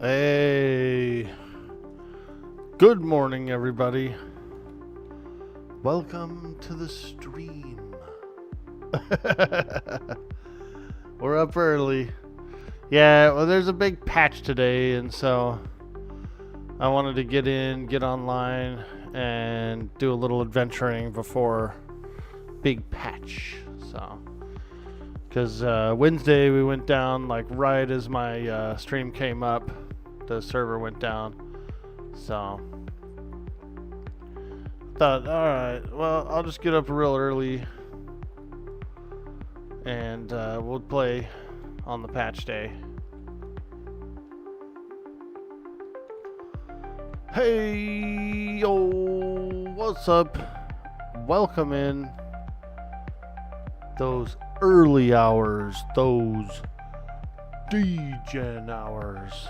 Hey, good morning, everybody. Welcome to the stream. We're up early. Yeah, well, there's a big patch today, and so I wanted to get online, and do a little adventuring before big patch. So, because Wednesday we went down like right as my stream came up, the server went down. So thought, all right, well, I'll just get up real early, and we'll play on the patch day. Hey, yo, what's up? Welcome in. Those early hours, those degen hours.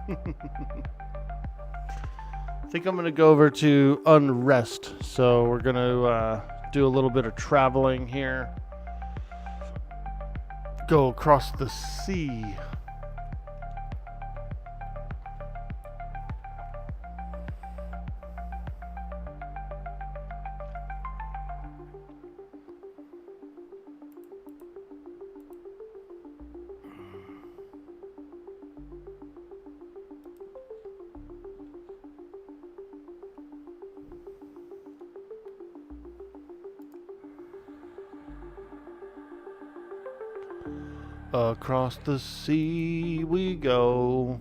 I think I'm going to go over to Unrest. So we're going to do a little bit of traveling here. Go across the sea. Across the sea we go.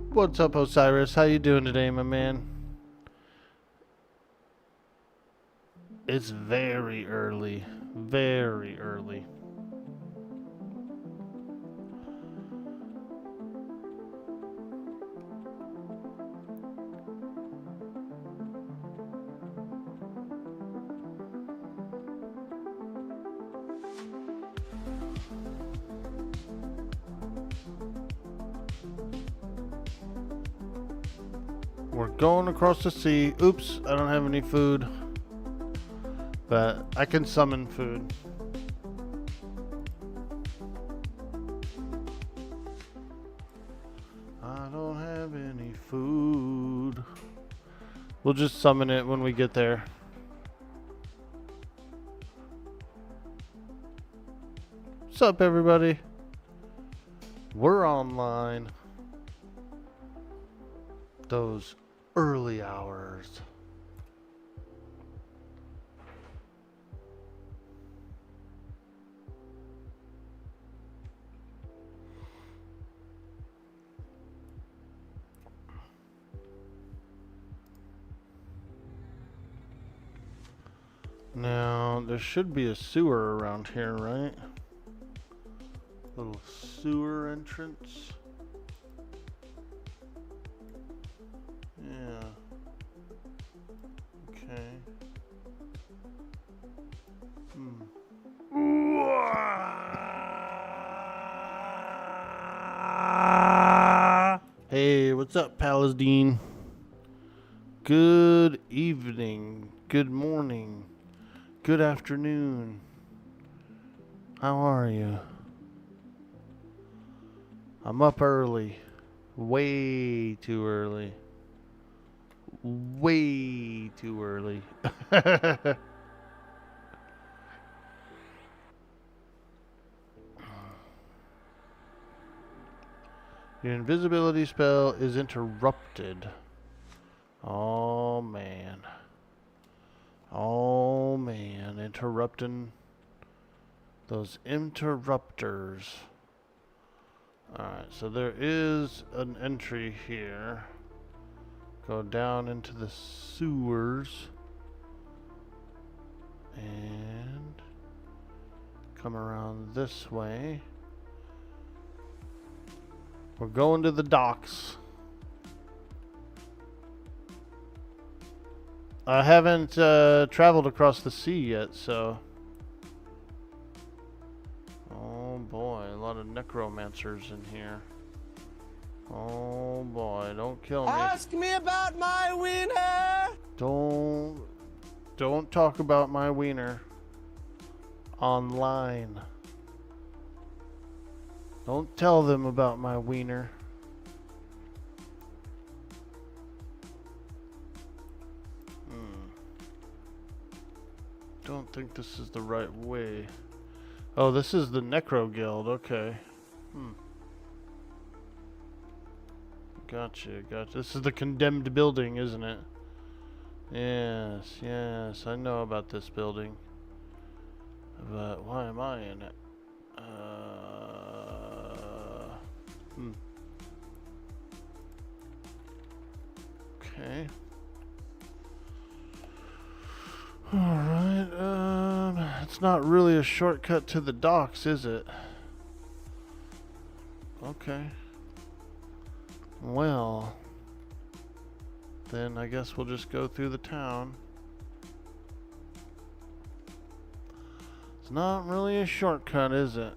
What's up, Osiris? How you doing today, my man? It's very early. Very early. We're going across the sea. Oops, I don't have any food. But I can summon food. I don't have any food. We'll just summon it when we get there. What's up, everybody? We're online. Those early hours. Now, there should be a sewer around here, right? Little sewer entrance. Yeah. Okay. Hey, what's up, Palestine? Good evening, good morning, good afternoon. How are you? I'm up early. Way too early. Way too early. Your invisibility spell is interrupted. Oh man. Oh man. Interrupting those interrupters. Alright, so there is an entry here. Go down into the sewers. And come around this way. We're going to the docks. I haven't traveled across the sea yet, so. Oh boy, a lot of necromancers in here. Oh boy, don't kill me. Ask me about my wiener! Don't talk about my wiener online. Don't tell them about my wiener. Don't think this is the right way. Oh, this is the Necro Guild. Okay. Gotcha. This is the condemned building, isn't it? Yes. I know about this building. But why am I in it? Okay. Alright, it's not really a shortcut to the docks, is it? Okay. Well, then I guess we'll just go through the town. It's not really a shortcut, is it?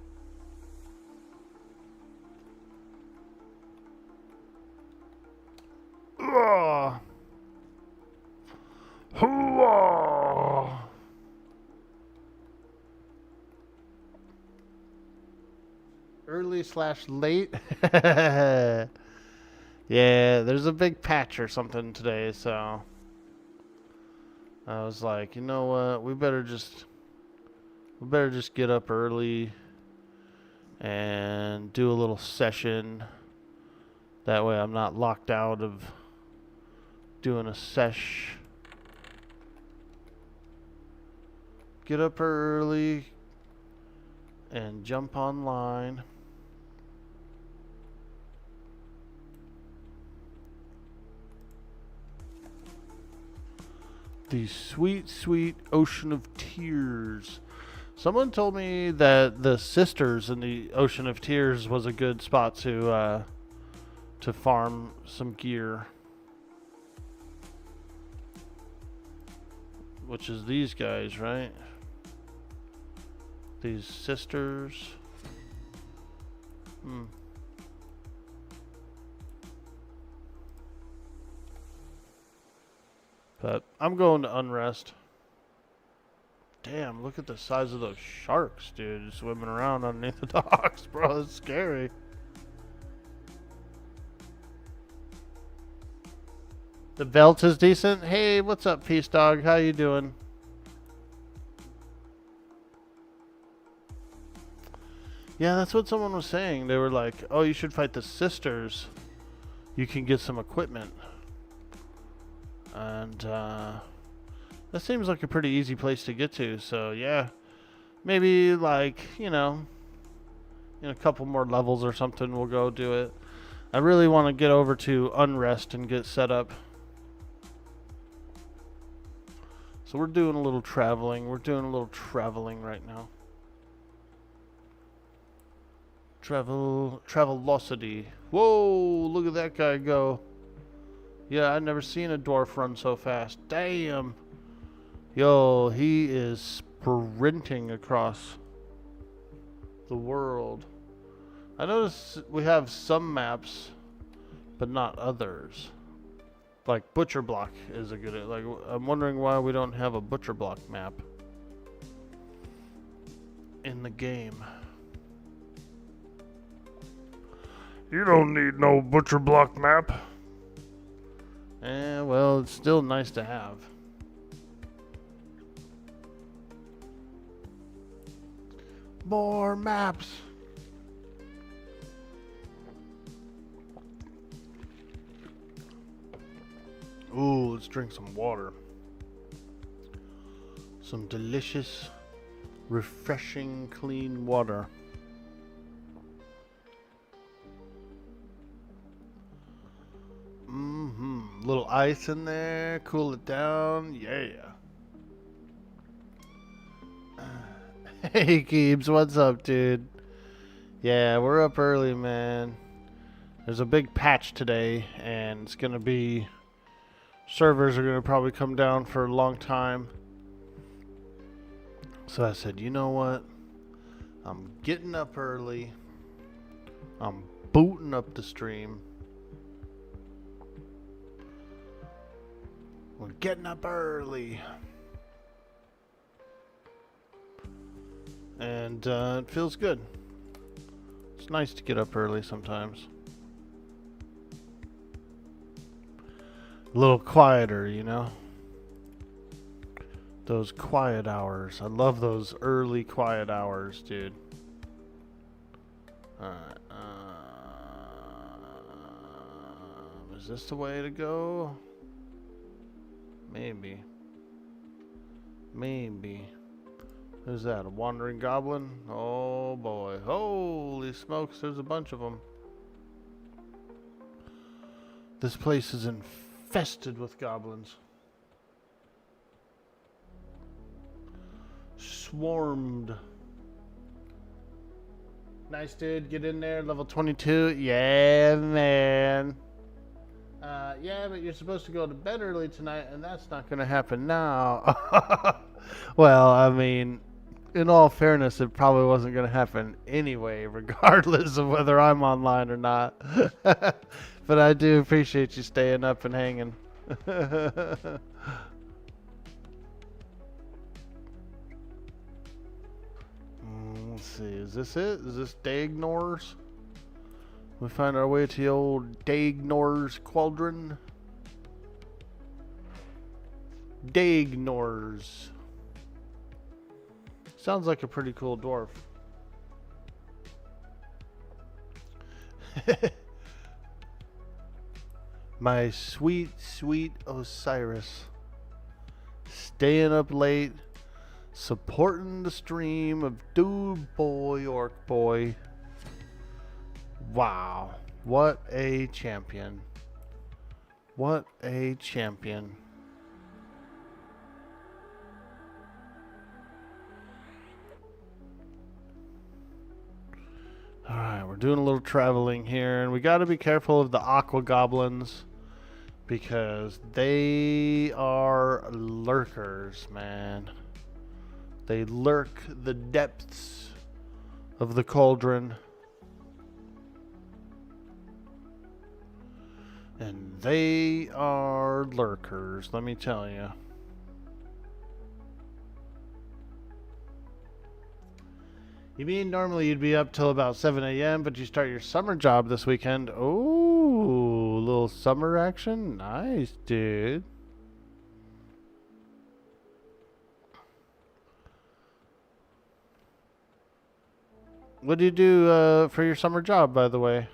Ugh. Hooah! Early/late. Yeah, there's a big patch or something today, so I was like, you know what? We better just get up early and do a little session. That way I'm not locked out of doing a sesh. Get up early and jump online. The sweet, sweet Ocean of Tears. Someone told me that the Sisters in the Ocean of Tears was a good spot to farm some gear. Which is these guys, right? These Sisters. But I'm going to Unrest. Damn, look at the size of those sharks, dude, swimming around underneath the docks, bro. It's scary. The belt is decent. Hey, what's up, Peace Dog? How you doing? Yeah, that's what someone was saying. They were like, oh, you should fight the Sisters. You can get some equipment. And that seems like a pretty easy place to get to. So yeah, maybe like, in a couple more levels or something, we'll go do it. I really want to get over to Unrest and get set up. So we're doing a little traveling. We're doing a little traveling right now. Travelocity. Whoa, look at that guy go. Yeah, I've never seen a dwarf run so fast. Damn. Yo, he is sprinting across the world. I notice we have some maps, but not others. Like Butcher Block is a good, like, I'm wondering why we don't have a Butcher Block map in the game. You don't need no Butcher Block map. Well, it's still nice to have. More maps. Ooh, let's drink some water. Some delicious, refreshing, clean water. Little ice in there, cool it down. Yeah. Hey Keebs, what's up, dude? Yeah, we're up early, man. There's a big patch today, and it's gonna be servers are going to probably come down for a long time. So I said, you know what? I'm getting up early. I'm booting up the stream. We're getting up early. And it feels good. It's nice to get up early sometimes. A little quieter, you know? Those quiet hours. I love those early quiet hours, dude. Alright. Is this the way to go? Maybe. Maybe. Who's that? A wandering goblin? Oh boy. Holy smokes, there's a bunch of them. This place is infested with goblins. Swarmed. Nice, dude. Get in there. Level 22. Yeah, man. Yeah, but you're supposed to go to bed early tonight, and that's not going to happen now. Well, I mean, in all fairness, it probably wasn't going to happen anyway, regardless of whether I'm online or not. But I do appreciate you staying up and hanging. Let's see, is this it? Is this Dagnor's? We find our way to the old Dagnor's Quadrant. Dagnor's. Sounds like a pretty cool dwarf. My sweet, sweet Osiris. Staying up late. Supporting the stream of Dude Boy Orkboy. Wow. What a champion. What a champion. Alright, we're doing a little traveling here, and we got to be careful of the aqua goblins because they are lurkers, man. They lurk the depths of the cauldron. And they are lurkers, let me tell you. You mean normally you'd be up till about 7 a.m., but you start your summer job this weekend? Oh, little summer action? Nice, dude. What do you do for your summer job, by the way?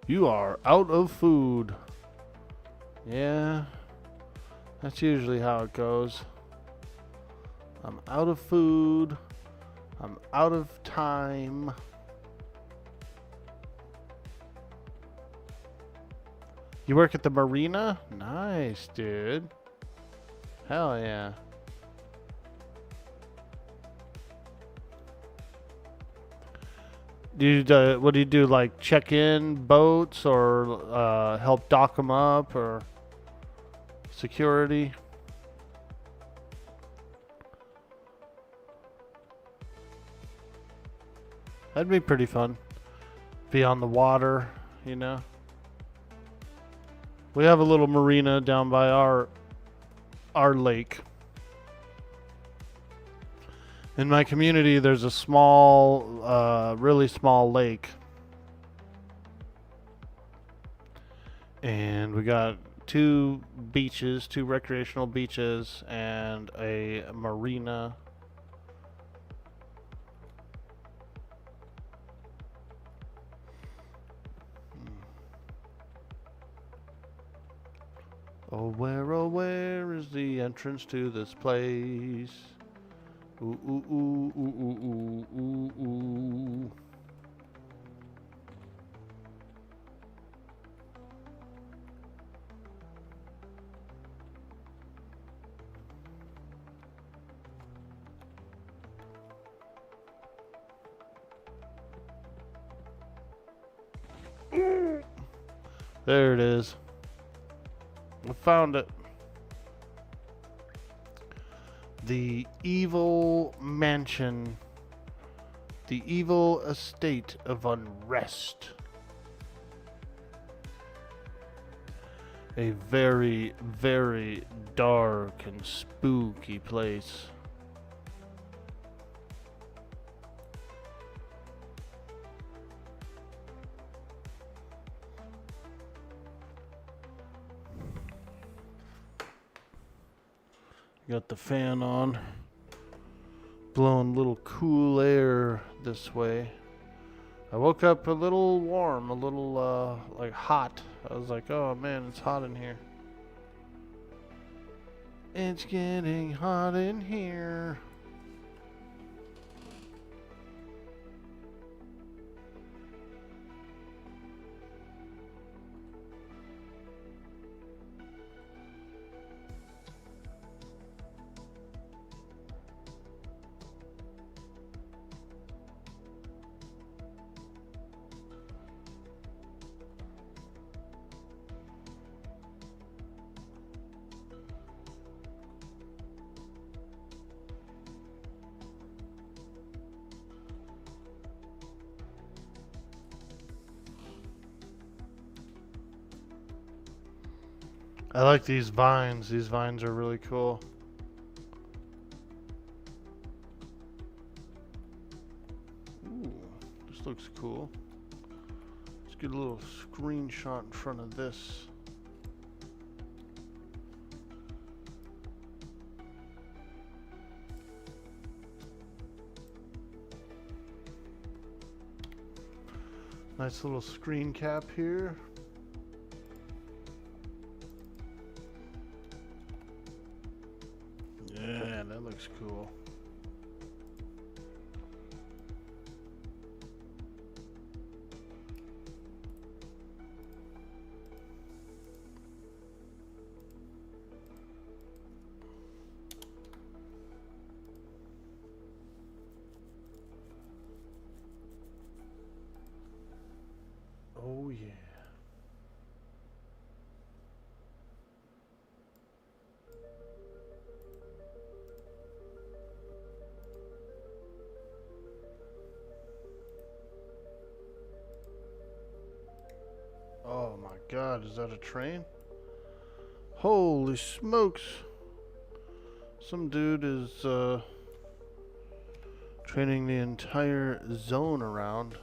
You are out of food. Yeah, that's usually how it goes. I'm out of food. I'm out of time. You work at the marina? Nice, dude. Hell yeah. What do you do? Like check in boats or help dock them up or security? That'd be pretty fun. Be on the water, you know. We have a little marina down by our lake. In my community, there's a small, really small lake. And we got two beaches, two recreational beaches, and a marina. Oh, where is the entrance to this place? Ooh, ooh, ooh, ooh, ooh, ooh, ooh. There it is. I found it. The evil mansion. The evil estate of Unrest. A very, very dark and spooky place. Got the fan on, blowing a little cool air this way. I woke up a little warm, a little like hot. I was like, oh man, it's hot in here. It's getting hot in here. I like these vines. These vines are really cool. Ooh, this looks cool. Let's get a little screenshot in front of this. Nice little screen cap here. Yeah, that looks cool. Oh yeah. Oh my God, is that a train? Holy smokes. Some dude is training the entire zone around.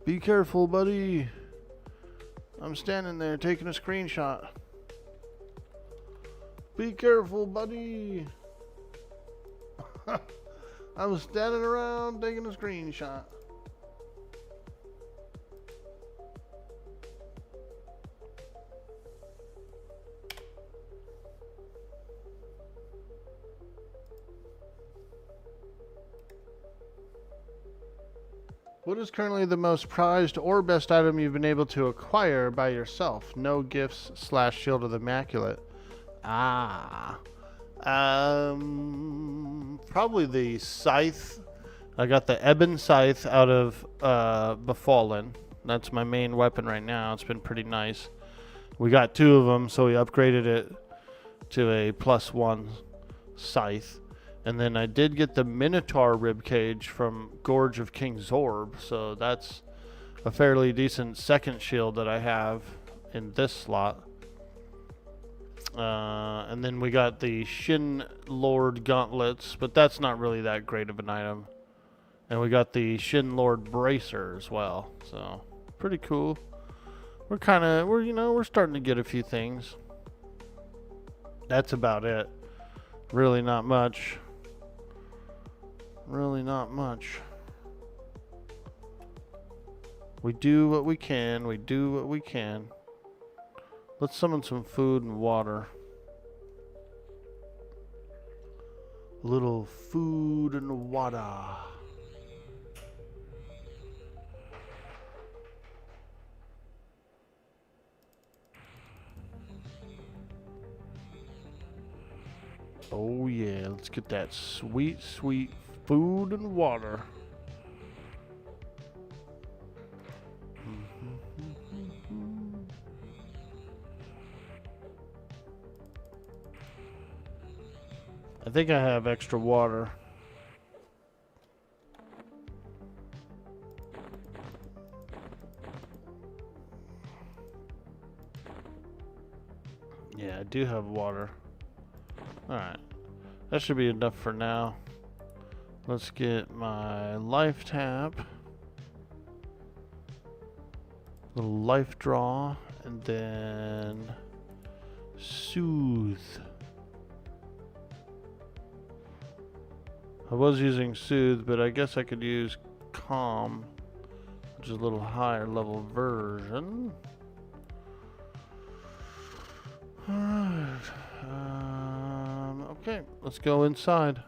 Be careful, buddy. I'm standing there taking a screenshot. Be careful, buddy. I was standing around taking a screenshot. What is currently the most prized or best item you've been able to acquire by yourself? No gifts / Shield of the Immaculate. Probably the scythe. I got the ebon scythe out of Befallen. That's my main weapon right now. It's been pretty nice. We got 2 of them, so we upgraded it to a +1 scythe. And then I did get the Minotaur ribcage from Gorge of King Zorb, so that's a fairly decent second shield that I have in this slot. And then we got the Shin Lord gauntlets, but that's not really that great of an item. And we got the Shin Lord bracer as well, so pretty cool. We're starting to get a few things. That's about it. Really not much. Really not much. We do what we can. We do what we can. Let's summon some food and water. A little food and water. Oh yeah, let's get that sweet, sweet food and water. I think I have extra water. Yeah, I do have water. Alright. That should be enough for now. Let's get my life tap. Little life draw. And then soothe. I was using soothe, but I guess I could use calm, which is a little higher level version. Alright. Okay, let's go inside.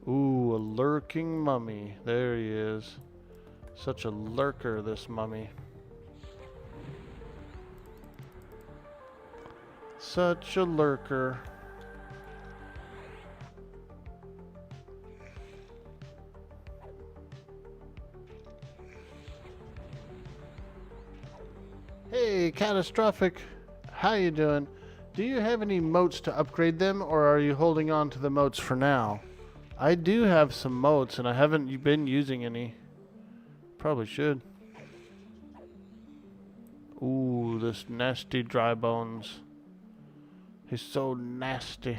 Ooh, a lurking mummy. There he is. Such a lurker, this mummy. Such a lurker. Hey, Catastrophic. How you doing? Do you have any moats to upgrade them, or are you holding on to the moats for now? I do have some moats, and I haven't been using any. Probably should. Ooh, this nasty dry bones. He's so nasty.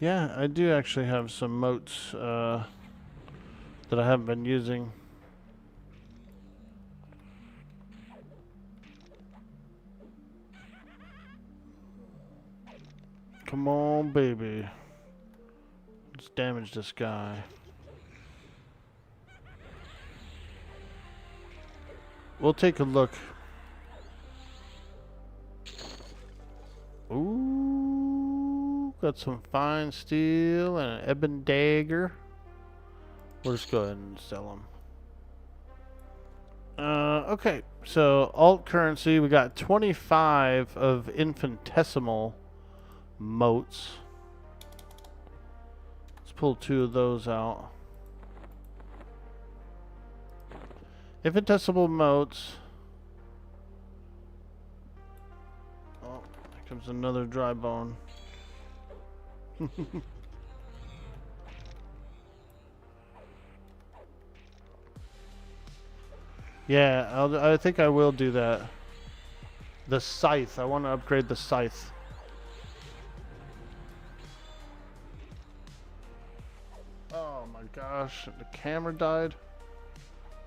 Yeah, I do actually have some moats that I haven't been using. Come on, baby. Let's damage this guy. We'll take a look. Ooh, got some fine steel and an ebon dagger. We'll just go ahead and sell them. Okay, so alt currency, we got 25 of infinitesimal moats. Let's pull 2 of those out. Infinitesimal moats. Oh, here comes another dry bone. Yeah, I think I will do that. The scythe. I want to upgrade the scythe. Oh my gosh, the camera died.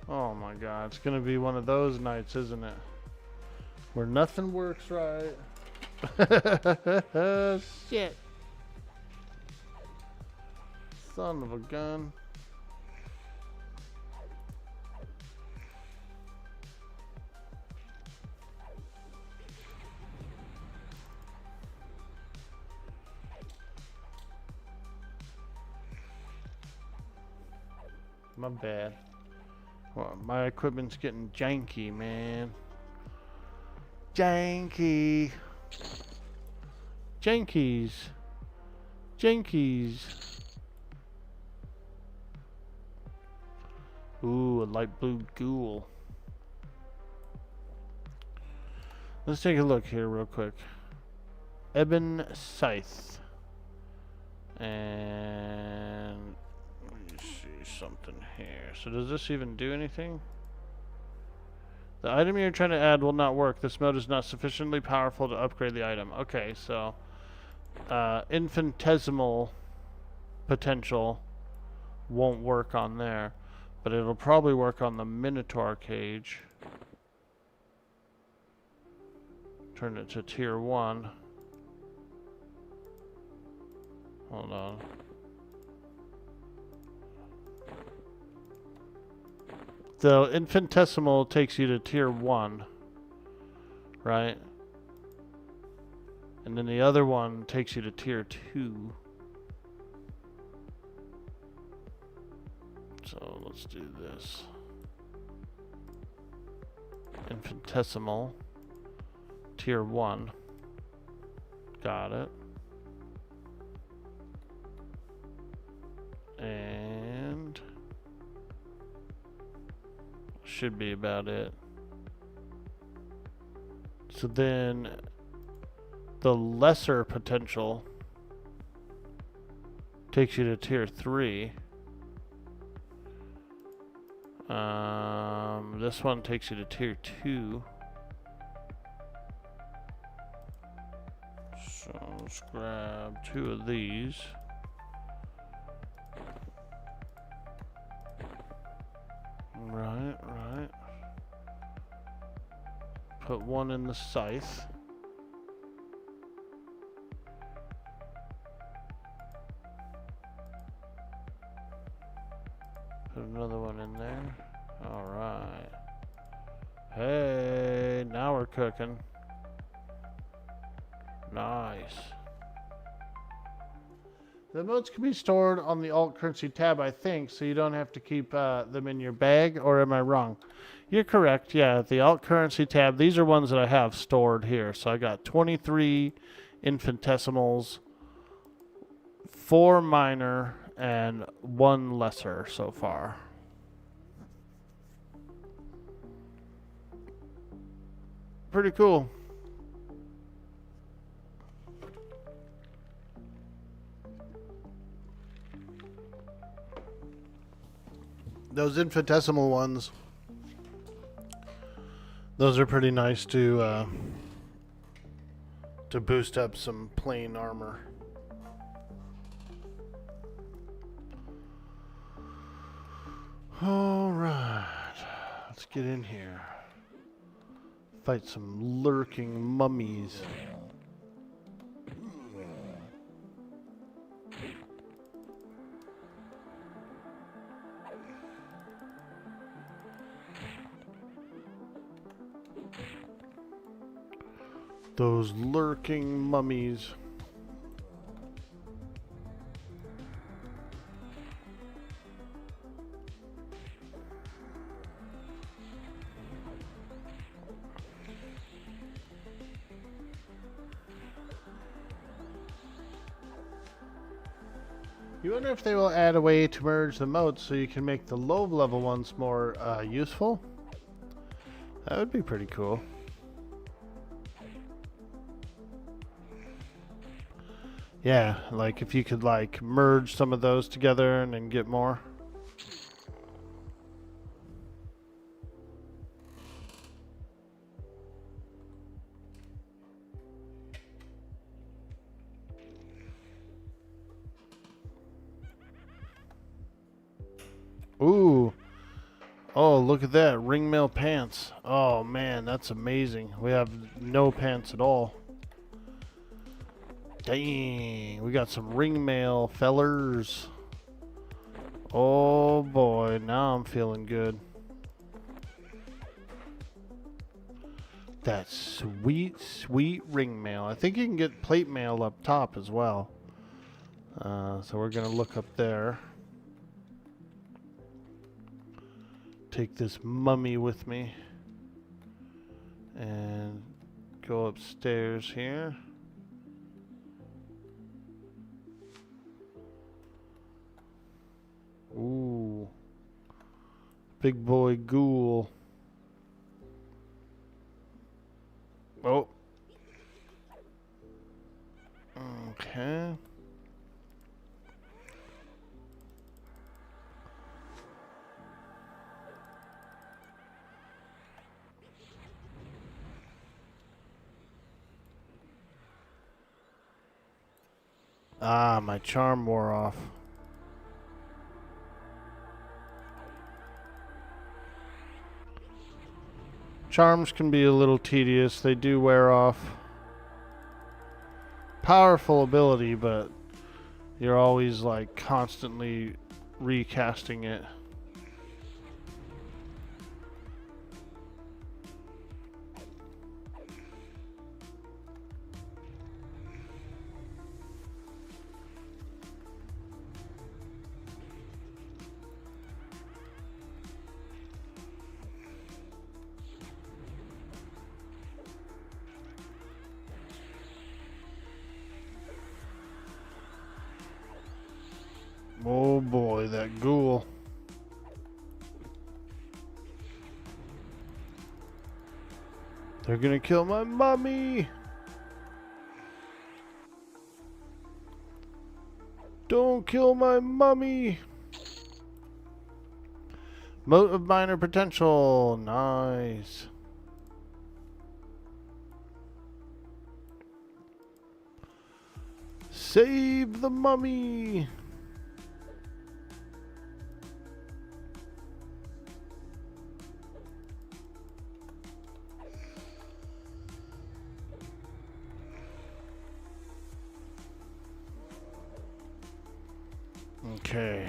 Oh my god, it's gonna be one of those nights, isn't it? Where nothing works right. Shit. Son of a gun. My bad. Well, my equipment's getting janky, man. Janky. Jankies. Jankies. Ooh, a light blue ghoul. Let's take a look here real quick. Ebon Scythe. And let me see something here. So does this even do anything? The item you're trying to add will not work. This mode is not sufficiently powerful to upgrade the item. Okay, so infinitesimal potential won't work on there, but it'll probably work on the Minotaur cage. Turn it to tier 1. Hold on. The infinitesimal takes you to tier 1, right? And then the other one takes you to tier 2. So let's do this. Infinitesimal, tier 1. Got it. And should be about it. So then the lesser potential takes you to tier 3. This one takes you to tier 2. So let's grab 2 of these. Right. Put 1 in the scythe. Put another one in there. Alright. Hey, now we're cooking. Nice. The emotes can be stored on the alt currency tab, I think, so you don't have to keep them in your bag, or am I wrong? You're correct, yeah, the alt currency tab, these are ones that I have stored here. So I got 23 infinitesimals, 4 minor, and 1 lesser so far. Pretty cool. Those infinitesimal ones, those are pretty nice to boost up some plain armor. All right, let's get in here. Fight some lurking mummies. Those lurking mummies. You wonder if they will add a way to merge the modes so you can make the low level ones more useful? That would be pretty cool. Yeah, like if you could like merge some of those together and then get more. Ooh. Oh, look at that. Ringmail pants. Oh man, that's amazing. We have no pants at all. Dang, we got some ringmail fellers. Oh boy, now I'm feeling good. That sweet, sweet ringmail. I think you can get plate mail up top as well. So we're gonna look up there. Take this mummy with me and go upstairs here. Ooh, big boy ghoul. Oh, okay. Ah, my charm wore off. Charms can be a little tedious. They do wear off. Powerful ability, but you're always like constantly recasting it. Oh boy, that ghoul. They're gonna kill my mommy. Don't kill my mummy. Mote of minor potential. Nice. Save the mummy. Okay.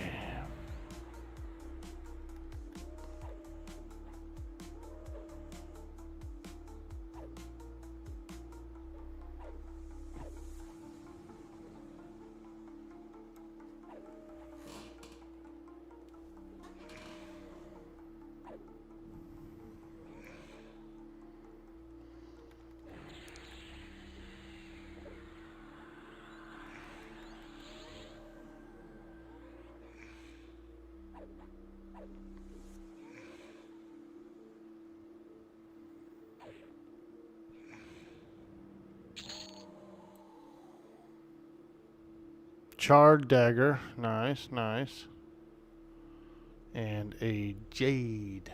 Charred dagger. Nice, nice. And a jade.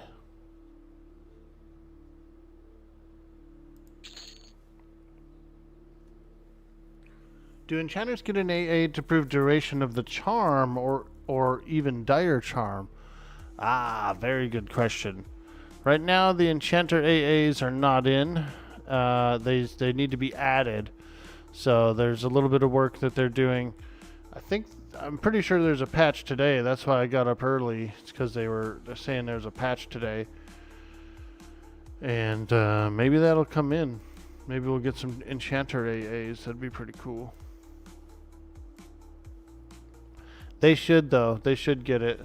Do enchanters get an AA to prove duration of the charm or even dire charm? Ah, very good question. Right now the enchanter AAs are not in. They need to be added. So there's a little bit of work that they're doing. I'm pretty sure there's a patch today. That's why I got up early. It's because they're saying there's a patch today. And maybe that'll come in. Maybe we'll get some enchanter AAs. That'd be pretty cool. They should, though. They should get it.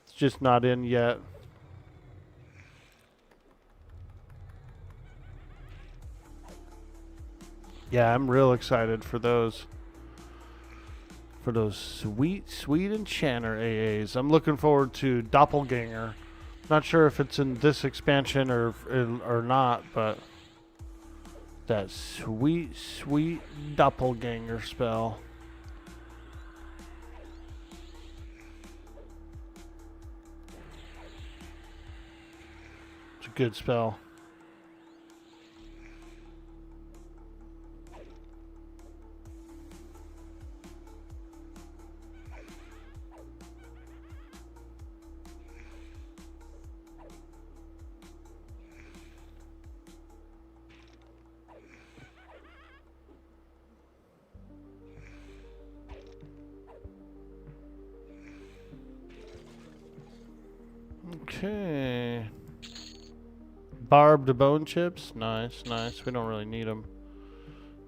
It's just not in yet. Yeah, I'm real excited for those. For those sweet, sweet enchanter AAs. I'm looking forward to Doppelganger. Not sure if it's in this expansion or not, but that sweet, sweet Doppelganger spell. It's a good spell. Okay. Barbed bone chips. Nice, nice. We don't really need them.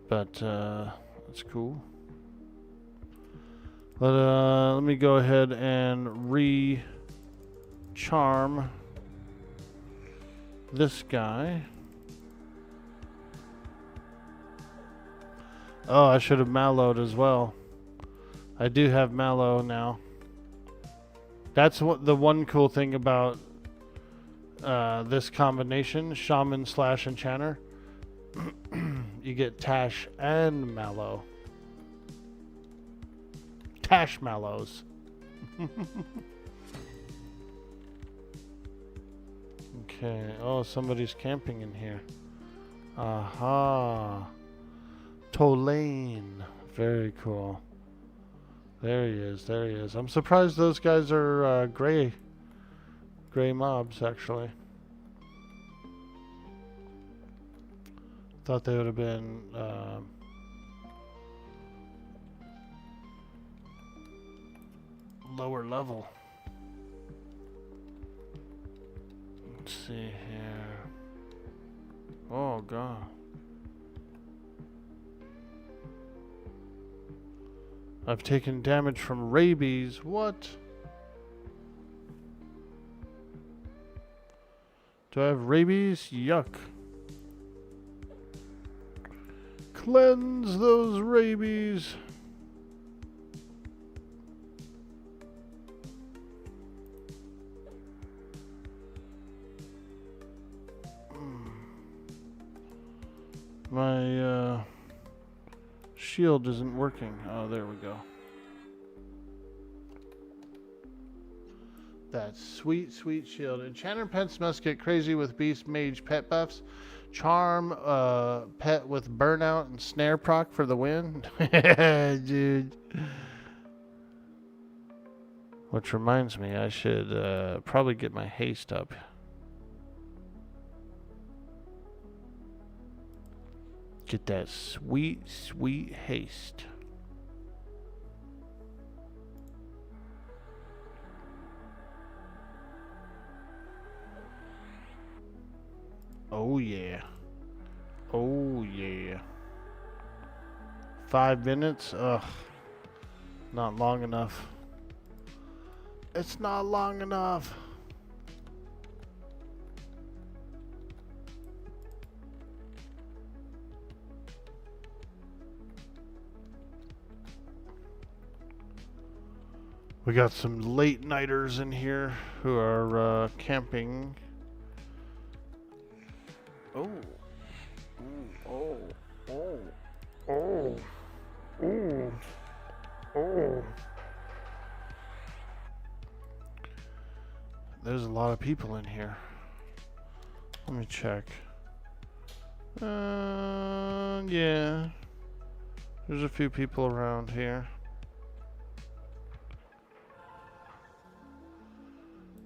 But, that's cool. Let me go ahead and re-charm this guy. Oh, I should have mallowed as well. I do have mallow now. That's what the one cool thing about this combination, Shaman / Enchanter. You get Tash and Mallow. Tash Mallows. Okay. Oh, somebody's camping in here. Aha. Tolane. Very cool. There he is. There he is. I'm surprised those guys are gray mobs, actually. Thought they would have been lower level. Let's see here. Oh, God. I've taken damage from rabies. What? Do I have rabies? Yuck. Cleanse those rabies. My shield isn't working. Oh, there we go. That sweet, sweet shield. Enchanter pets must get crazy with beast mage pet buffs. Charm pet with burnout and snare proc for the win. Dude. Which reminds me, I should probably get my haste up. Get that sweet, sweet haste. Oh yeah. Oh yeah. 5 minutes? Ugh. Not long enough. It's not long enough. We got some late nighters in here who are camping. Oh. Oh. Oh. Oh. Oh. Oh. There's a lot of people in here. Let me check. Yeah. There's a few people around here.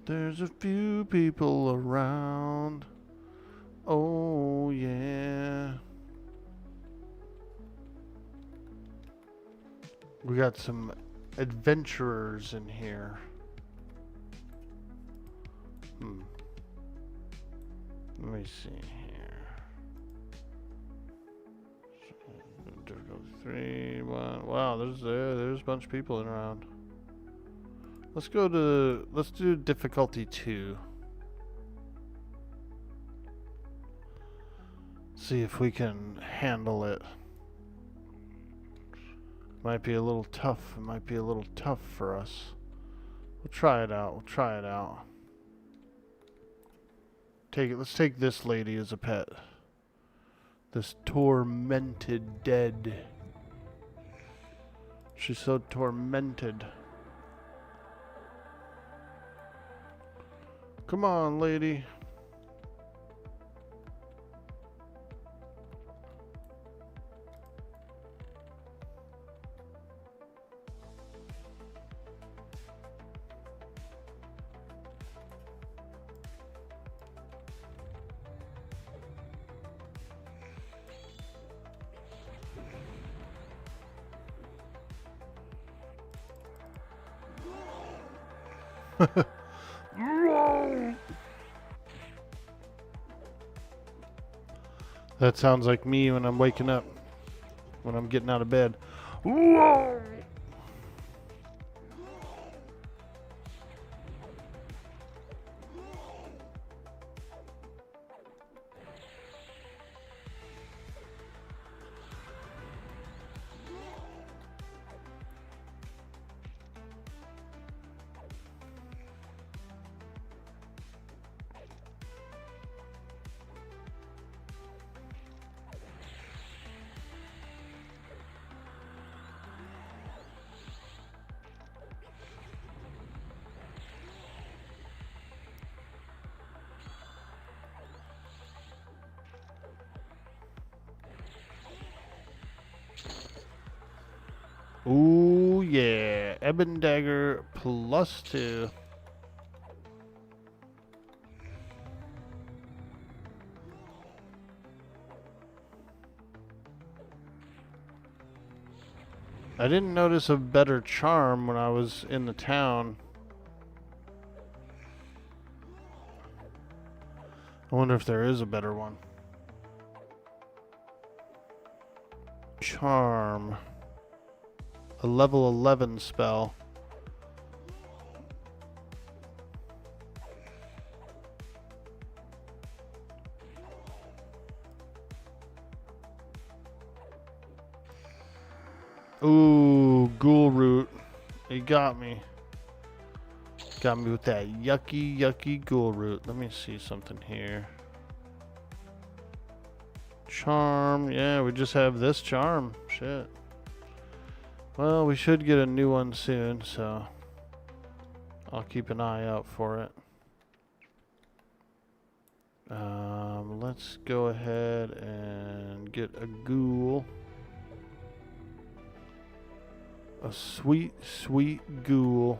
There's a few people around. Oh, yeah. We got some adventurers in here. Let me see here. 3, 1. Wow, there's a bunch of people in around. Let's do difficulty 2. See if we can handle it. Might be a little tough. It might be a little tough for us. We'll try it out. Let's take this lady as a pet. This tormented dead. She's so tormented. Come on, lady. That sounds like me when I'm waking up, when I'm getting out of bed. Whoa! Ooh, yeah. Ebon Dagger +2. I didn't notice a better charm when I was in the town. I wonder if there is a better one. Charm. A level 11 spell. Ooh, ghoul root. He got me. Got me with that yucky, yucky ghoul root. Let me see something here. Charm. Yeah, we just have this charm. Shit. Well, we should get a new one soon, so I'll keep an eye out for it. Let's go ahead and get a ghoul. A sweet, sweet ghoul.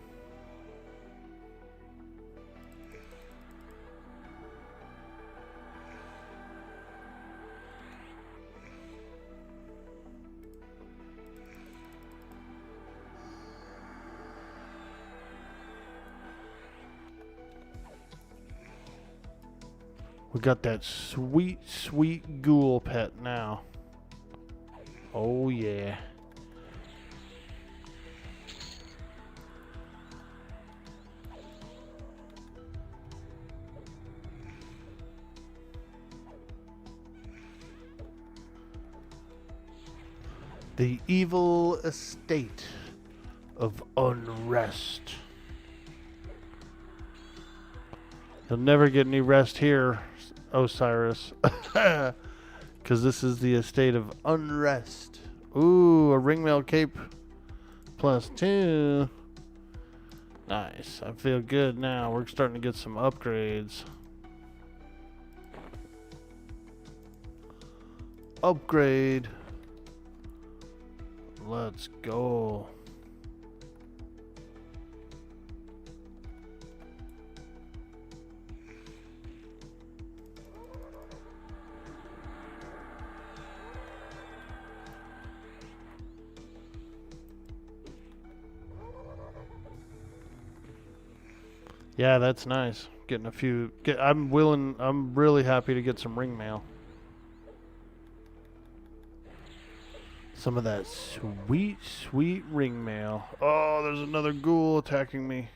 We got that sweet, sweet ghoul pet now. Oh yeah. The evil estate of Unrest. You'll never get any rest here, Osiris. Because this is the estate of Unrest. Ooh, a ringmail cape +2. Nice. I feel good now. We're starting to get some upgrades. Upgrade. Let's go. Yeah, that's nice. Getting a few. I'm really happy to get some ring mail. Some of that sweet, sweet ring mail. Oh, there's another ghoul attacking me.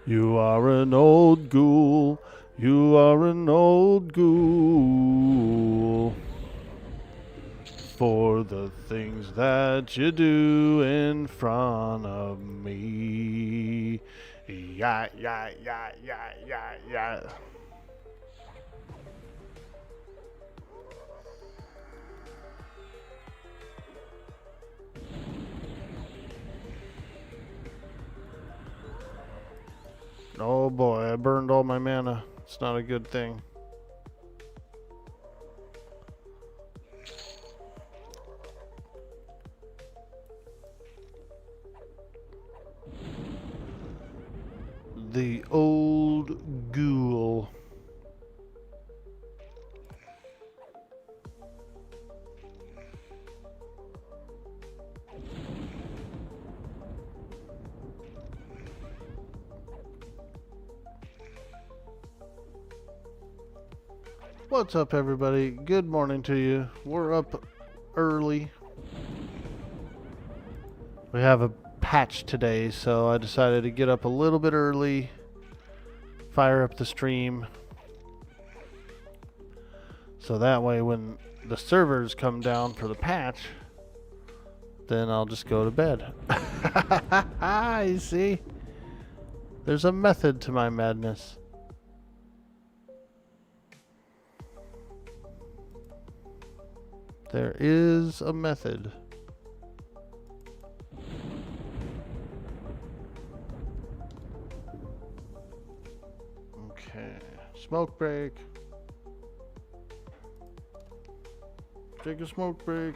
You are an old ghoul. You are an old ghoul. For the things that you do in front of me. Yeah, yeah, yeah, yeah, yeah, yeah. Oh boy, I burned all my mana. It's not a good thing. The old ghoul. What's up, everybody? Good morning to you. We're up early. We have a patch today, so I decided to get up a little bit early, fire up the stream, so that way when the servers come down for the patch, then I'll just go to bed. You see? There's a method to my madness. There is a method. Okay, smoke break. Take a smoke break.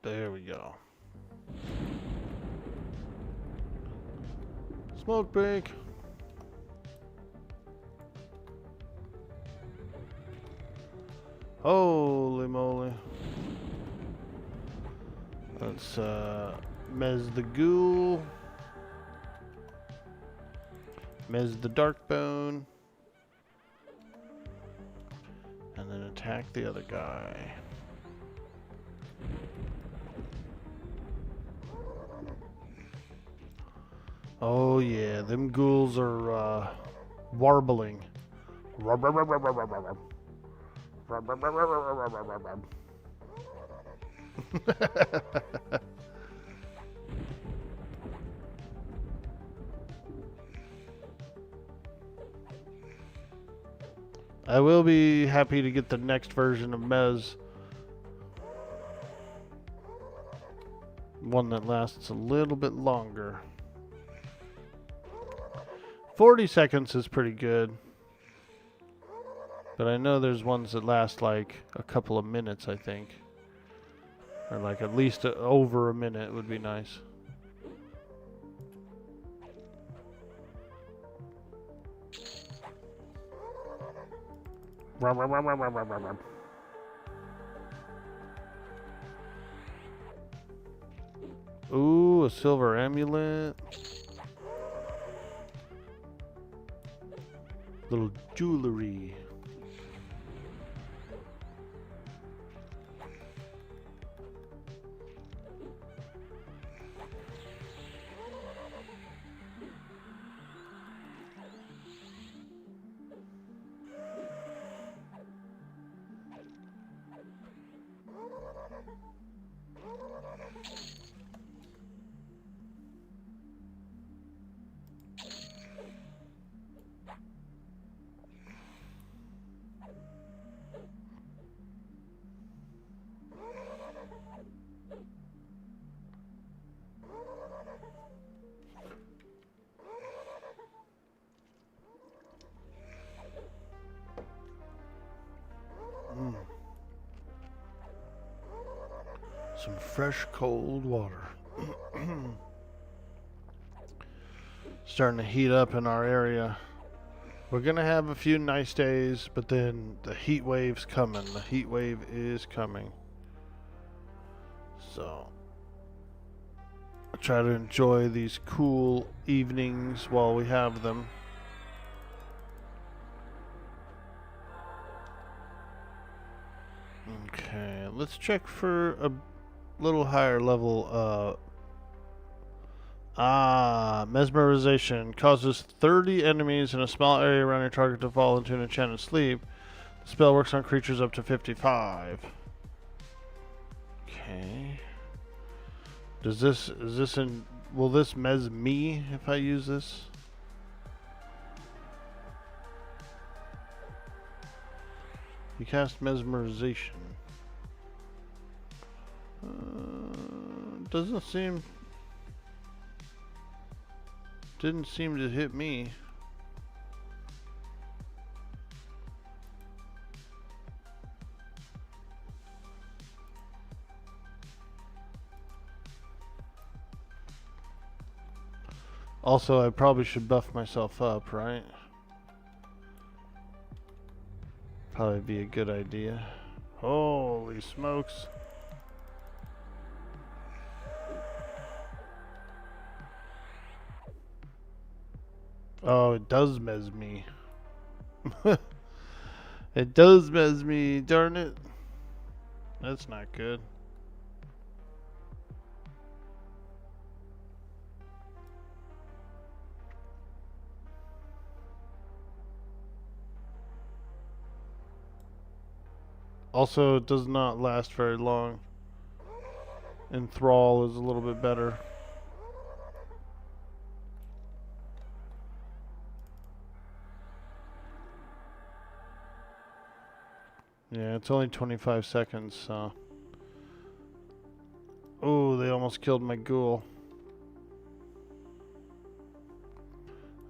There we go. Smoke break. Holy moly. Let's Mez the Ghoul. Mez the Darkbone. And then attack the other guy. Oh yeah, them ghouls are Warbling. I will be happy to get the next version of Mez. One that lasts a little bit longer. 40 seconds is pretty good. But I know there's ones that last like a couple of minutes, I think. Or like at least over a minute would be nice. Ooh, a silver amulet. Little jewelry. Some fresh cold water. Starting to heat up in our area. We're gonna have a few nice days, but then the heat wave's coming. The heat wave is coming. So I try to enjoy these cool evenings while we have them. Okay, let's check for a little higher level. Mesmerization causes 30 enemies in a small area around your target to fall into an enchanted sleep. The spell works on creatures up to 55. Okay. Will this mes me if I use this? You cast mesmerization. Didn't seem to hit me. Also, I probably should buff myself up, right? Probably be a good idea. Holy smokes. Oh, it does mes me. It does mes me, darn it. That's not good. Also, it does not last very long. Enthrall is a little bit better. Yeah, it's only 25 seconds, so... Oh, they almost killed my ghoul.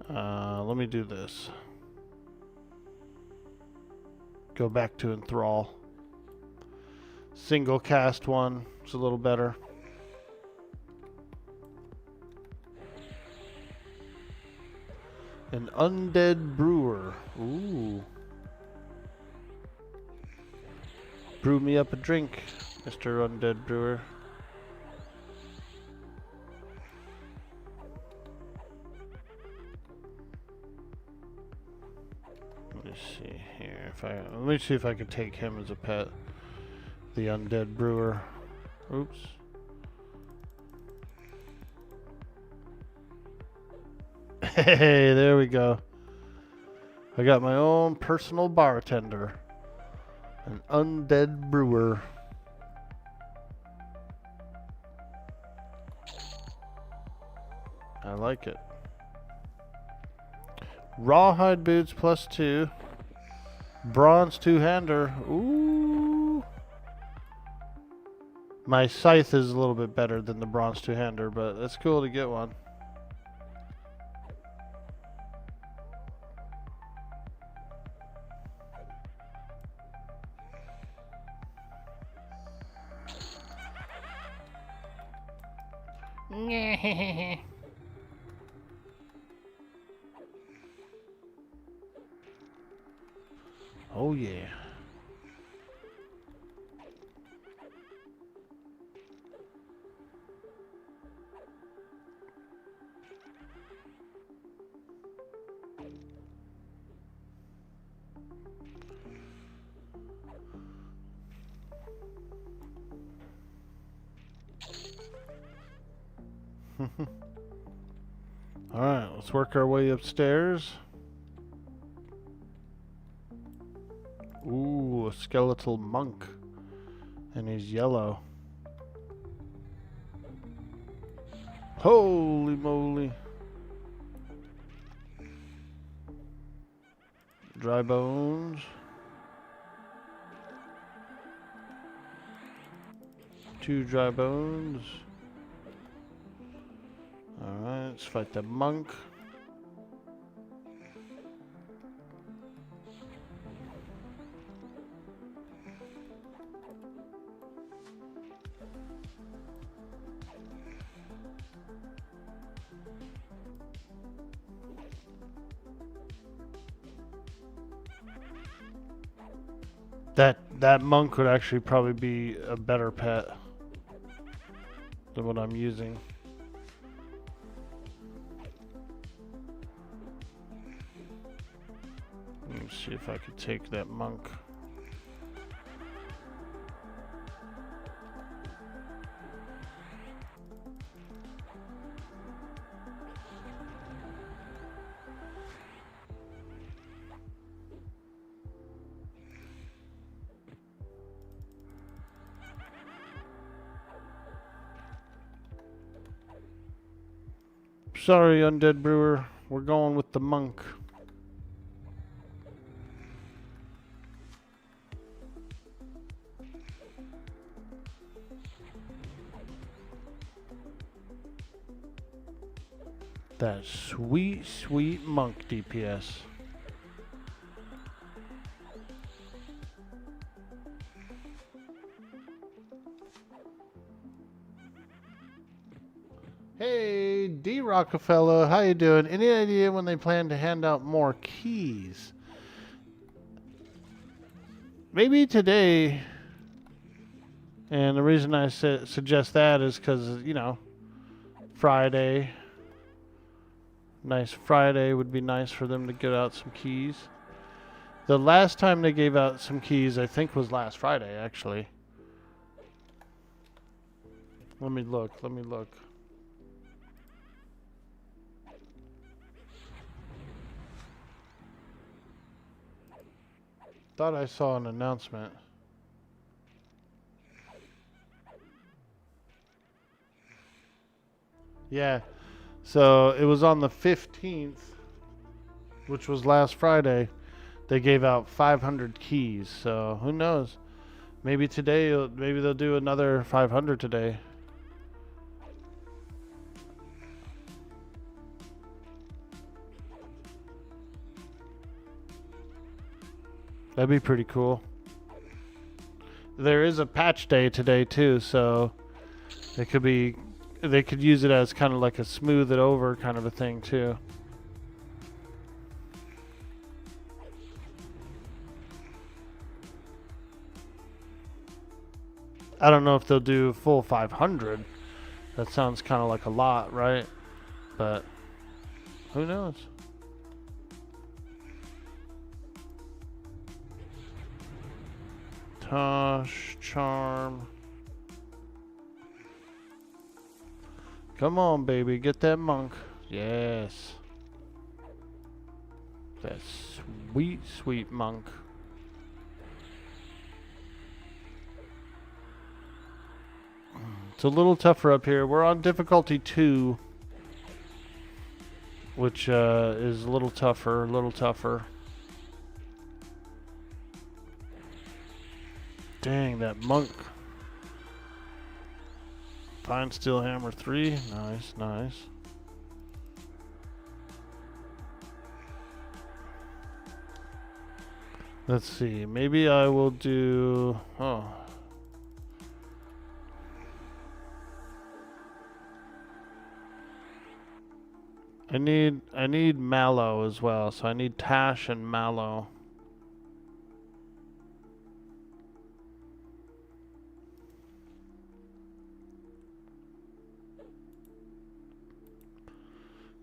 Let me do this. Go back to Enthrall. Single cast one. It's a little better. An undead brewer. Ooh. Brew me up a drink, Mr. Undead Brewer. Let me see here. Let me see if I can take him as a pet. The Undead Brewer. Oops. Hey, there we go. I got my own personal bartender. An undead brewer. I like it. Rawhide boots +2. Bronze two-hander. Ooh. My scythe is a little bit better than the bronze two-hander, but that's cool to get one. Oh yeah. Alright, let's work our way upstairs. Ooh, a skeletal monk. And he's yellow. Holy moly. Dry bones. 2 dry bones. Alright, let's fight the monk. That monk would actually probably be a better pet than what I'm using. Let me see if I could take that monk. Sorry, Undead Brewer. We're going with the monk. That sweet, sweet monk DPS. Hey, D Rockefeller, how you doing? Any idea when they plan to hand out more keys? Maybe today. And the reason I suggest that is because, you know, Friday. Nice Friday would be nice for them to get out some keys. The last time they gave out some keys, I think, was last Friday, actually. Let me look. Thought I saw an announcement. Yeah. So it was on the 15th, which was last Friday. They gave out 500 keys. So who knows? Maybe today, maybe they'll do another 500 today. That'd be pretty cool. There is a patch day today too, so it could be, they could use it as kind of like a smooth it over kind of a thing too. I don't know if they'll do full 500. That sounds kind of like a lot, right? But who knows? Tosh, charm. Come on, baby, get that monk. Yes. That sweet, sweet monk. It's a little tougher up here. We're on difficulty 2, which is a little tougher. Dang, that monk. Fine steel hammer 3. Nice, nice. Let's see. Maybe I will do... Oh. I need mallow as well, so I need tash and mallow.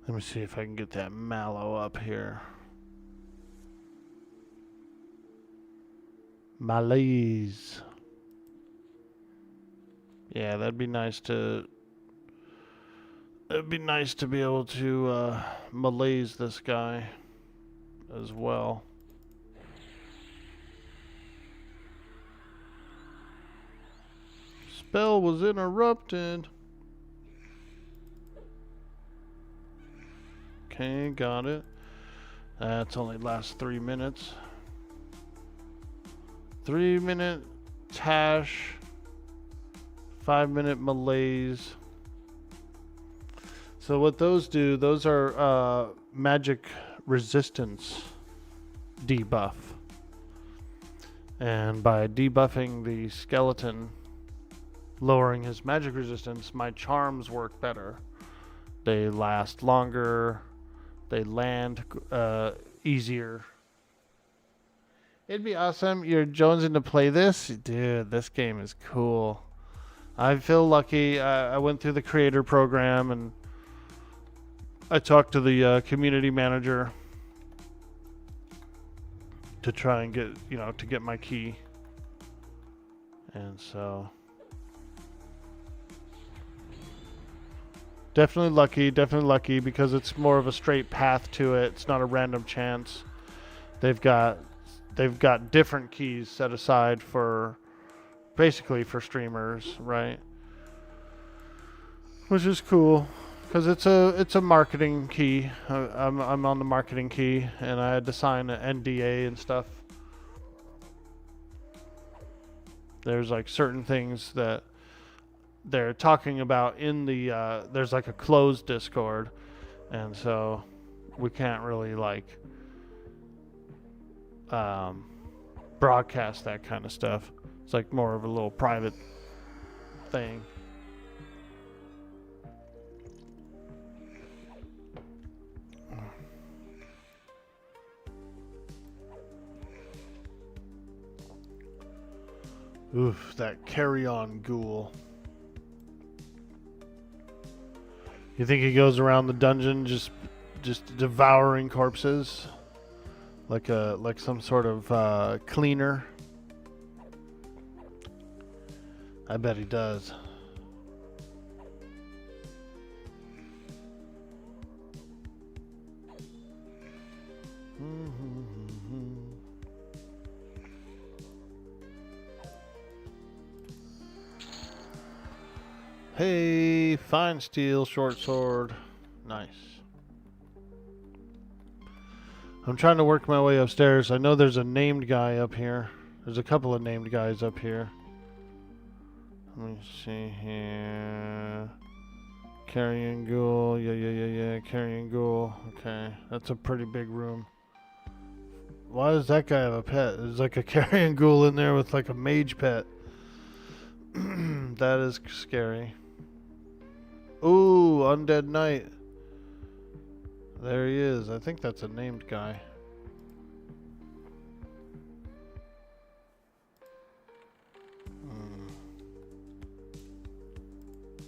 Let me see if I can get that mallow up here. Malaise. Yeah, that'd be nice to... It'd be nice to be able to malaise this guy as well. Spell was interrupted. Okay, got it. That's only lasts 3 minutes. 3-minute tash. 5-minute malaise. So what those do, those are magic resistance debuff. And by debuffing the skeleton, lowering his magic resistance, my charms work better. They last longer. They land easier. It'd be awesome. You're jonesing to play this? Dude, this game is cool. I feel lucky. I went through the creator program and I talked to the community manager to try and get, to get my key. And so definitely lucky because it's more of a straight path to it. It's not a random chance. They've got different keys set aside for basically for streamers, right? Which is cool. Because it's a marketing key. I'm on the marketing key, and I had to sign an NDA and stuff. There's like certain things that they're talking about in the there's like a closed Discord, and so we can't really like broadcast that kind of stuff. It's like more of a little private thing. Oof, that carry-on ghoul. You think he goes around the dungeon just devouring corpses? Like some sort of cleaner? I bet he does. Hey, fine steel, short sword. Nice. I'm trying to work my way upstairs. I know there's a named guy up here. There's a couple of named guys up here. Let me see here. Carrion ghoul. Yeah. Carrion ghoul. Okay. That's a pretty big room. Why does that guy have a pet? There's like a carrion ghoul in there with like a mage pet. That is scary. Ooh, Undead Knight. There he is. I think that's a named guy.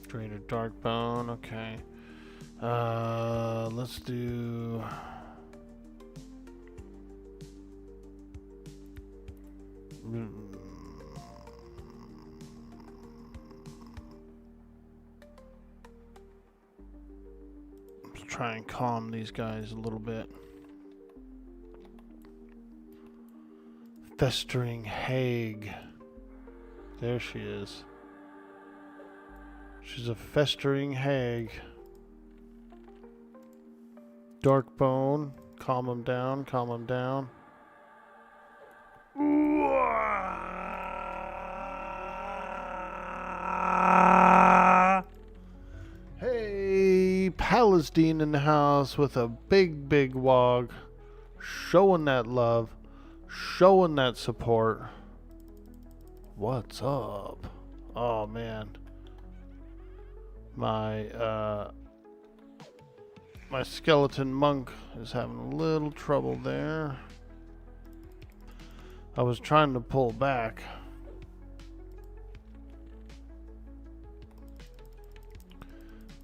Greater Darkbone. Okay. Let's do... Let's try and calm these guys a little bit. Festering hag. There she is. She's a festering hag. Darkbone. Calm him down, calm him down. Hey, Palestine in the house with a big wog. Showing that love. Showing that support. What's up? Oh man. My skeleton monk is having a little trouble there. I was trying to pull back.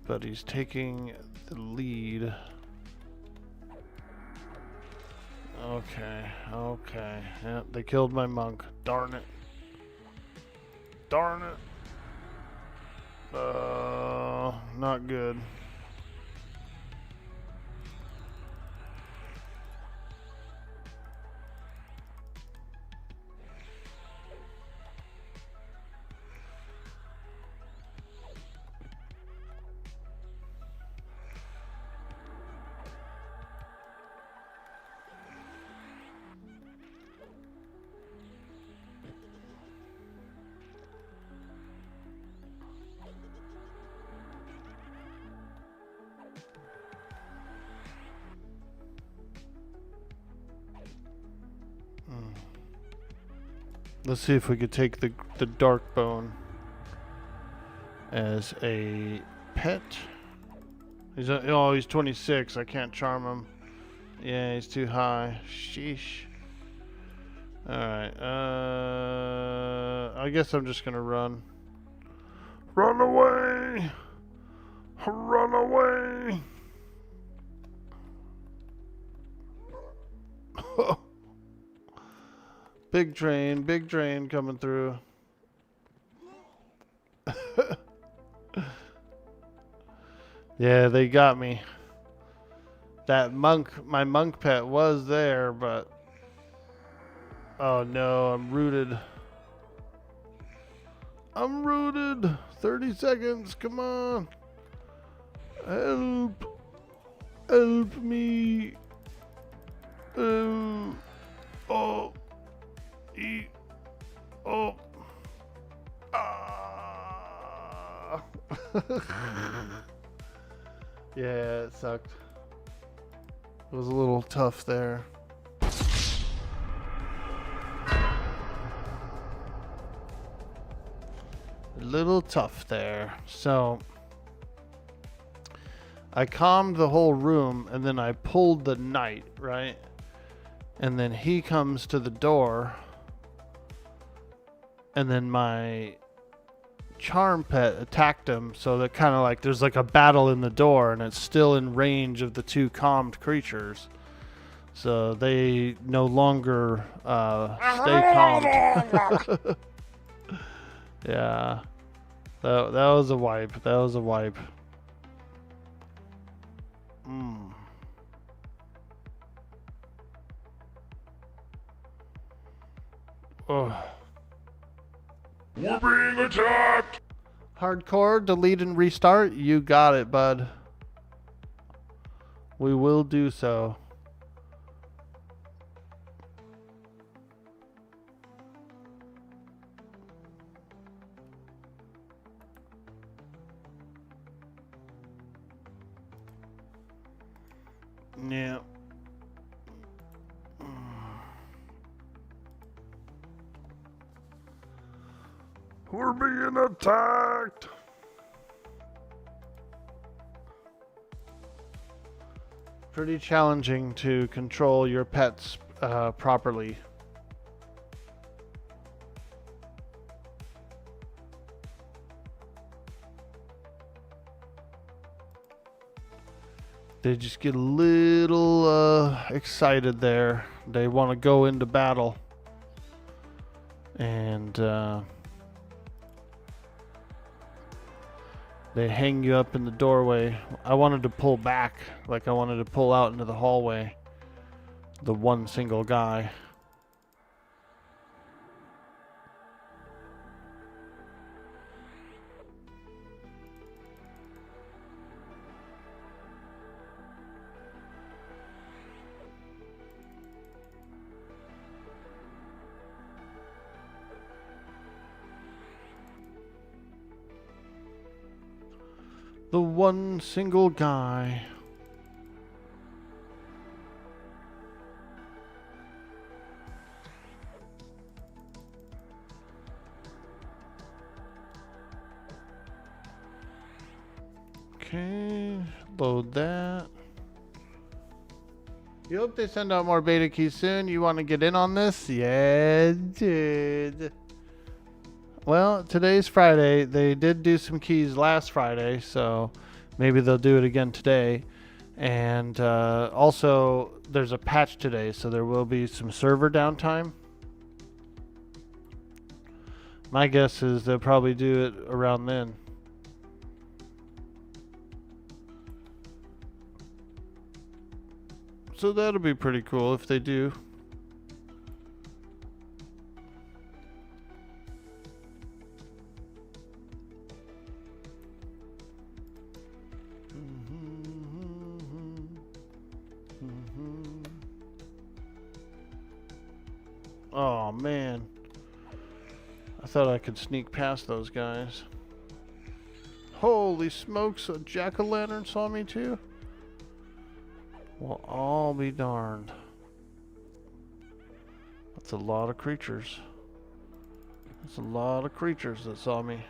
But he's taking the lead. Okay. Yep, they killed my monk. Darn it. Not good. Let's see if we could take the Darkbone as a pet. He's 26. I can't charm him. Yeah, he's too high. Sheesh. Alright, I guess I'm just gonna run. Run away! Run away! Big train coming through. Yeah, they got me. That monk, my monk pet was there, but oh no, I'm rooted. 30 seconds, come on. Help me. Oh. Eat. Oh. Ah. Yeah, it sucked. It was a little tough there. A little tough there. So I calmed the whole room and then I pulled the knight, right? And then he comes to the door. And then my charm pet attacked him, so that kind of like there's like a battle in the door, and it's still in range of the two calmed creatures, so they no longer stay calmed. Yeah, that was a wipe. That was a wipe. Oh. We're being attacked! Hardcore, delete and restart. You got it, bud. We will do so. Yeah. We're being attacked. Pretty challenging to control your pets properly. They just get a little excited there. They want to go into battle. And they hang you up in the doorway. I wanted to pull back, like I wanted to pull out into the hallway. The one single guy. The one single guy. Okay, load that. You hope they send out more beta keys soon. You want to get in on this? Yeah, dude. Well, today's Friday. They did do some keys last Friday, so maybe they'll do it again today. And also, there's a patch today, so there will be some server downtime. My guess is they'll probably do it around then. So that'll be pretty cool if they do. Oh man, I thought I could sneak past those guys. Holy smokes, a jack-o'-lantern saw me too? Well, I'll be darned. That's a lot of creatures. That's a lot of creatures that saw me.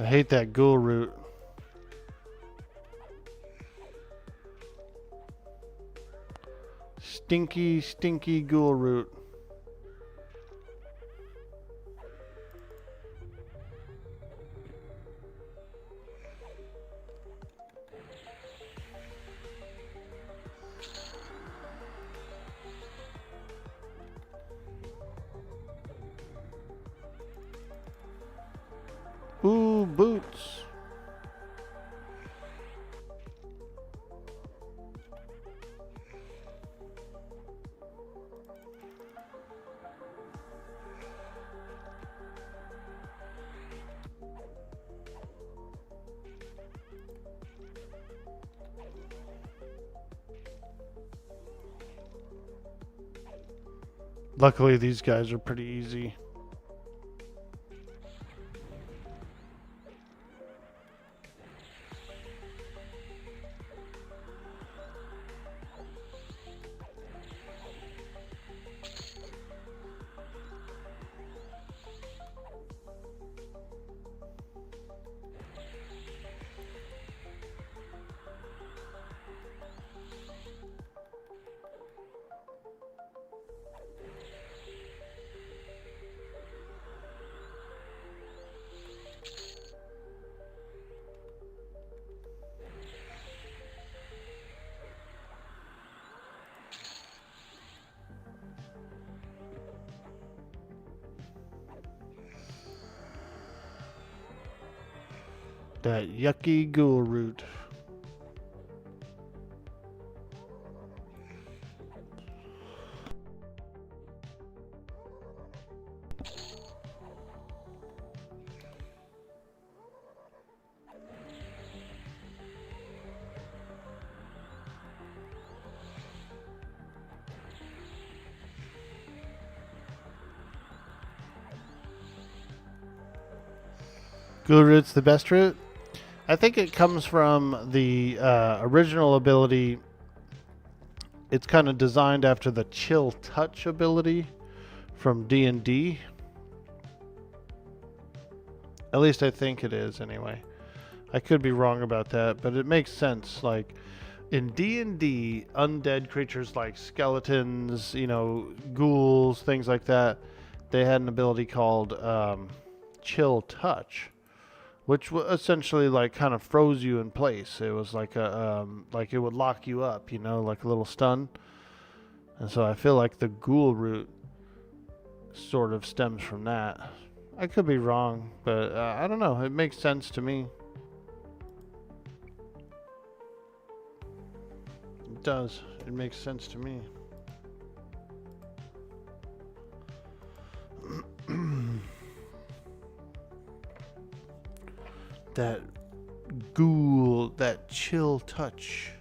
I hate that ghoul root. Stinky, stinky ghoul root. Ooh, boots. Luckily, these guys are pretty easy. That yucky ghoul root. Ghoul root's the best root? I think it comes from the original ability. It's kind of designed after the chill touch ability from D&D. At least I think it is anyway. I could be wrong about that, but it makes sense. Like in D&D, undead creatures like skeletons, you know, ghouls, things like that, they had an ability called chill touch, which essentially like kind of froze you in place. It was like a like it would lock you up, you know, like a little stun. And so I feel like the ghoul root sort of stems from that. I could be wrong, but I don't know. It makes sense to me. It does. It makes sense to me. That ghoul, that chill touch.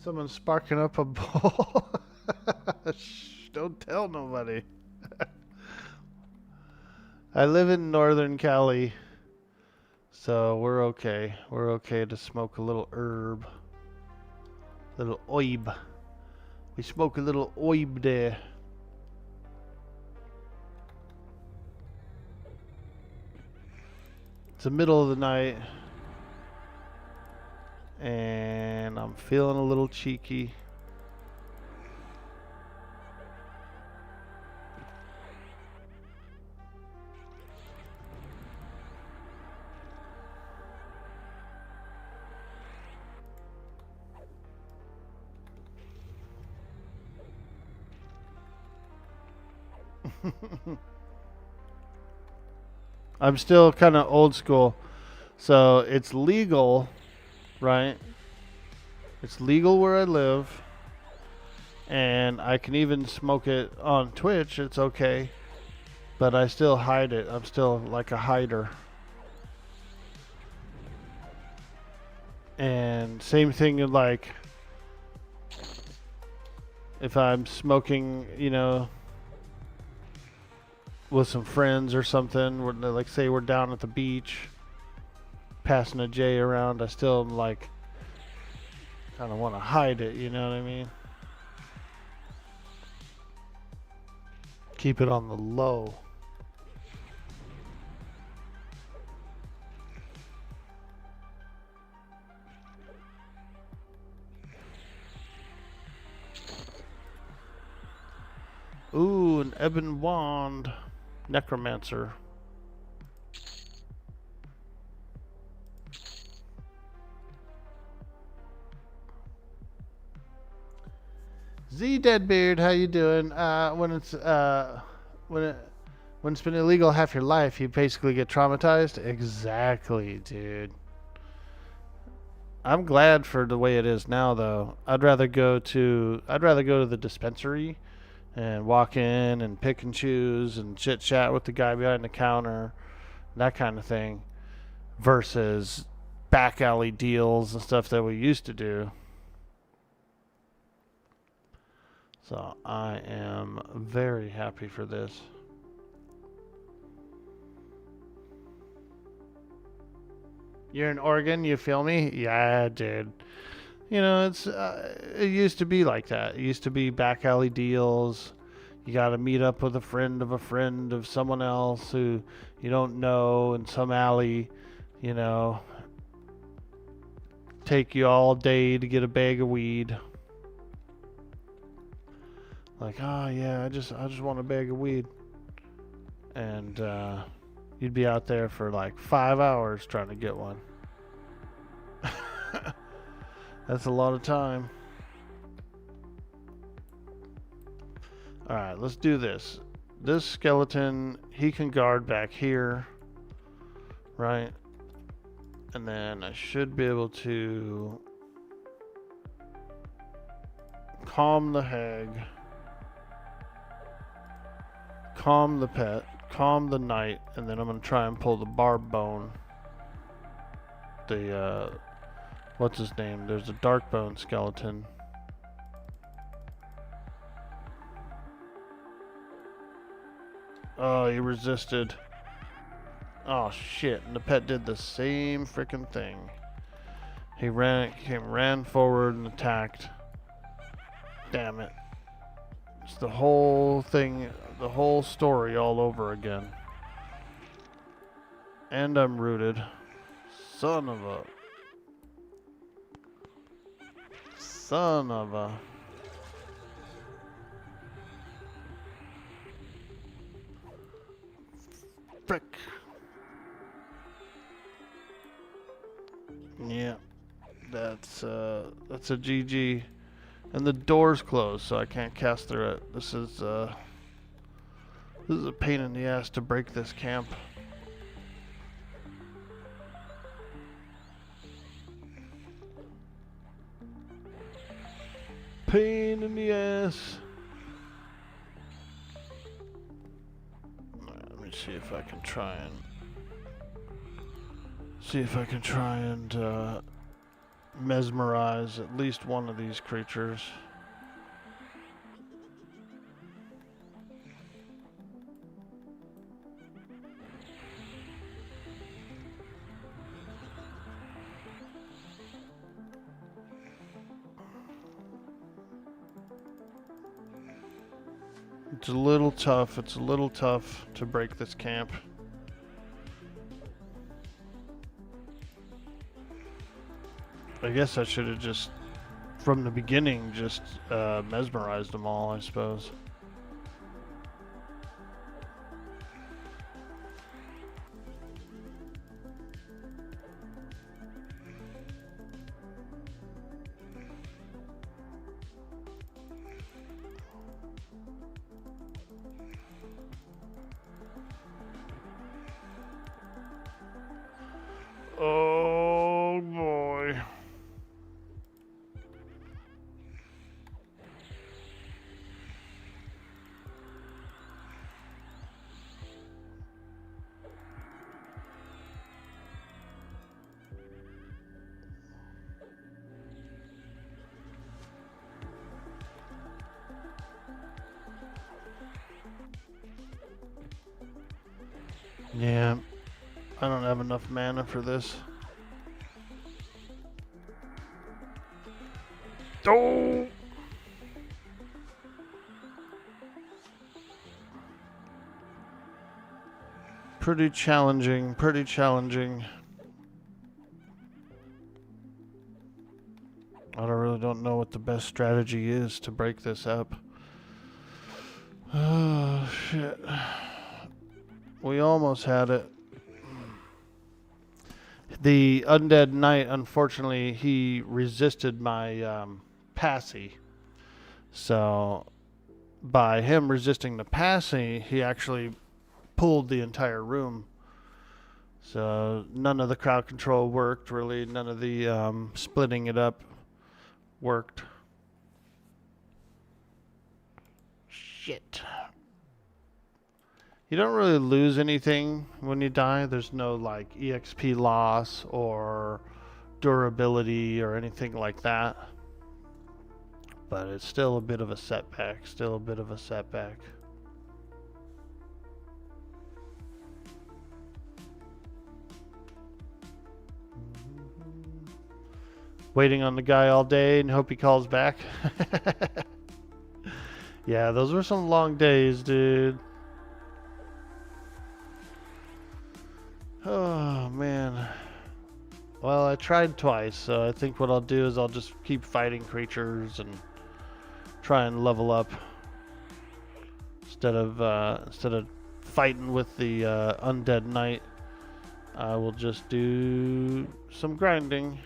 Someone's sparking up a bowl. Shh, don't tell nobody. I live in Northern Cali, so we're okay. We're okay to smoke a little herb. Little oib. We smoke a little oib there. It's the middle of the night. And I'm feeling a little cheeky. I'm still kind of old school. So it's legal, right? It's legal where I live. And I can even smoke it on Twitch. It's okay. But I still hide it. I'm still like a hider. And same thing like if I'm smoking, you know, with some friends or something, like say we're down at the beach passing a J around, I still like kind of want to hide it, you know what I mean? Keep it on the low. Ooh, an ebon wand. Necromancer. Z Deadbeard, how you doing? When it's been illegal half your life, you basically get traumatized. Exactly, dude. I'm glad for the way it is now, though. I'd rather go to the dispensary and walk in and pick and choose and chit chat with the guy behind the counter, that kind of thing, versus back alley deals and stuff that we used to do. So I am very happy for this. You're in Oregon, you feel me? Yeah, dude. You know, it used to be like that. It used to be back alley deals. You got to meet up with a friend of someone else who you don't know in some alley, you know. Take you all day to get a bag of weed. Like, oh yeah, I just want a bag of weed. And you'd be out there for like 5 hours trying to get one. That's a lot of time. Alright, let's do this. This skeleton, he can guard back here. Right? And then I should be able to calm the hag. Calm the pet. Calm the knight. And then I'm going to try and pull the barb bone. The, what's his name? There's a dark bone skeleton. Oh, he resisted. Oh shit, and the pet did the same freaking thing. He ran forward and attacked. Damn it. It's the whole thing, the whole story all over again. And I'm rooted. Son of a... Son of a... Frick. Yeah. That's a GG. And the door's closed, so I can't cast through it. This is a pain in the ass to break this camp. Pain in the ass. Let me see if I can try and mesmerize at least one of these creatures. It's a little tough. It's a little tough to break this camp. I guess I should have just, from the beginning, just mesmerized them all, I suppose. Oh boy. Yeah, I don't have enough mana for this. Oh! Pretty challenging, pretty challenging. I really don't know what the best strategy is to break this up. Oh, shit. We almost had it. The Undead Knight, unfortunately, he resisted my passy. So, by him resisting the passy, he actually pulled the entire room. So, none of the crowd control worked, really. None of the splitting it up worked. Shit. You don't really lose anything when you die. There's no like EXP loss or durability or anything like that. But it's still a bit of a setback. Still a bit of a setback. Waiting on the guy all day and hope he calls back. Yeah, those were some long days, dude. Oh, man. Well, I tried twice, so I think what I'll do is I'll just keep fighting creatures and try and level up instead of fighting with the Undead Knight. I will just do some grinding.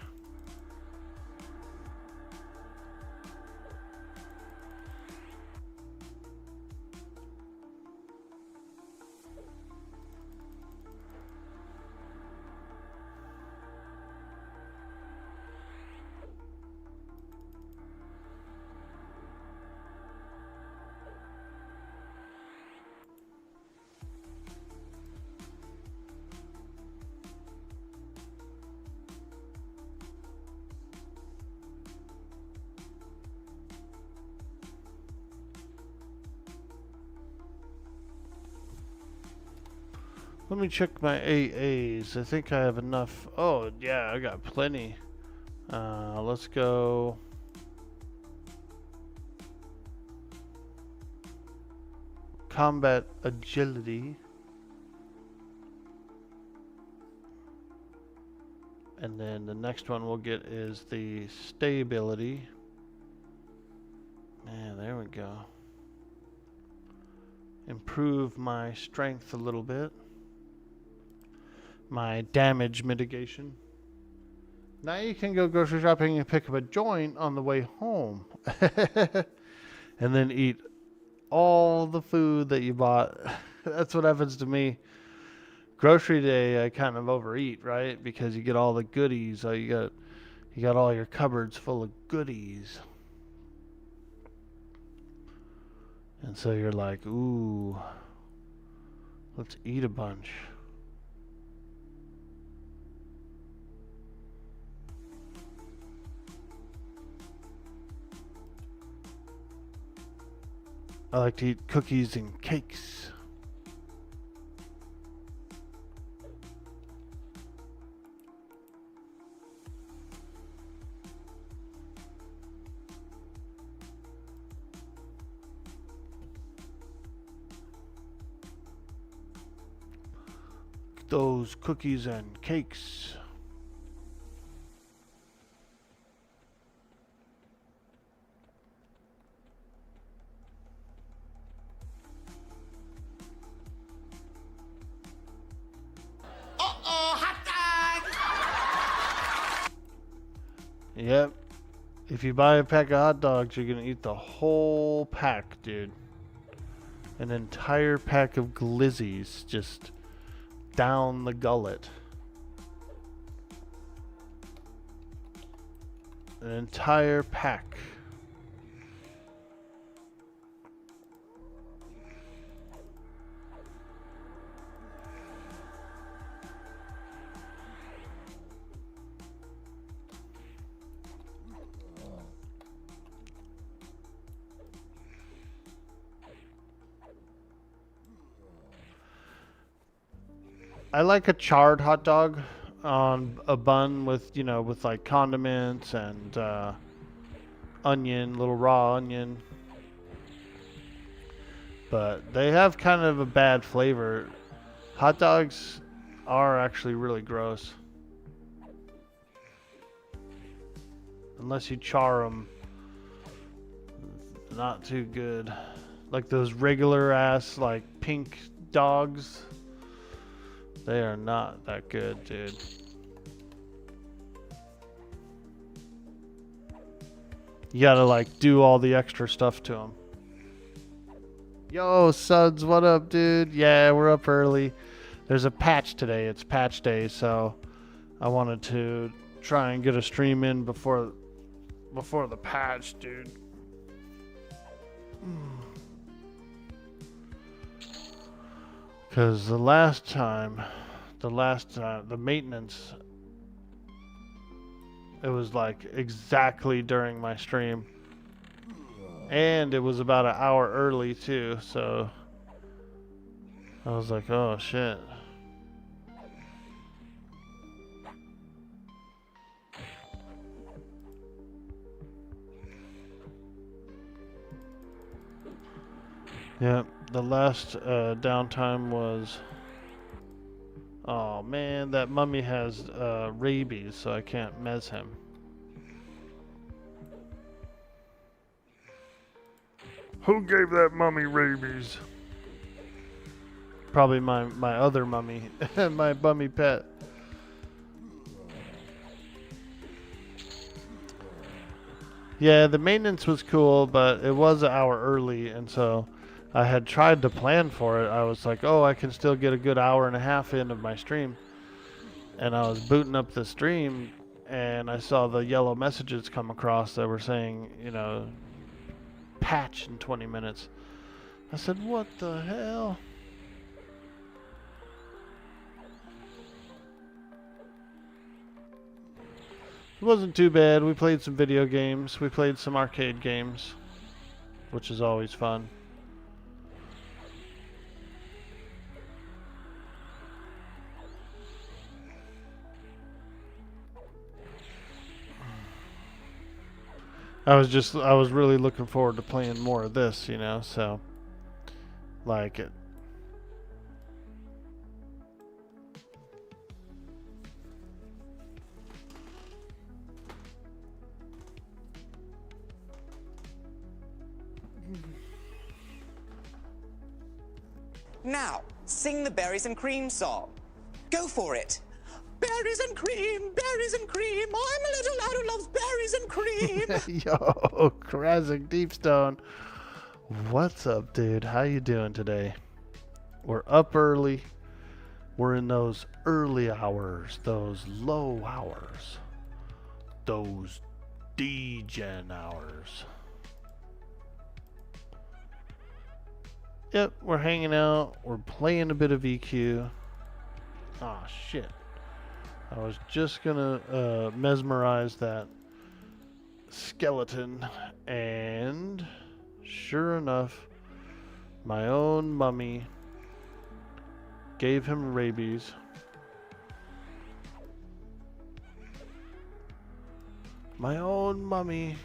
Let me check my AAs. I think I have enough. Oh, yeah, I got plenty. Let's go. Combat agility. And then the next one we'll get is the stability. Yeah, there we go. Improve my strength a little bit. My damage mitigation. Now you can go grocery shopping and pick up a joint on the way home. And then eat all the food that you bought. That's what happens to me. Grocery day, I kind of overeat, right? Because you get all the goodies. You got all your cupboards full of goodies. And so you're like, ooh, let's eat a bunch. I like to eat cookies and cakes. Those cookies and cakes. Yep. If you buy a pack of hot dogs, you're gonna eat the whole pack, dude. An entire pack of glizzies just down the gullet. An entire pack. I like a charred hot dog on a bun with, with like condiments and onion, little raw onion. But they have kind of a bad flavor. Hot dogs are actually really gross. Unless you char them. Not too good. Like those regular ass, like pink dogs. They are not that good, dude. You gotta like do all the extra stuff to them. Yo, Suds, what up, dude? Yeah, we're up early. There's a patch today. It's patch day, so I wanted to try and get a stream in before the patch, dude. Because the maintenance, it was like exactly during my stream. And it was about an hour early too, so I was like, oh shit. Yeah, the last downtime was... Oh man, that mummy has rabies, so I can't mez him. Who gave that mummy rabies? Probably my other mummy, my bummy pet. Yeah, the maintenance was cool, but it was an hour early, and so I had tried to plan for it. I was like, oh, I can still get a good hour and a half in of my stream. And I was booting up the stream, and I saw the yellow messages come across that were saying, patch in 20 minutes. I said, what the hell? It wasn't too bad. We played some video games. We played some arcade games, which is always fun. I was really looking forward to playing more of this, you know, so like it. Now, sing the berries and cream song. Go for it. Berries and cream, berries and cream. I'm a little lad who loves berries and cream. Yo, Krazik Deepstone. What's up, dude? How you doing today? We're up early. We're in those early hours, those low hours, those D-Gen hours. Yep, we're hanging out. We're playing a bit of EQ. Ah, shit. I was just gonna mesmerize that skeleton, and sure enough, my own mummy gave him rabies. My own mummy.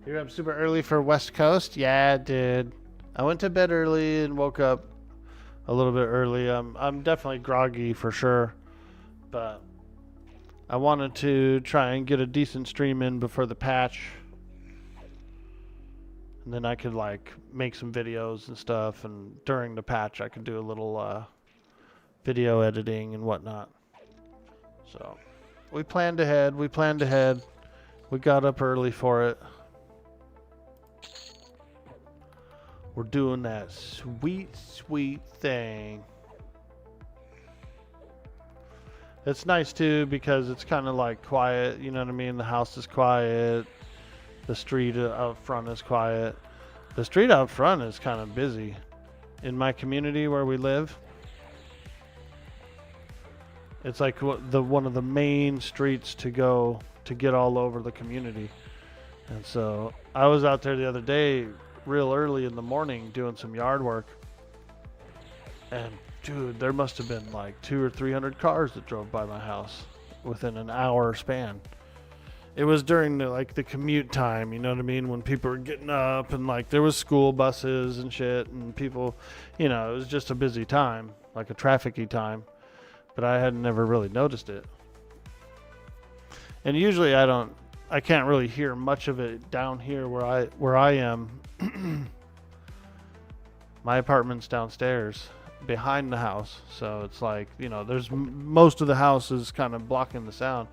You're up super early for West Coast? Yeah, dude. I went to bed early and woke up a little bit early. I'm definitely groggy for sure, but I wanted to try and get a decent stream in before the patch, and then I could like make some videos and stuff, and during the patch I could do a little video editing and whatnot. So we planned ahead. We got up early for it. We're doing that sweet, sweet thing. It's nice too because it's kind of like quiet, you know what I mean? The house is quiet. The street out front is quiet. The street out front is kind of busy. In my community where we live, it's like one of the main streets to go to get all over the community. And so I was out there the other day real early in the morning doing some yard work, and dude, there must have been like 200 or 300 cars that drove by my house within an hour span. It was during the commute time, you know what I mean, when people were getting up, and like there was school buses and shit, and people, you know, it was just a busy time, like a trafficy time, but I had never really noticed it. And usually I can't really hear much of it down here where I am. My apartment's downstairs behind the house, so it's like, you know, there's most of the house is kind of blocking the sound,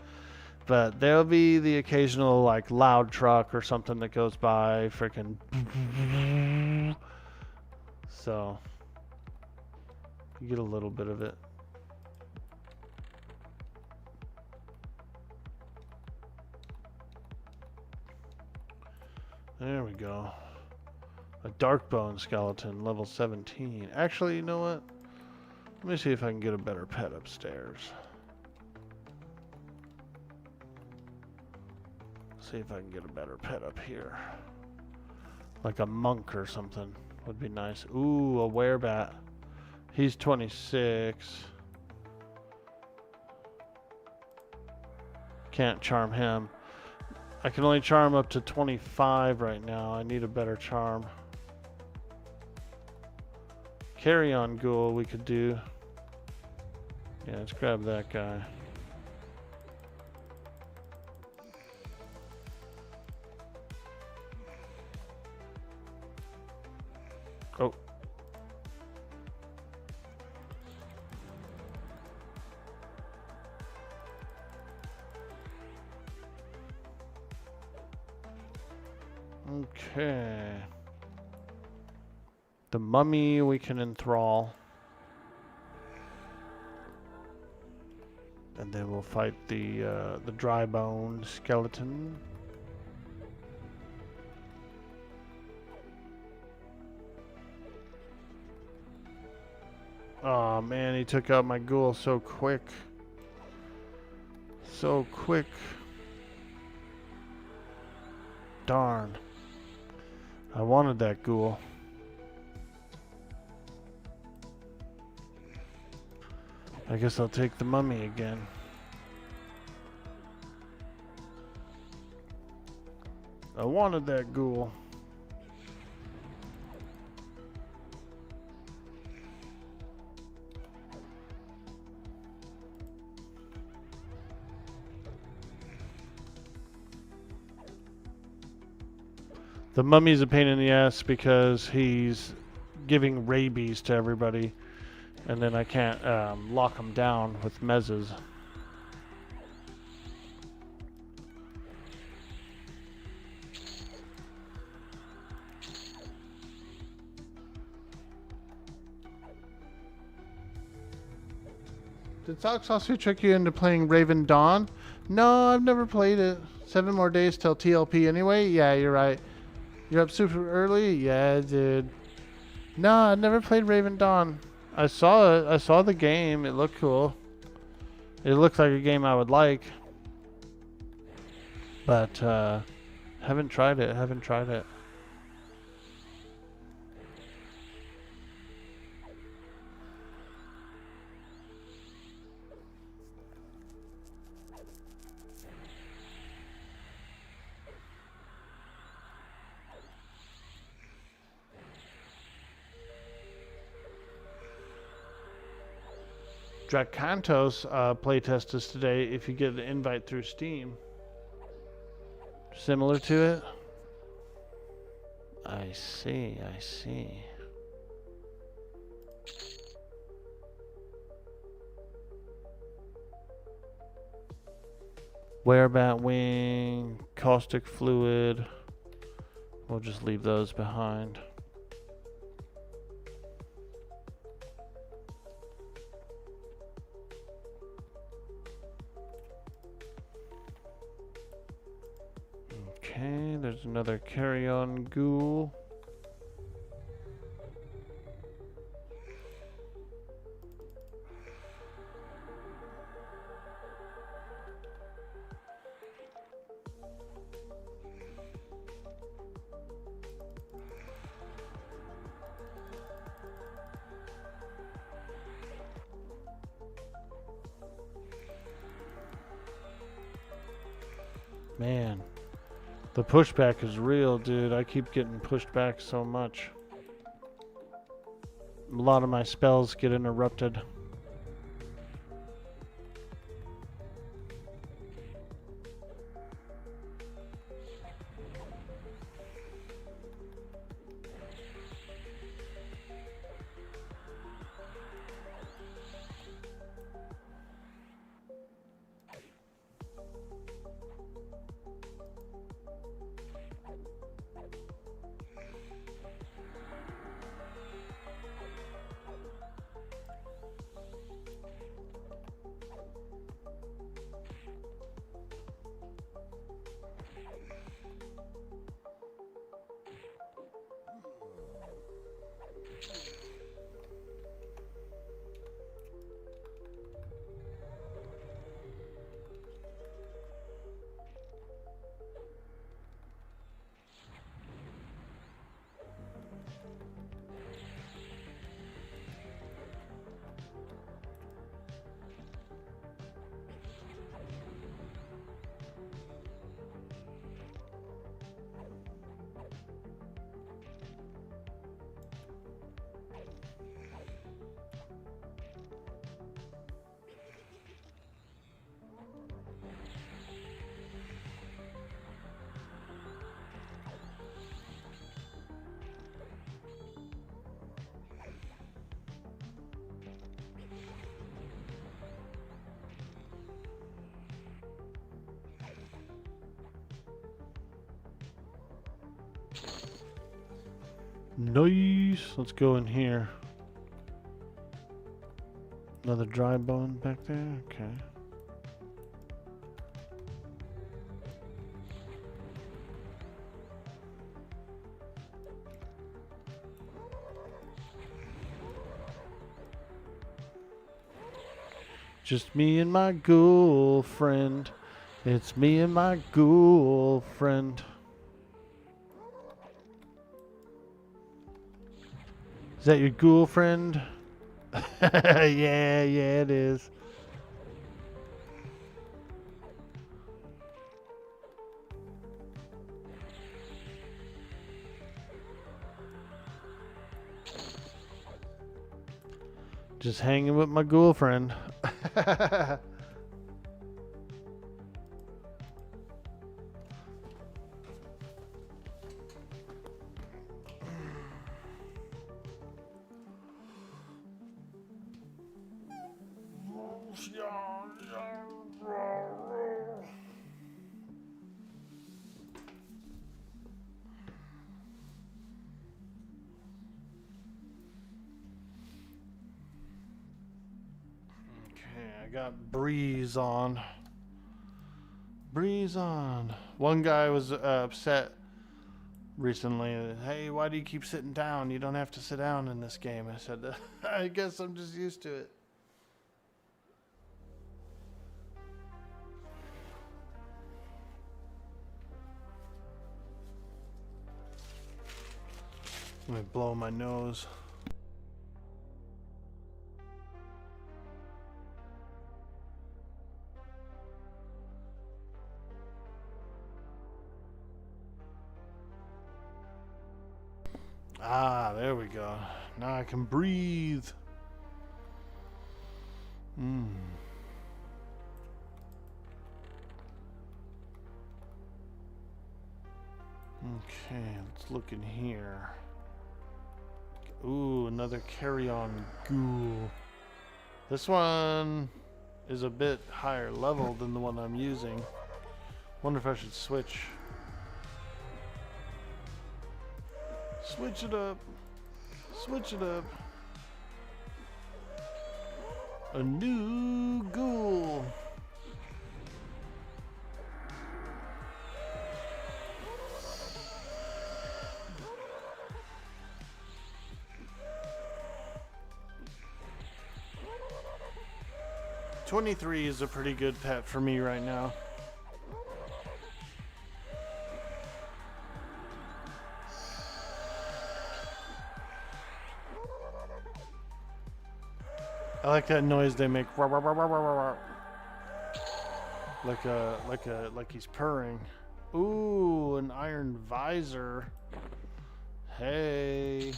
but there'll be the occasional like loud truck or something that goes by, freaking. So you get a little bit of it. There we go. A dark bone skeleton, level 17. Actually, you know what? Let me see if I can get a better pet upstairs. See if I can get a better pet up here. Like a monk or something would be nice. Ooh, a werebat. He's 26. Can't charm him. I can only charm up to 25 right now. I need a better charm. Carry-on ghoul we could do. Yeah, let's grab that guy. Oh. Okay. The mummy we can enthrall. And then we'll fight the dry bone skeleton. Oh man, he took out my ghoul so quick. So quick. Darn. I wanted that ghoul. I guess I'll take the mummy again. I wanted that ghoul. The mummy's a pain in the ass because he's giving rabies to everybody, and then I can't lock him down with mezzes. Did Sock Sauce trick you into playing Raven Dawn? No, I've never played it. 7 more days till TLP anyway? Yeah, you're right. You're up super early? Yeah, dude. No, I never played Raven Dawn. I saw it. I saw the game. It looked cool. It looks like a game I would like. But, haven't tried it. Haven't tried it. Dracantos playtest is today if you get an invite through Steam. Similar to it? I see, I see. Werebat wing, caustic fluid. We'll just leave those behind. Okay, there's another carry-on ghoul. Man. The pushback is real, dude. I keep getting pushed back so much. A lot of my spells get interrupted. Nice. Let's go in here. Another dry bone back there. Okay. Just me and my ghoul friend. It's me and my ghoul friend. Is that your ghoul friend? Yeah, it is. Just hanging with my ghoul friend. I got breeze on. Breeze on. One guy was upset recently. Hey, why do you keep sitting down? You don't have to sit down in this game. I said, I guess I'm just used to it. Let me blow my nose. Ah, there we go. Now I can breathe. Okay, let's look in here. Ooh, another carry-on ghoul. This one is a bit higher level than the one I'm using. Wonder if I should switch. Switch it up. Switch it up. A new ghoul. $23 is a pretty good pet for me right now. I like that noise they make. Like he's purring. Ooh, an iron visor. Hey.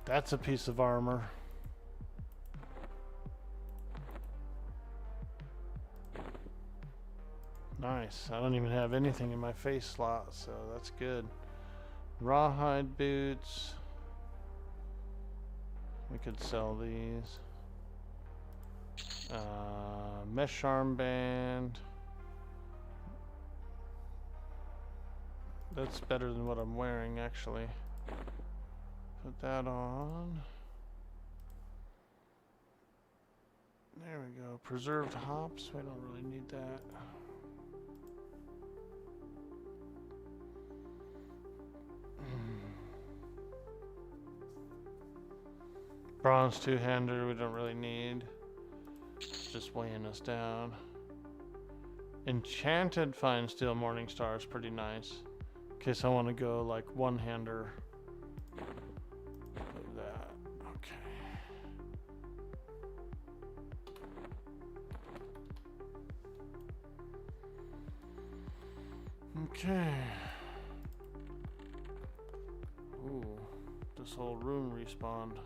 That's a piece of armor. Nice. I don't even have anything in my face slot, so that's good. Rawhide boots. We could sell these. Mesh armband. That's better than what I'm wearing, actually. Put that on. There we go. Preserved hops. We don't really need that. Bronze two-hander. We don't really need. It's just weighing us down. Enchanted fine steel morning star is pretty nice. In case I want to go like one-hander. That. Okay. Okay. Ooh, this whole room respawned.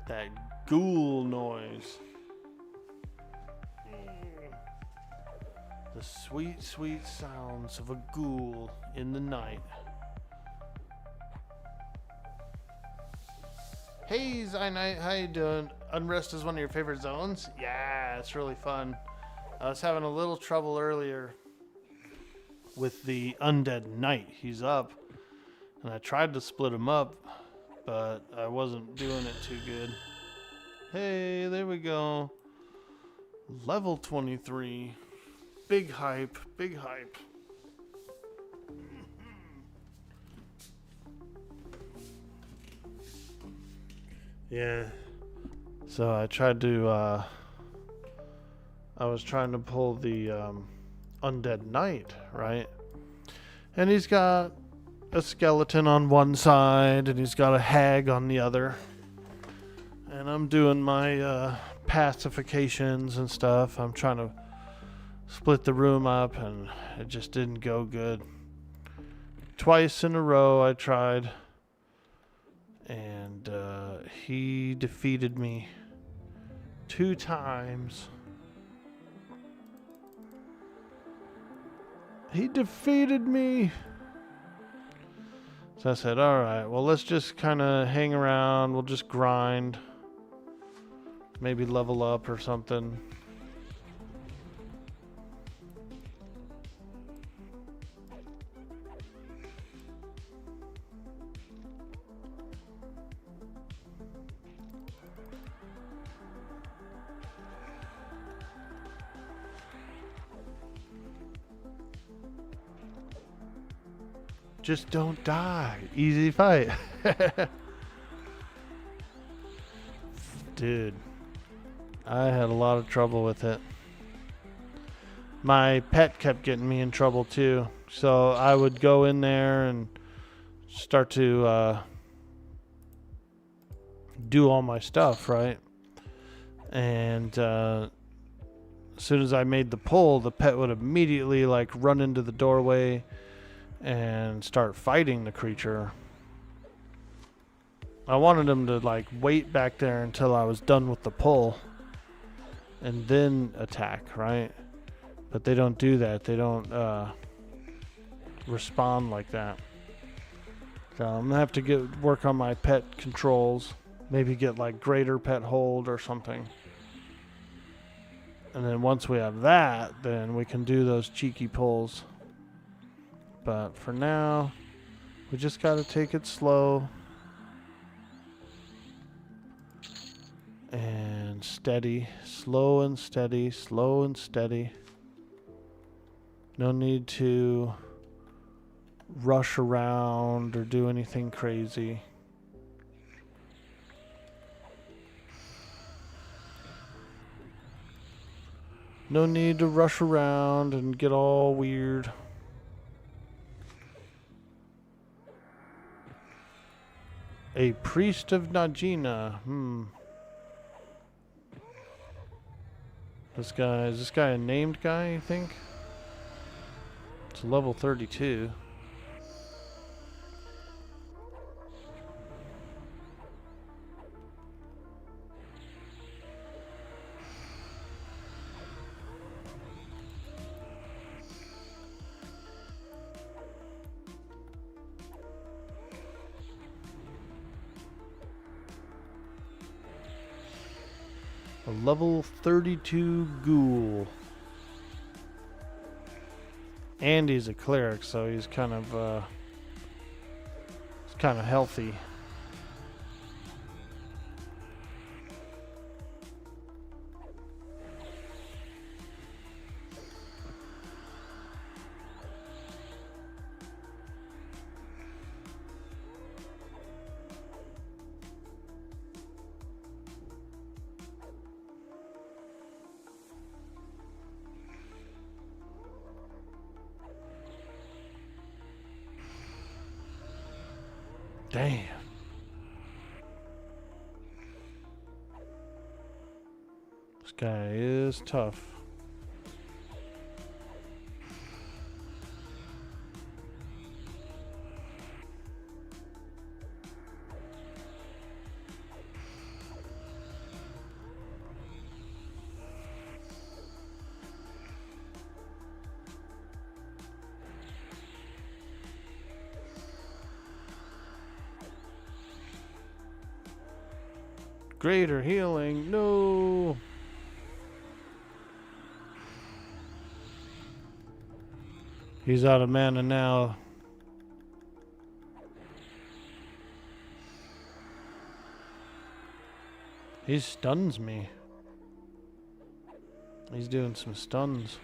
That ghoul noise. The sweet, sweet sounds of a ghoul in the night. Hey, Zynite, how you doing? Unrest is one of your favorite zones? Yeah, it's really fun. I was having a little trouble earlier with the undead knight. He's up, and I tried to split him up, but I wasn't doing it too good. Hey, there we go. Level 23. Big hype, big hype. Yeah. So I tried to, I was trying to pull the undead knight, right? And he's got a skeleton on one side, and he's got a hag on the other. And I'm doing my pacifications and stuff. I'm trying to split the room up, and it just didn't go good. Twice in a row I tried, and he defeated me 2 times. He defeated me. So I said, alright, well, let's just kind of hang around. We'll just grind. Maybe level up or something. Just don't die. Easy fight. Dude, I had a lot of trouble with it. My pet kept getting me in trouble too. So I would go in there and start to do all my stuff, right? And as soon as I made the pull, the pet would immediately like run into the doorway and start fighting the creature. I wanted him to like wait back there until I was done with the pull and then attack, right? But they don't do that. They don't respond like that. So I'm gonna have to work on my pet controls. Maybe get like greater pet hold or something. And then once we have that, then we can do those cheeky pulls. But for now, we just got to take it slow and steady. Slow and steady, slow and steady. No need to rush around or do anything crazy. No need to rush around and get all weird. A priest of Najina. Is this guy a named guy, you think? It's level 32. A level 32 ghoul. And he's a cleric, so he's kind of healthy. Damn. This guy is tough. Greater healing. No. He's out of mana now. He stuns me. He's doing some stuns.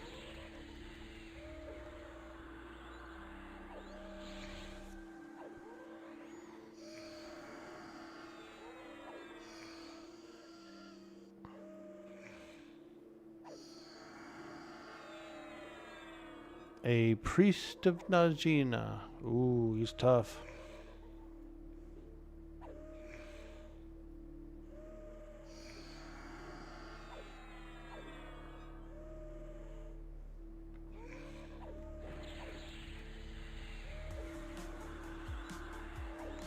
A priest of Najina. Ooh, he's tough.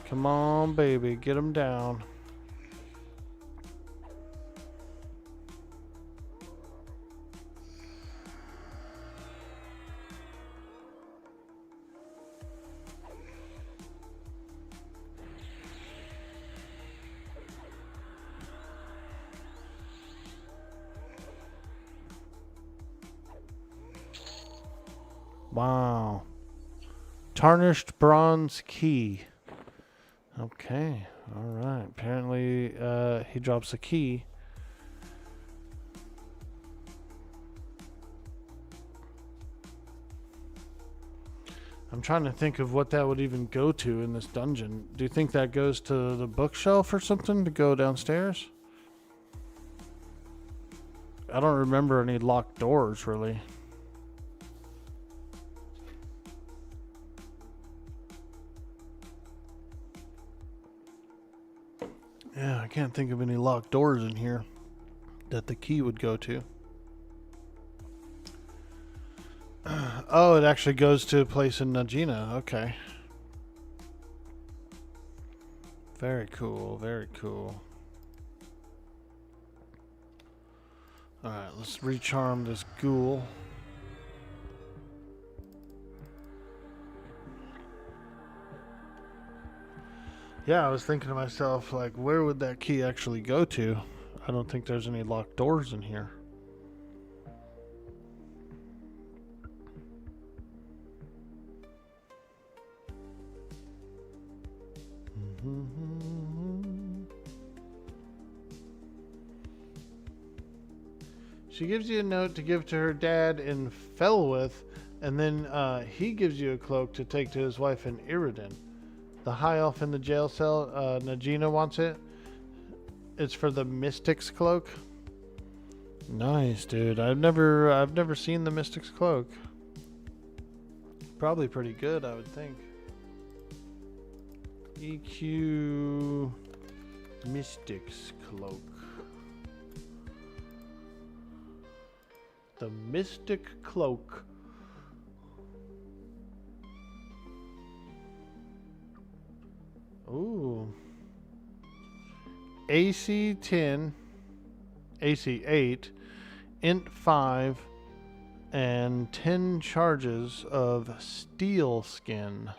Come on, baby, get him down. Wow. Tarnished bronze key. Okay. All right. Apparently, he drops a key. I'm trying to think of what that would even go to in this dungeon. Do you think that goes to the bookshelf or something to go downstairs? I don't remember any locked doors, really. Yeah, I can't think of any locked doors in here that the key would go to. Oh, it actually goes to a place in Najina. Okay. Very cool, very cool. Alright, let's recharm this ghoul. Yeah, I was thinking to myself, like, where would that key actually go to? I don't think there's any locked doors in here. She gives you a note to give to her dad in Felwith, and then he gives you a cloak to take to his wife in Iridan. The high elf in the jail cell, Najina wants it. It's for the Mystic's cloak. Nice, dude. I've never seen the Mystic's cloak. Probably pretty good, I would think. EQ Mystic's cloak. The Mystic cloak. Ooh. AC 10, AC 8, Int 5, and 10 charges of steel skin.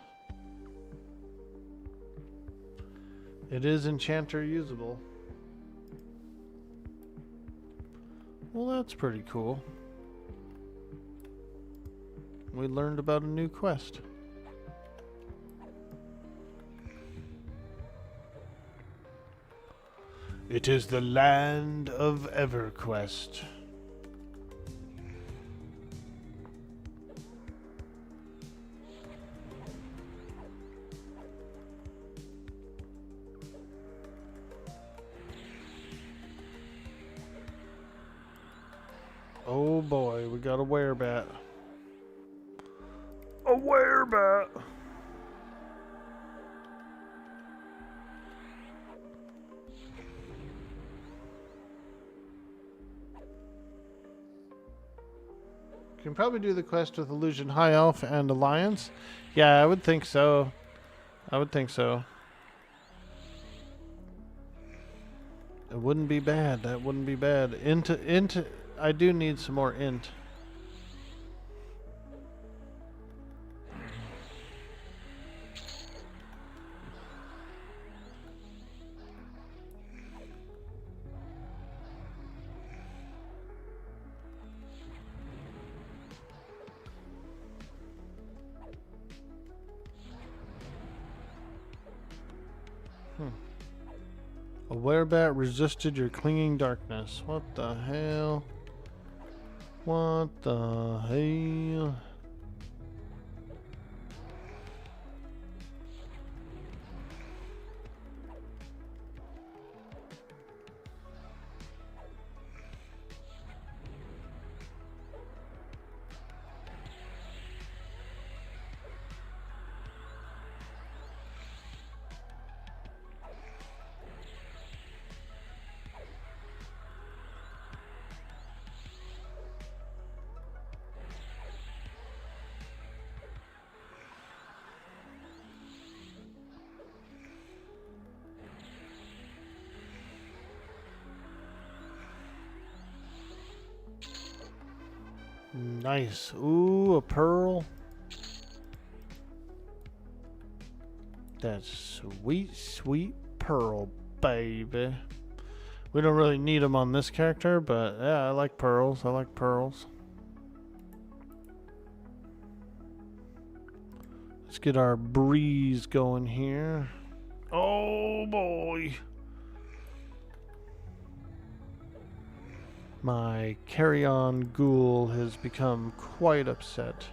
It is enchanter usable. Well, that's pretty cool. We learned about a new quest. It is the land of Everquest. Oh boy, we got a werebat. A werebat. Can probably do the quest with Illusion High Elf and Alliance. Yeah, I would think so. I would think so. It wouldn't be bad. That wouldn't be bad. Int. I do need some more int. A werebat resisted your clinging darkness. What the hell? What the hell? Nice. Ooh, a pearl. That's sweet, sweet pearl, baby. We don't really need them on this character, but yeah, I like pearls. I like pearls. Let's get our breeze going here. Oh boy. My carry-on ghoul has become quite upset.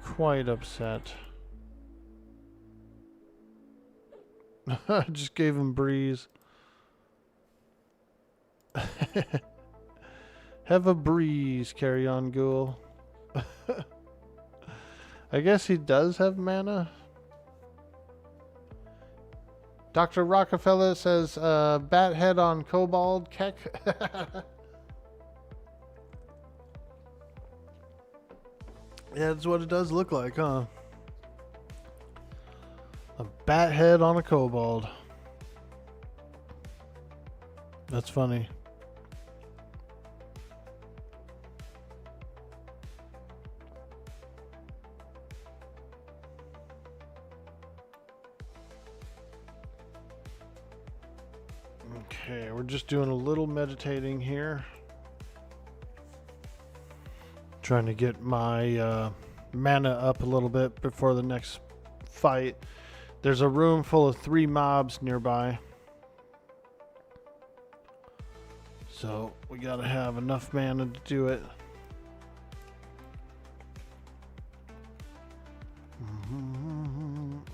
Quite upset. I just gave him breeze. Have a breeze, carry-on ghoul. I guess he does have mana. Dr. Rockefeller says, bat head on kobold, keck. Yeah, that's what it does look like, huh? A bat head on a kobold. That's funny. Okay, we're just doing a little meditating here. Trying to get my mana up a little bit before the next fight. There's a room full of 3 mobs nearby. So we gotta have enough mana to do it.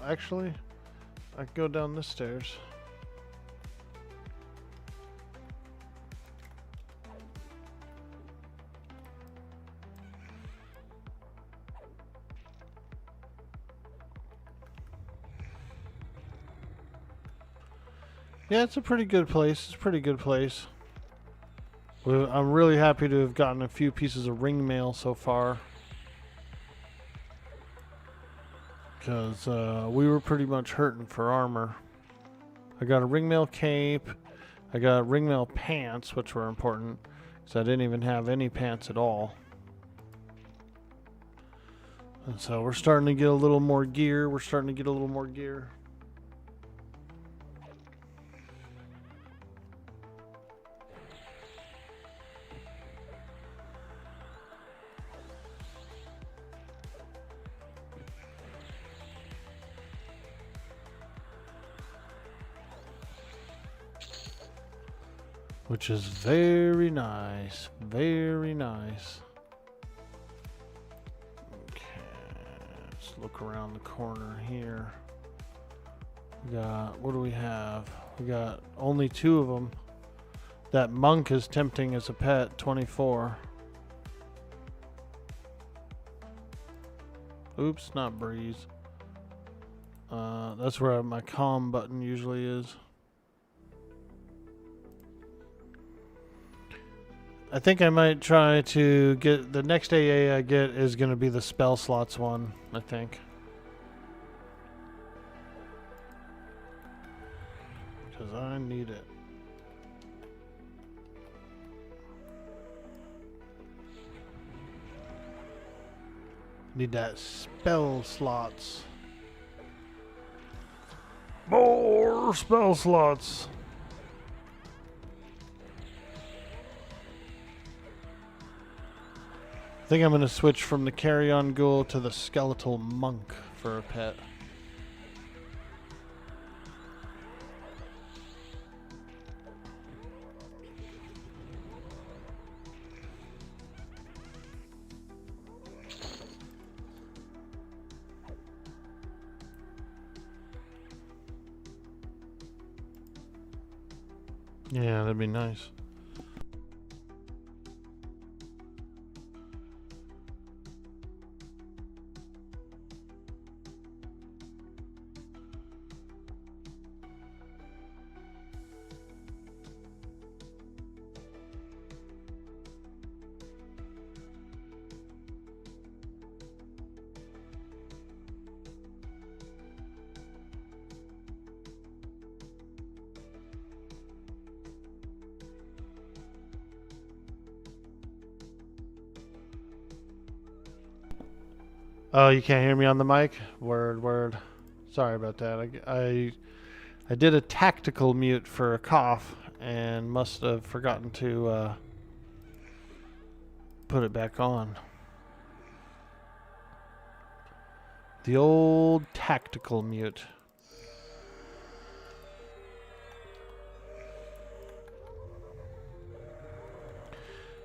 Actually, I can go down this stairs. Yeah, it's a pretty good place. It's a pretty good place. I'm really happy to have gotten a few pieces of ring mail so far. Because we were pretty much hurting for armor. I got a ringmail cape. I got ringmail pants, which were important. Because I didn't even have any pants at all. And so we're starting to get a little more gear. We're starting to get a little more gear. Which is very nice. Very nice. Okay. Let's look around the corner here. We got, what do we have? We got only 2 of them. That monk is tempting as a pet, 24. Oops, not breeze. That's where my calm button usually is. I think I might try to get the next AA I get is going to be the spell slots one, I think. Because I need it. Need that spell slots. More spell slots. I think I'm going to switch from the carry-on ghoul to the skeletal monk for a pet. Yeah, that'd be nice. Oh, you can't hear me on the mic? Word, word. Sorry about that. I did a tactical mute for a cough and must have forgotten to put it back on. The old tactical mute.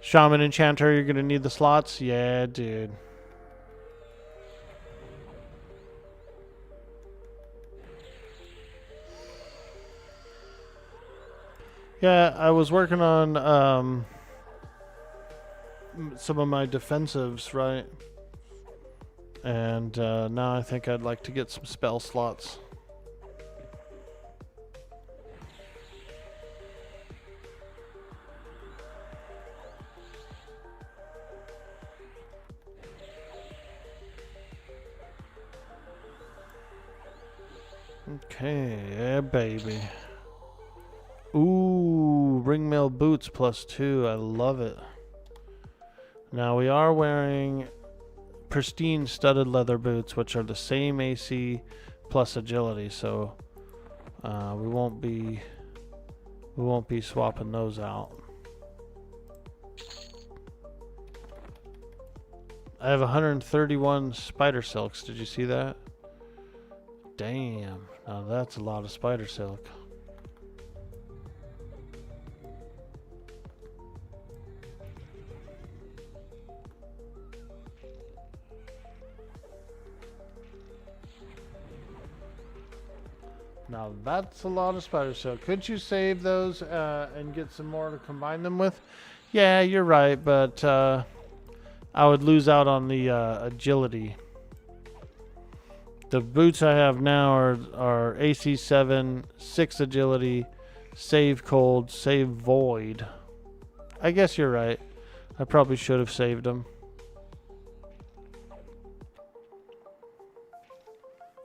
Shaman Enchanter, you're gonna need the slots? Yeah, dude. Yeah, I was working on some of my defensives, right? And now I think I'd like to get some spell slots. Okay, yeah, baby. Ooh, ringmail boots +2. I love it. Now we are wearing pristine studded leather boots, which are the same AC plus agility, so we won't be swapping those out. I have 131 spider silks. Did you see that? Damn. Now that's a lot of spider silk. Now that's a lot of spider silk. Could you save those and get some more to combine them with? Yeah, you're right, but I would lose out on the agility. The boots I have now are AC 7, 6 agility, save cold, save void. I guess you're right. I probably should have saved them.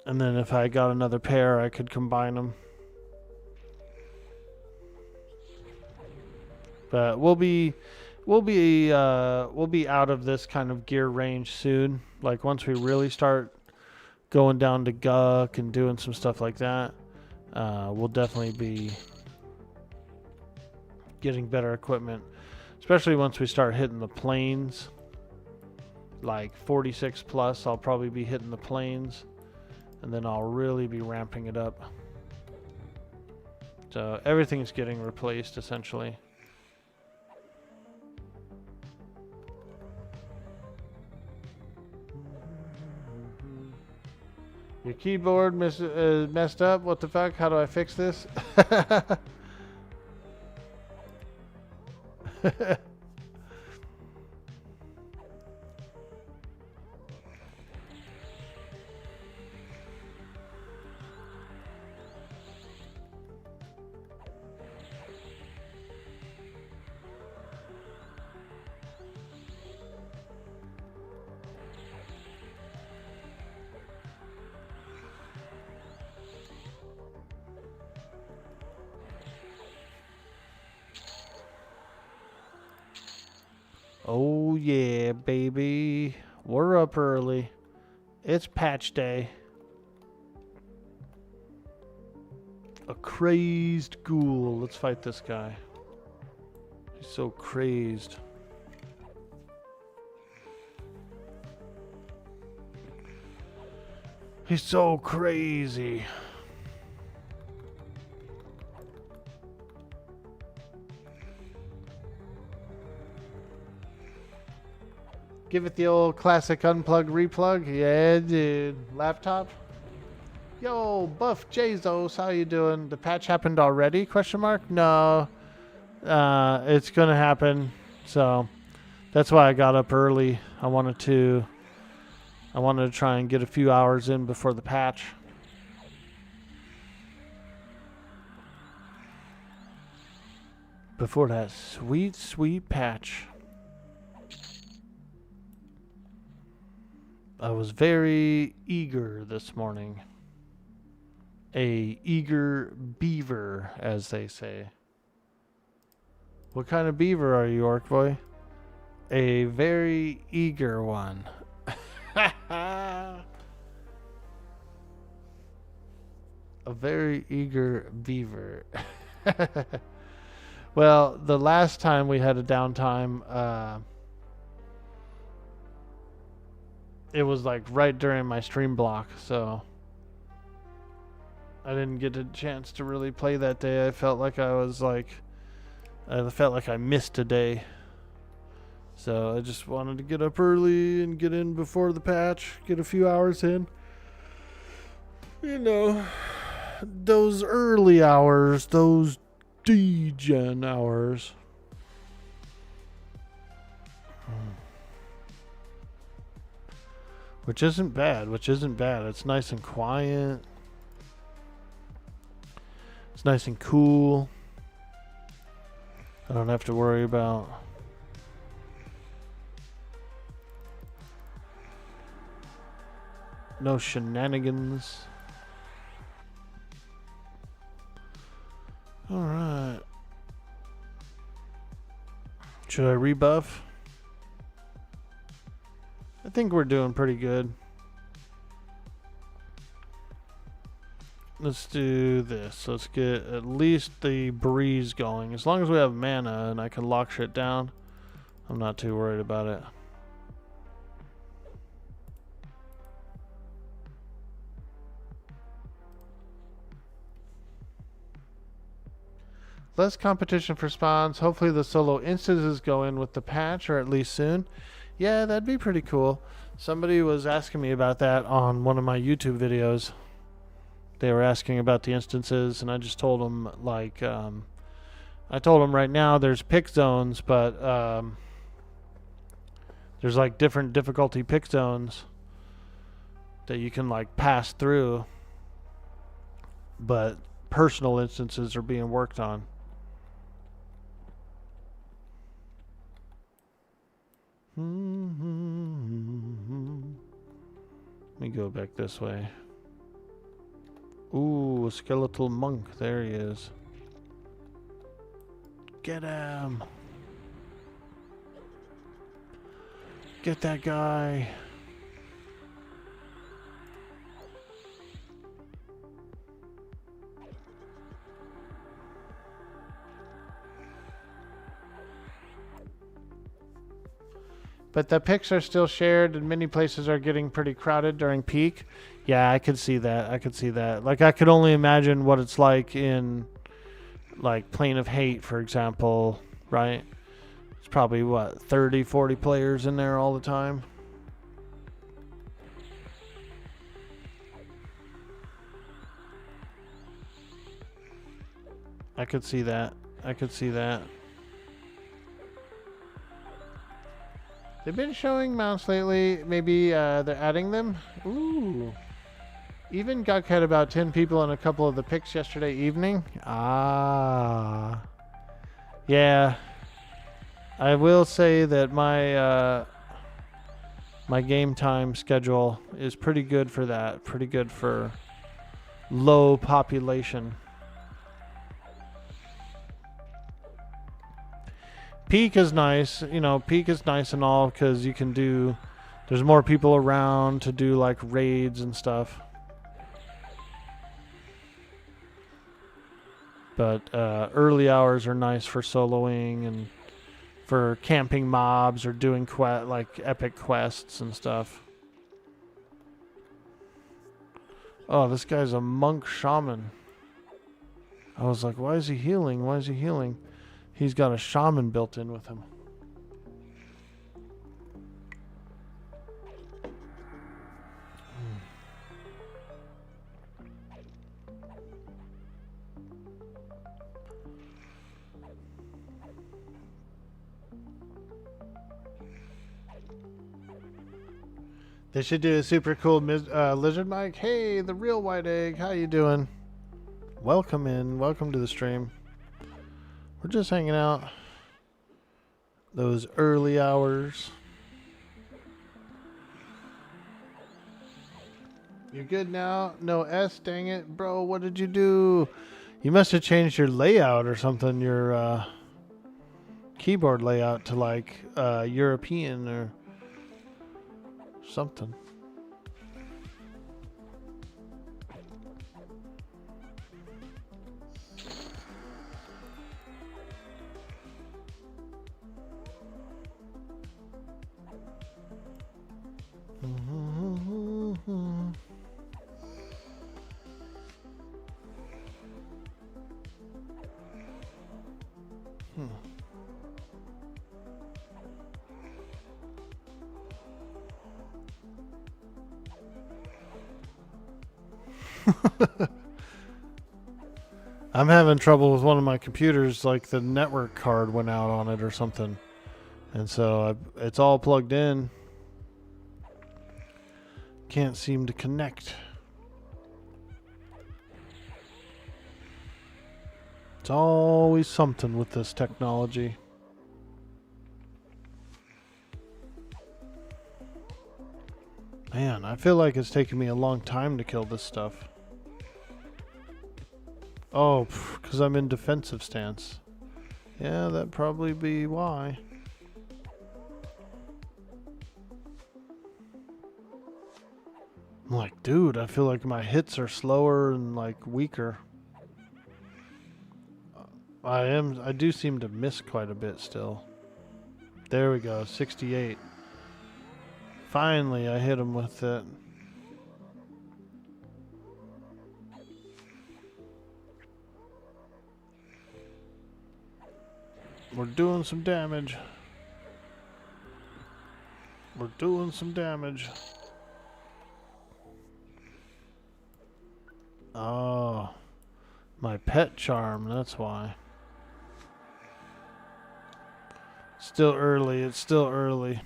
And then if I got another pair, I could combine them. But we'll be out of this kind of gear range soon. Like once we really start going down to Guck and doing some stuff like that, we'll definitely be getting better equipment. Especially once we start hitting the plains. Like 46 plus, I'll probably be hitting the plains. And then I'll really be ramping it up. So everything's getting replaced essentially. Your keyboard messed up. What the fuck? How do I fix this? Oh yeah, baby. We're up early. It's patch day. A crazed ghoul. Let's fight this guy. He's so crazed. He's so crazy. Give it the old classic unplug replug. Yeah, dude. Laptop. Yo, Buff Jesus, how you doing? The patch happened already? Question mark. No, It's going to happen. So that's why I got up early. I wanted to try and get a few hours in before the patch. Before that sweet, sweet patch. I was very eager this morning. A eager beaver, as they say. What kind of beaver are you, Orkboy? A very eager one. A very eager beaver. Well, the last time we had a downtime, it was like right during my stream block, so I didn't get a chance to really play that day. I felt like I missed a day. So I just wanted to get up early and get in before the patch, get a few hours in. You know, those early hours, those D-Gen hours. Which isn't bad. It's nice and quiet. It's nice and cool. I don't have to worry about no shenanigans. Alright. Should I rebuff? I think we're doing pretty good. Let's do this. Let's get at least the breeze going. As long as we have mana and I can lock shit down, I'm not too worried about it. Less competition for spawns. Hopefully the solo instances go in with the patch, or at least soon. Yeah, that'd be pretty cool. Somebody was asking me about that on one of my YouTube videos. They were asking about the instances, and I just told them, like, I told them right now there's pick zones, but there's like different difficulty pick zones that you can like pass through, but personal instances are being worked on. Let me go back this way. Ooh, a skeletal monk. There he is. Get him. Get that guy. But the picks are still shared, and many places are getting pretty crowded during peak. Yeah, I could see that. I could see that. Like, I could only imagine what it's like in, like, Plane of Hate, for example, right? It's probably, what, 30, 40 players in there all the time? I could see that. I could see that. They've been showing mounts lately. Maybe they're adding them. Ooh. Even Guk had about 10 people in a couple of the picks yesterday evening. Ah. Yeah. I will say that my my game time schedule is pretty good for that. Pretty good for low population. Peak is nice, you know, peak is nice and all because you can do, there's more people around to do like raids and stuff. But early hours are nice for soloing and for camping mobs or doing like epic quests and stuff. Oh, this guy's a monk shaman. I was like, why is he healing? Why is he healing? He's got a shaman built in with him. They should do a super cool lizard mic. Hey, the real white egg. How you doing? Welcome in. Welcome to the stream. We're just hanging out. Those early hours. You good now? No S, dang it. Bro, what did you do? You must have changed your layout or something. Your keyboard layout to like European or something. I'm having trouble with one of my computers, like the network card went out on it or something. And so it's all plugged in. Can't seem to connect. It's always something with this technology. Man, I feel like it's taking me a long time to kill this stuff. Oh, because I'm in defensive stance. Yeah, that'd probably be why. I'm like, dude, I feel like my hits are slower and like weaker. I do seem to miss quite a bit still. There we go, 68. Finally, I hit him with it. We're doing some damage. We're doing some damage. Oh, my pet charm, that's why. Still early, it's still early.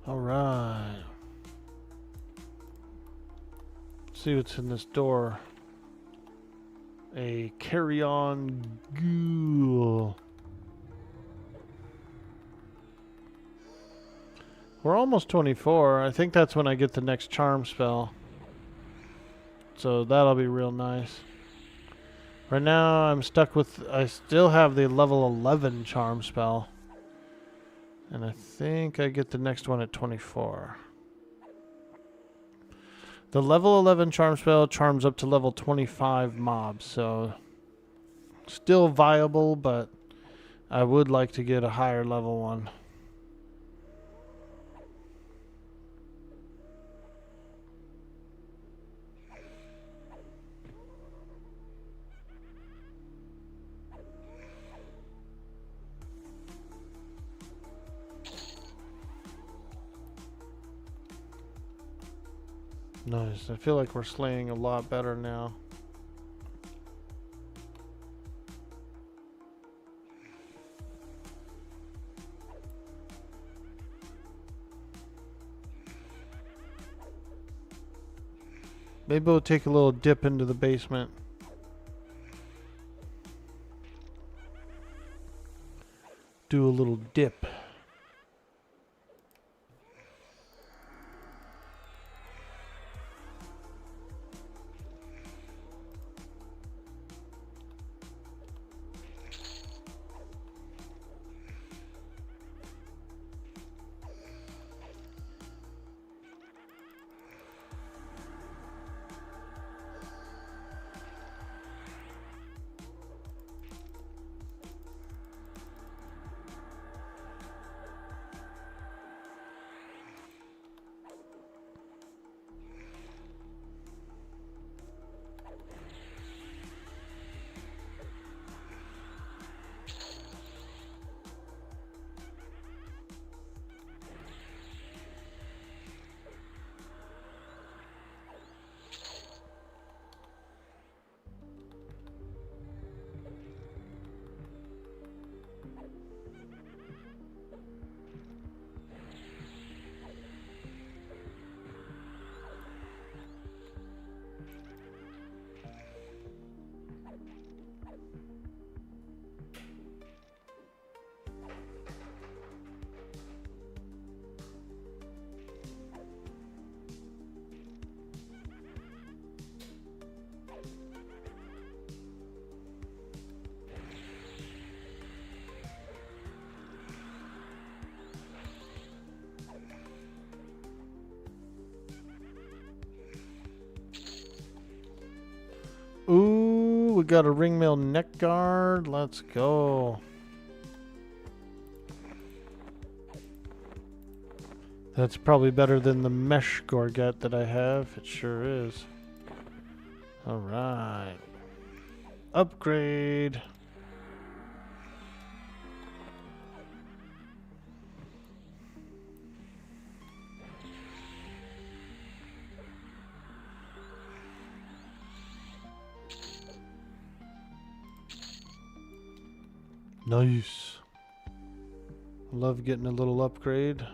All right. Let's see what's in this door. A carry-on ghoul. We're almost 24. I think that's when I get the next charm spell. So that'll be real nice. Right now I'm stuck with... I still have the level 11 charm spell. And I think I get the next one at 24. The level 11 charm spell charms up to level 25 mobs, so still viable, but I would like to get a higher level one. Nice. I feel like we're slaying a lot better now. Maybe we'll take a little dip into the basement. Do a little dip. Ooh, we got a ringmail neck guard. Let's go. That's probably better than the mesh gorget that I have. It sure is. Alright. Upgrade. Nice. Love getting a little upgrade.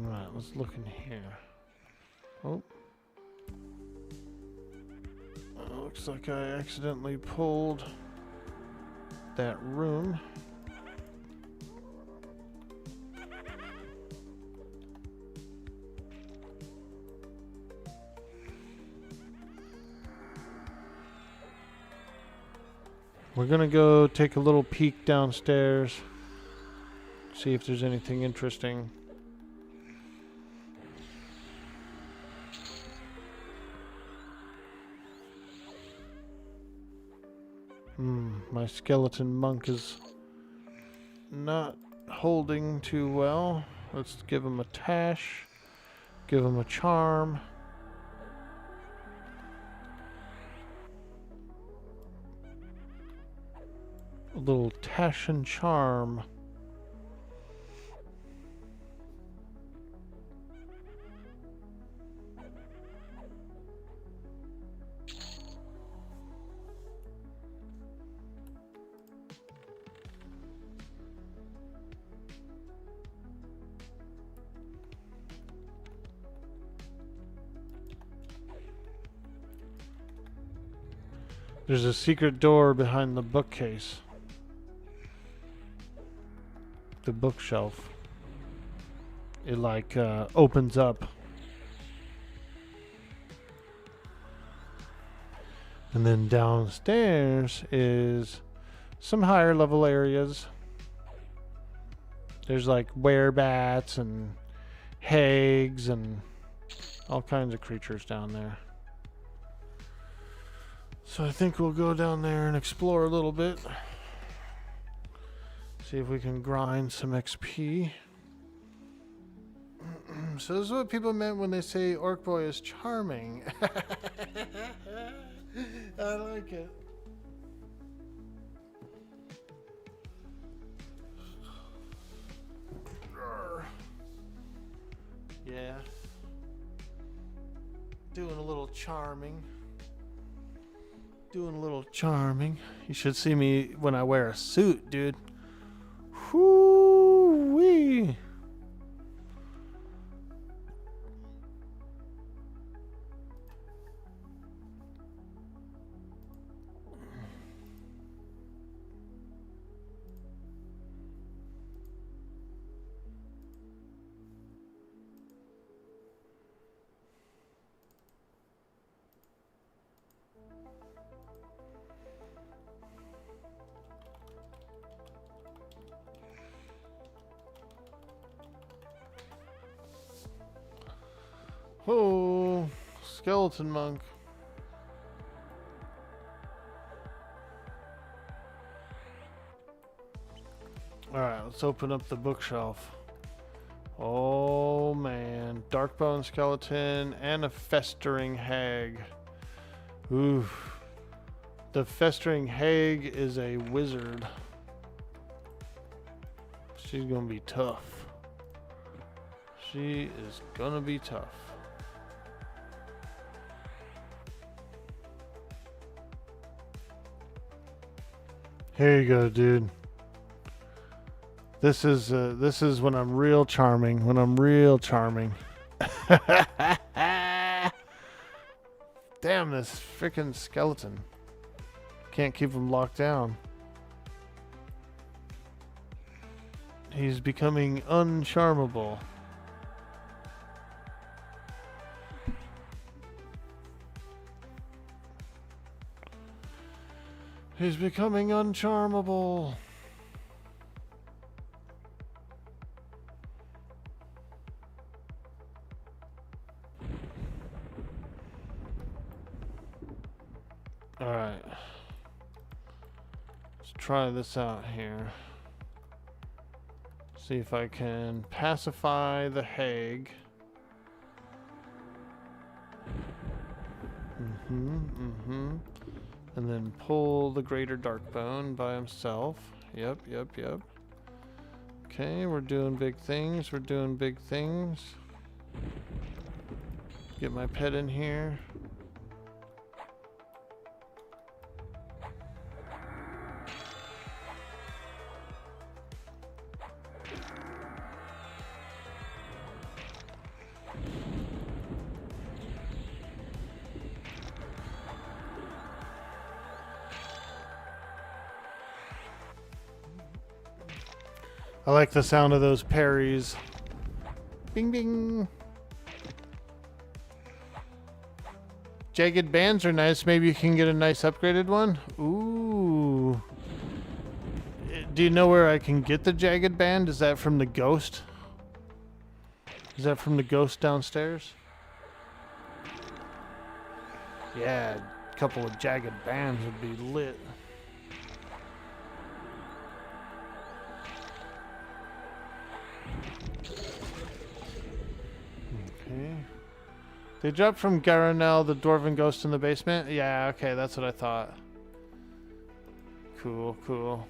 Alright, let's look in here. Oh. Looks like I accidentally pulled that room. We're gonna go take a little peek downstairs, see if there's anything interesting. My skeleton monk is not holding too well. Let's give him a tash, give him a charm. A little tash and charm. There's a secret door behind the bookcase. The bookshelf. It like opens up. And then downstairs is some higher level areas. There's like werebats and hags and all kinds of creatures down there. So I think we'll go down there and explore a little bit. See if we can grind some XP. So this is what people meant when they say Orkboy is charming. I like it. Yeah. Doing a little charming. Doing a little charming. You should see me when I wear a suit, dude. Whoo-wee. Oh, skeleton monk. Alright, let's open up the bookshelf. Oh man, darkbone skeleton and a festering hag. Oof. The festering hag is a wizard. She's gonna be tough. She is gonna be tough. Here you go, dude. This is when I'm real charming. When I'm real charming. Damn this freaking skeleton. Can't keep him locked down. He's becoming uncharmable. He's becoming uncharmable. Alright. Let's try this out here. See if I can pacify the hag. And then pull the greater darkbone by himself. Yep. Okay, we're doing big things. We're doing big things. Get my pet in here. I like the sound of those parries. Bing, bing. Jagged bands are nice. Maybe you can get a nice upgraded one. Ooh. Do you know where I can get the jagged band? Is that from the ghost? Is that from the ghost downstairs? Yeah, a couple of jagged bands would be lit. Okay. They dropped from Garanel, the dwarven ghost in the basement? Yeah, okay, that's what I thought. Cool, cool.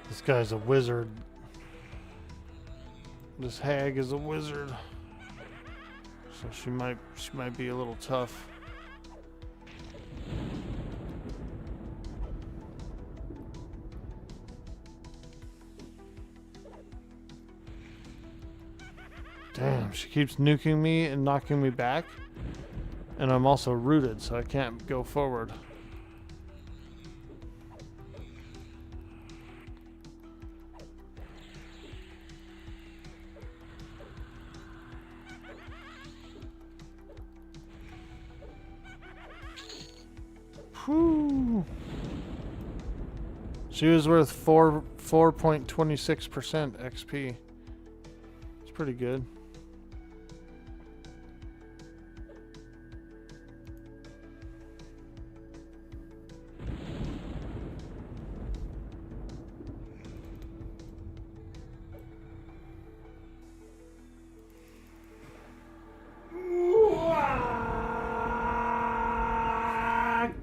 This guy's a wizard. This hag is a wizard. So she might be a little tough. Damn, she keeps nuking me and knocking me back. And I'm also rooted, so I can't go forward. Whew. She was worth 4.26% XP. It's pretty good.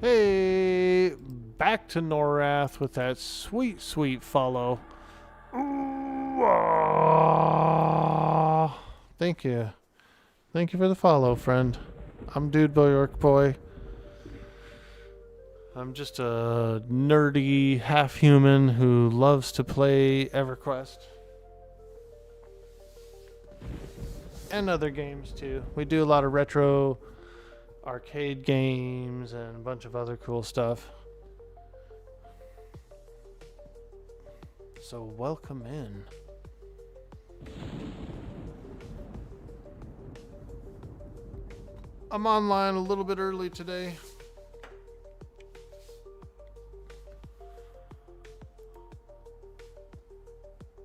Hey, back to Norath with that sweet, sweet follow. Ooh, ah. Thank you. Thank you for the follow, friend. I'm Dude Boy Orkboy. I'm just a nerdy half-human who loves to play Everquest. And other games, too. We do a lot of retro arcade games and a bunch of other cool stuff. So welcome in. I'm online a little bit early today.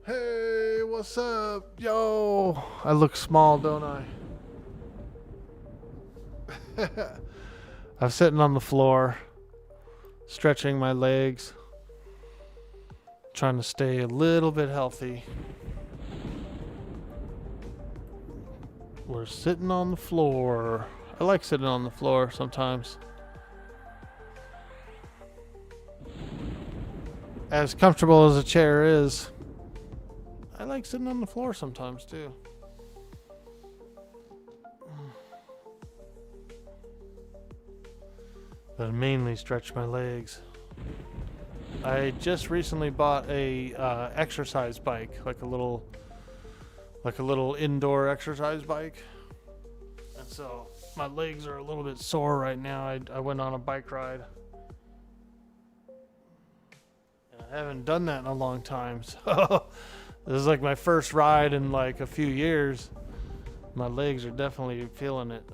Hey, what's up? Yo, I look small, don't I? I'm sitting on the floor, stretching my legs, trying to stay a little bit healthy. We're sitting on the floor. I like sitting on the floor sometimes. As comfortable as a chair is, I like sitting on the floor sometimes too. But mainly stretch my legs. I just recently bought a exercise bike, like a little indoor exercise bike. And so my legs are a little bit sore right now. I went on a bike ride. And I haven't done that in a long time. So this is like my first ride in like a few years. My legs are definitely feeling it.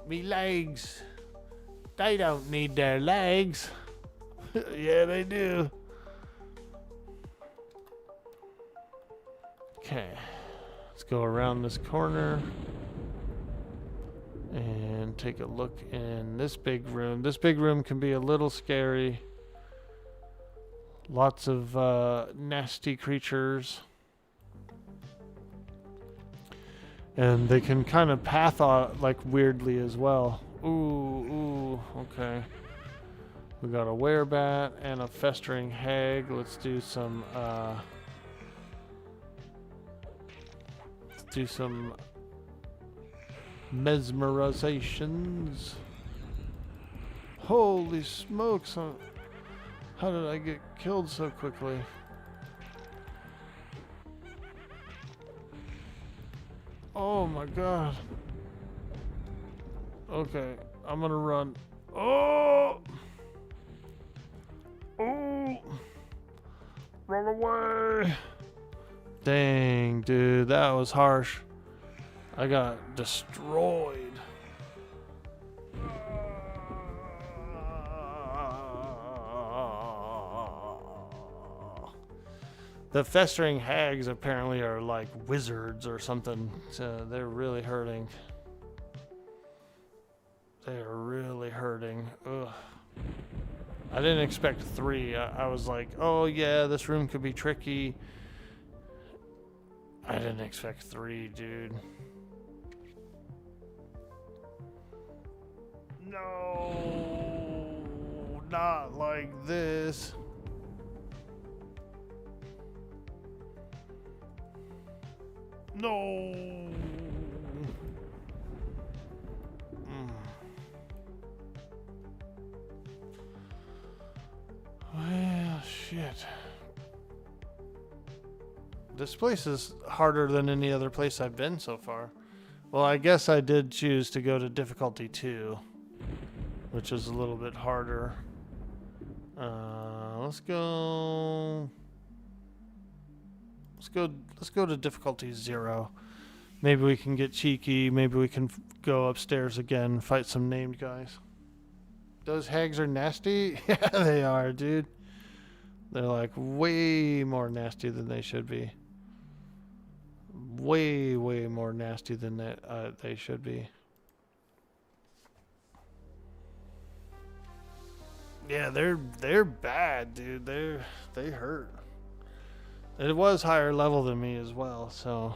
Me legs. They don't need their legs. Yeah, they do. Okay. Let's go around this corner and take a look in this big room. This big room can be a little scary. Lots of nasty creatures. And they can kind of path like weirdly as well. Ooh, okay. We got a werebat and a festering hag. Let's do some mesmerizations. Holy smokes. How did I get killed so quickly? Oh my god. Okay, I'm gonna run. Oh! Oh! Run away! Dang, dude, that was harsh. I got destroyed. The festering hags apparently are like wizards or something, so they're really hurting. They're really hurting. Ugh. I didn't expect 3. I was like, oh yeah, this room could be tricky. I didn't expect 3, dude. No, not like this. No. Well, shit. This place is harder than any other place I've been so far. Well, I guess I did choose to go to difficulty 2, which is a little bit harder. Let's go to difficulty 0. Maybe we can get cheeky. Maybe we can go upstairs again, fight some named guys. Those hags are nasty? Yeah, they are, dude. They're like way more nasty than they should be. Way more nasty than they should be. Yeah, they're bad, dude. They hurt. It was higher level than me as well, so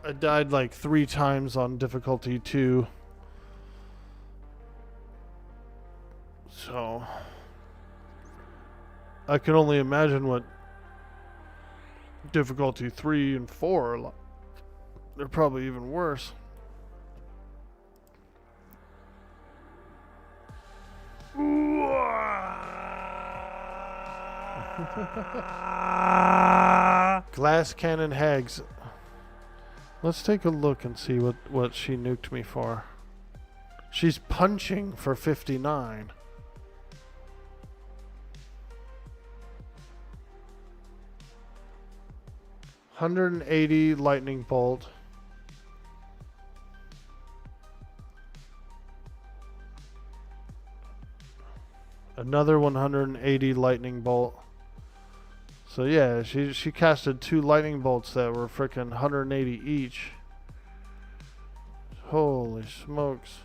I died like 3 times on difficulty 2. So I can only imagine what difficulty 3 and 4 are like. They're probably even worse. Glass cannon hags. Let's take a look and see what she nuked me for. She's punching for 59. $180 lightning bolt. Another 180 lightning bolt. So yeah, she casted 2 lightning bolts that were freaking 180 each. Holy smokes.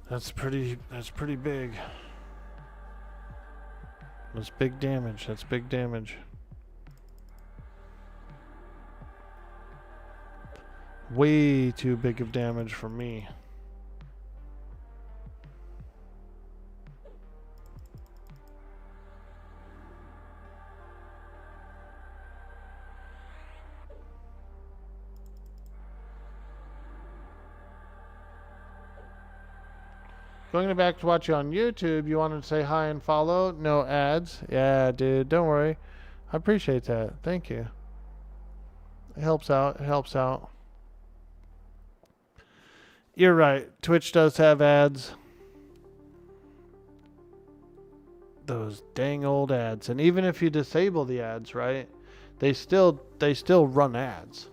That's pretty big. That's big damage. That's big damage. Way too big of damage for me. Going back to watch you on YouTube, you wanted to say hi and follow? No ads? Yeah, dude, don't worry. I appreciate that. Thank you. It helps out. It helps out. You're right. Twitch does have ads. Those dang old ads. And even if you disable the ads, right? They still run ads.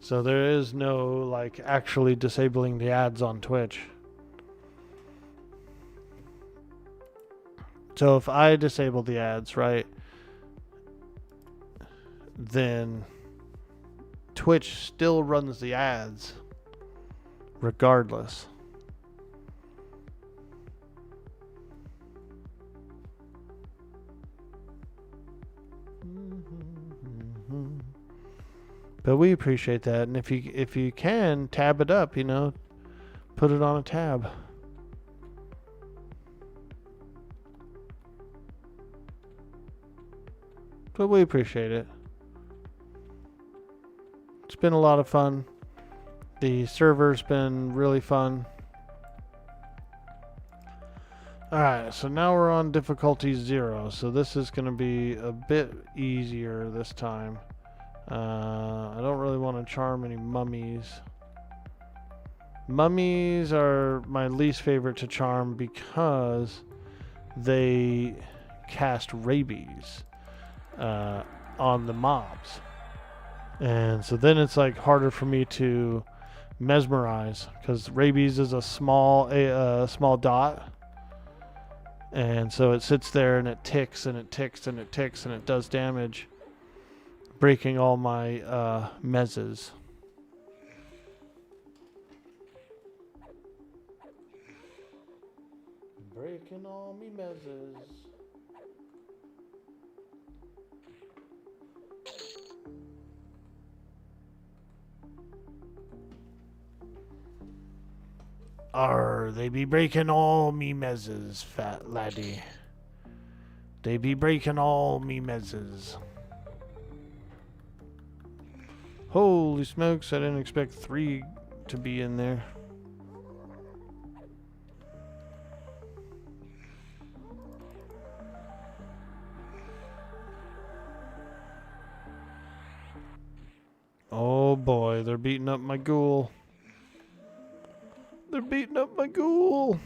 So there is no like actually disabling the ads on Twitch. So if I disable the ads, right, then Twitch still runs the ads regardless. But we appreciate that, and if you can tab it up, you know, put it on a tab. But we appreciate it. It's been a lot of fun. The server's been really fun. Alright, so now we're on difficulty 0. So this is going to be a bit easier this time. I don't really want to charm any mummies. Mummies are my least favorite to charm because they cast rabies on the mobs. And so then it's like harder for me to mesmerize because rabies is a small dot. And so it sits there and it ticks and it ticks and it ticks and it does damage, breaking all my mezzes. Breaking all me mezzes. They be breaking all me mezzes, fat laddie. They be breaking all me mezzes. Holy smokes, I didn't expect 3 to be in there. Oh boy, they're beating up my ghoul. They're beating up my ghoul.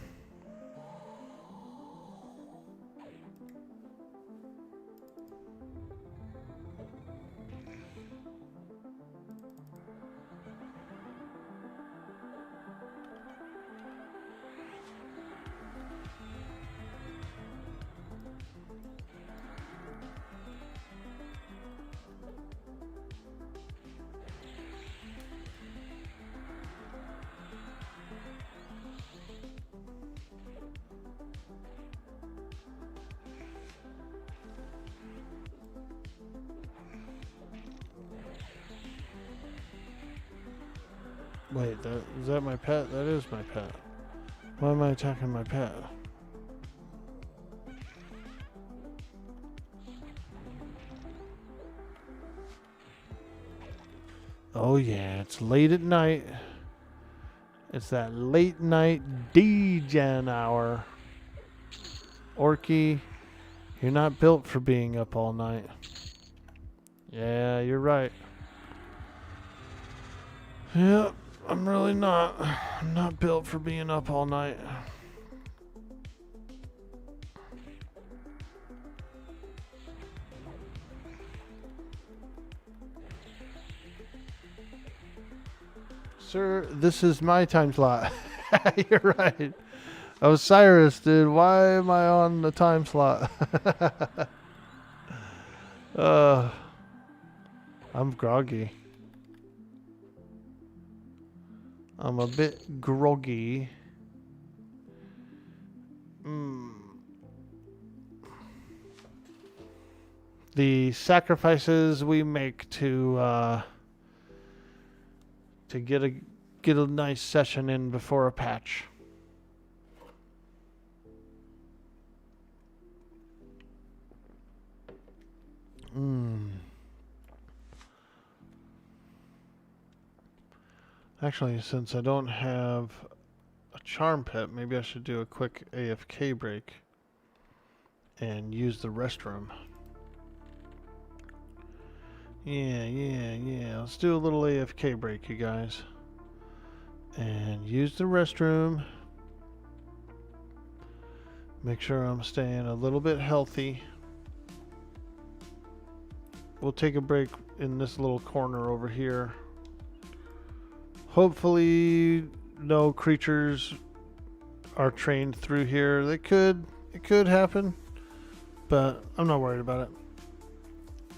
Wait, is that my pet? That is my pet. Why am I attacking my pet? Oh yeah, it's late at night. It's that late night D-Gen hour. Orky, you're not built for being up all night. Yeah, you're right. Yep, I'm really not. I'm not built for being up all night. Sir, this is my time slot. You're right. Osiris, dude, why am I on the time slot? I'm groggy. I'm a bit groggy. The sacrifices we make to get a nice session in before a patch. Actually, since I don't have a charm pet, maybe I should do a quick AFK break and use the restroom. Yeah. Let's do a little AFK break, you guys. And use the restroom. Make sure I'm staying a little bit healthy. We'll take a break in this little corner over here. Hopefully no creatures are trained through here. It could happen, but I'm not worried about it.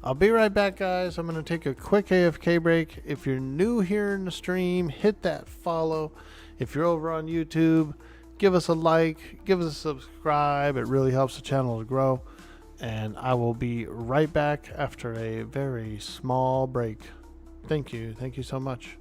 I'll be right back, guys. I'm going to take a quick AFK break. If you're new here in the stream, hit that follow. If you're over on YouTube, give us a like, give us a subscribe. It really helps the channel to grow. And I will be right back after a very small break. Thank you. Thank you so much.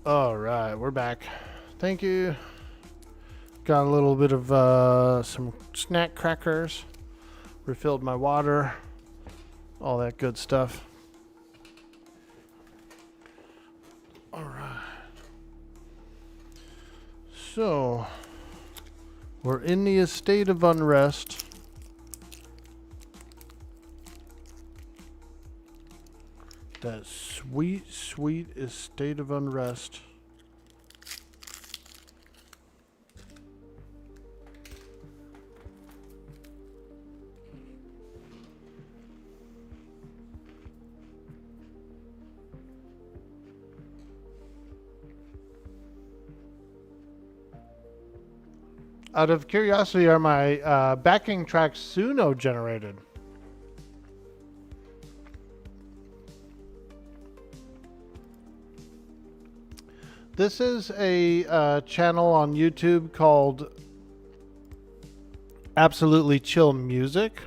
All right, we're back. Thank you. Got a little bit of some snack crackers. Refilled my water. All that good stuff. All right. So, we're in the estate of unrest. That sweet, sweet estate of unrest. Out of curiosity, are my backing tracks Suno generated? This is a channel on YouTube called Absolutely Chill Music,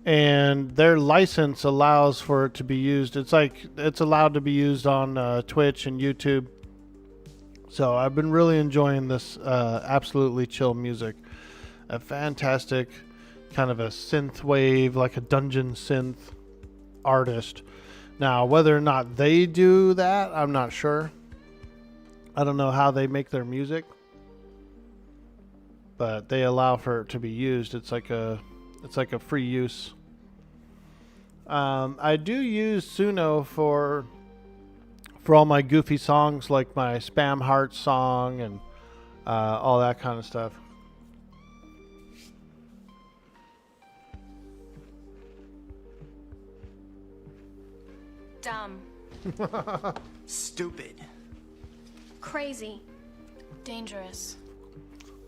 and their license allows for it to be used. It's like it's allowed to be used on Twitch and YouTube. So I've been really enjoying this Absolutely Chill Music. A fantastic kind of a synth wave, like a dungeon synth artist. Now, whether or not they do that, I'm not sure. I don't know how they make their music, but they allow for it to be used. It's like a free use. I do use Suno for all my goofy songs, like my Spam Heart song and all that kind of stuff. Dumb. Stupid. Crazy. Dangerous.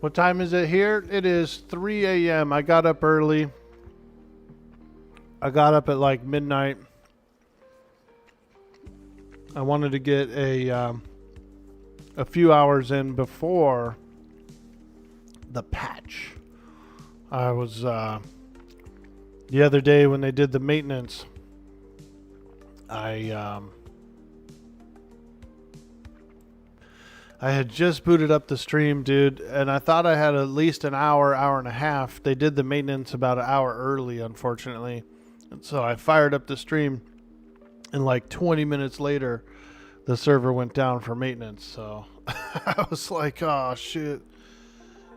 What time is it here? It is 3 a.m. I got up early. I got up at like midnight. I wanted to get a few hours in before the patch. I was the other day when they did the maintenance. I had just booted up the stream, dude, and I thought I had at least an hour, hour and a half. They did the maintenance about an hour early, unfortunately. And so I fired up the stream, and like 20 minutes later, the server went down for maintenance. So I was like, oh, shit.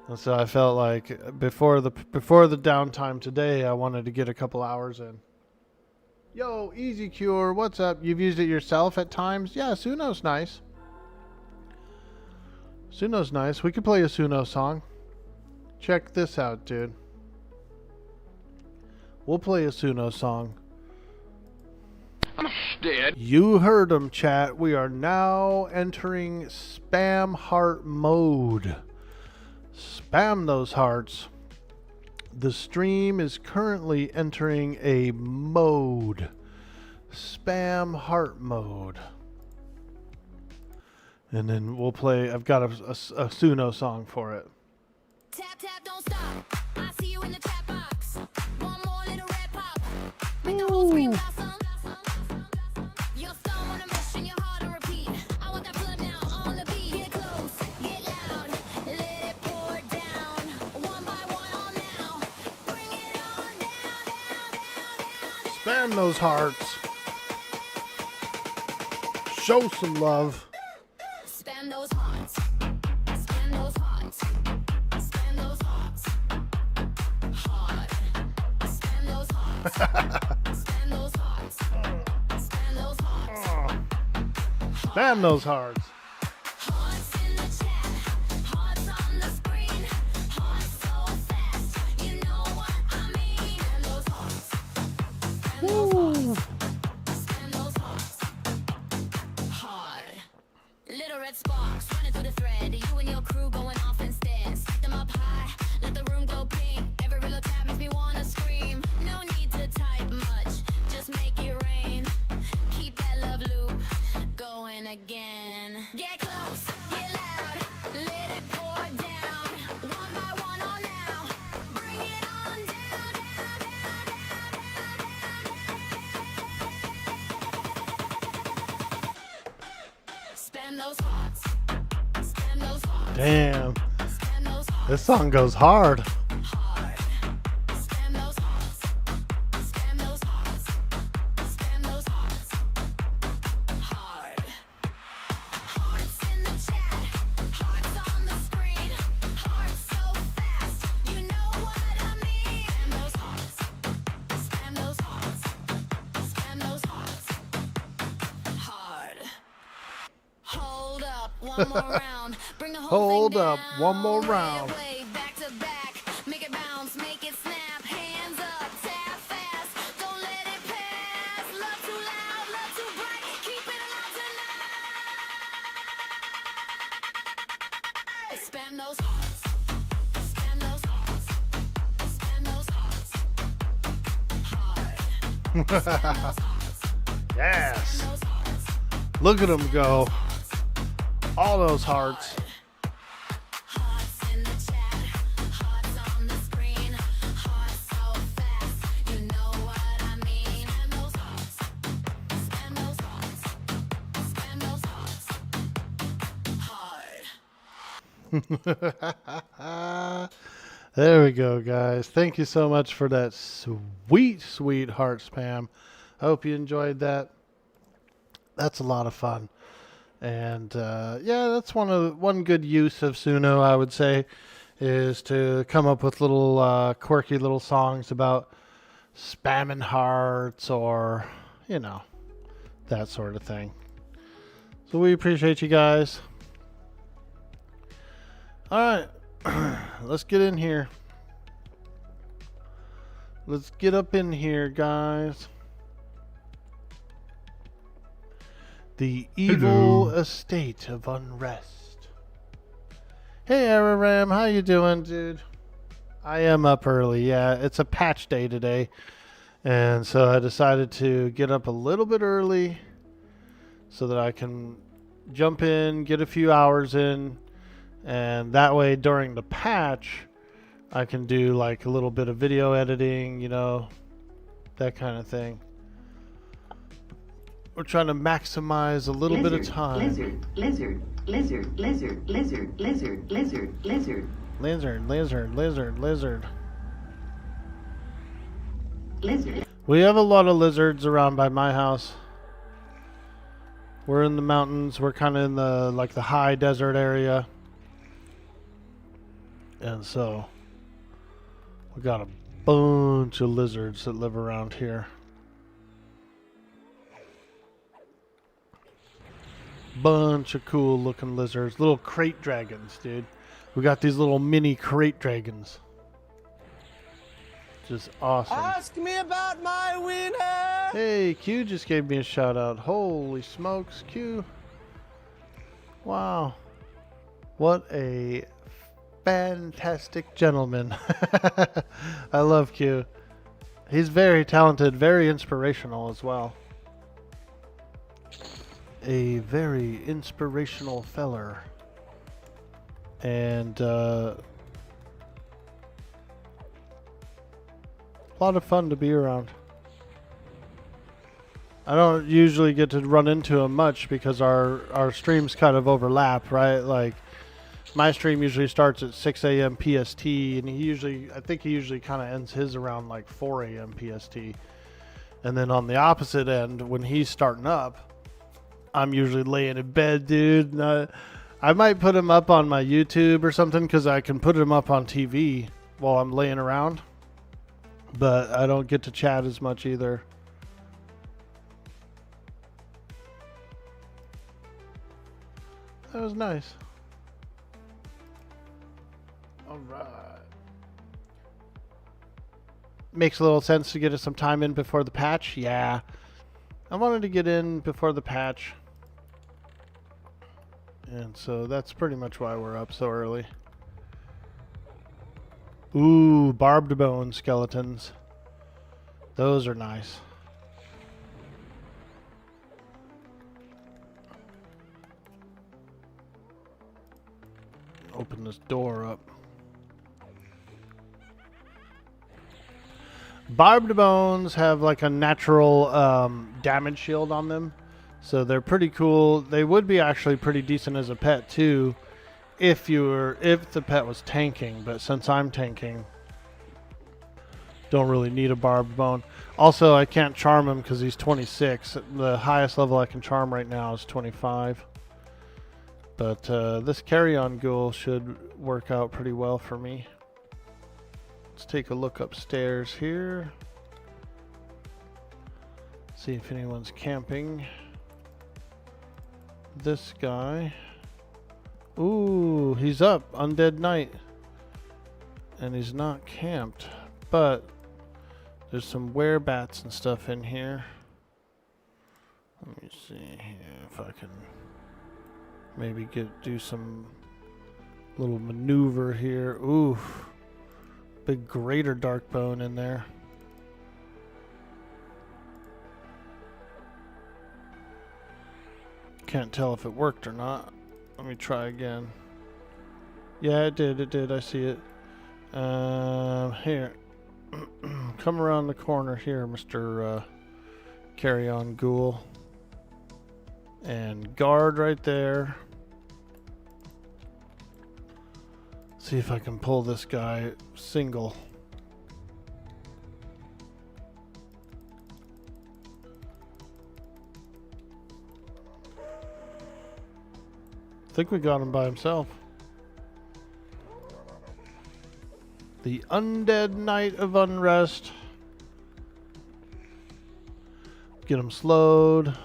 And so I felt like before the downtime today, I wanted to get a couple hours in. Yo, Easy Cure, what's up? You've used it yourself at times? Yeah, Suno's nice. Suno's nice. We could play a Suno song. Check this out, dude. We'll play a Suno song. I'm dead. You heard him, chat. We are now entering Spam Heart mode. Spam those hearts. The stream is currently entering a mode. Spam Heart mode. And then we'll play. I've got a Suno song for it. Tap, tap, don't stop. I see you in the chat box. One more little red pop. Make the whole screen blossom. Your thumb on a mission, your heart on repeat. I want that blood now on the beat. Get close, get loud. Let it pour down. One by one, all now. Bring it on down. Spam those hearts. Show some love. Spam those hearts. Spam those hearts. Spam those hearts. Hard. Spam those hearts. Spam those hearts. Spam those hearts. Spam those hearts. Hearts in the chat. Hearts on the screen. Hearts so fast. You know what I mean. Spam those hearts. Spam those hearts. Spam those hearts. Hard. Little red sparks running through the thread. You and your crew going off instead. Stick them up high, let the room go pink. Every little tap makes me wanna scream. No need to type much, just make it rain. Keep that love loop going again. Damn. This song goes hard. One more round. Bring the whole Hold thing up, down. one more Lay round. away, back to back. Make it bounce, make it snap. Hands up, tap fast. Don't let it pass. Love too loud, love too bright. Keep it alive tonight. Spend those hearts. Spend those hearts. Spend those hearts. Hard. Yes. Those hearts. Look at them go. All those hearts. Hearts in the chat, hearts on the screen, hearts so fast, you know what I mean. Spend those hearts, spend those hearts, spend those hearts. Hard. There we go, guys. Thank you so much for that sweet, sweet heart spam. I hope you enjoyed that. That's a lot of fun. And yeah, that's one good use of Suno, I would say, is to come up with little quirky little songs about spamming hearts or, you know, that sort of thing. So we appreciate you guys. All right, let's get in here. Let's get up in here, guys. The evil estate of Unrest. Hey, Araram, how you doing, dude? I am up early. Yeah, it's a patch day today, and so I decided to get up a little bit early so that I can jump in, get a few hours in, and that way during the patch, I can do like a little bit of video editing, you know, that kind of thing. We're trying to maximize a little bit of time. Lizard, lizard, lizard, lizard, lizard, lizard, lizard, lizard. Lizard, lizard, lizard, lizard. Lizard. We have a lot of lizards around by my house. We're in the mountains. We're kind of in the like the high desert area. And so we got a bunch of lizards that live around here. Bunch of cool looking lizards. Little crate dragons, dude. We got these little mini crate dragons. Just awesome. Ask me about my wiener. Hey, Q just gave me a shout out. Holy smokes, Q. Wow. What a fantastic gentleman. I love Q. He's very talented, very inspirational as well. A very inspirational feller. And a lot of fun to be around. I don't usually get to run into him much because our streams kind of overlap, right? Like my stream usually starts at 6 a.m. PST, and I think he usually kind of ends his around like 4 a.m. PST. And then on the opposite end, when he's starting up, I'm usually laying in bed, dude. And I might put him up on my YouTube or something because I can put him up on TV while I'm laying around. But I don't get to chat as much either. That was nice. All right. Makes a little sense to get us some time in before the patch. Yeah. I wanted to get in before the patch. And so that's pretty much why we're up so early. Ooh, barbed bone skeletons. Those are nice. Open this door up. Barbed bones have like a natural damage shield on them. So they're pretty cool. They would be actually pretty decent as a pet too if the pet was tanking, but since I'm tanking, don't really need a barbed bone. Also, I can't charm him because he's 26. The highest level I can charm right now is 25. But this carry-on ghoul should work out pretty well for me. Let's take a look upstairs here. See if anyone's camping. This guy. Ooh, he's up. Undead Knight. And he's not camped. But there's some werebats and stuff in here. Let me see here if I can maybe do some little maneuver here. Ooh. Big greater dark bone in there. Can't tell if it worked or not. Let me try again. Yeah, it did. I see it. Here. Come around the corner here, Mr. Carry-on Ghoul. And guard right there. See if I can pull this guy single. I think we got him by himself. The Undead Knight of Unrest. Get him slowed.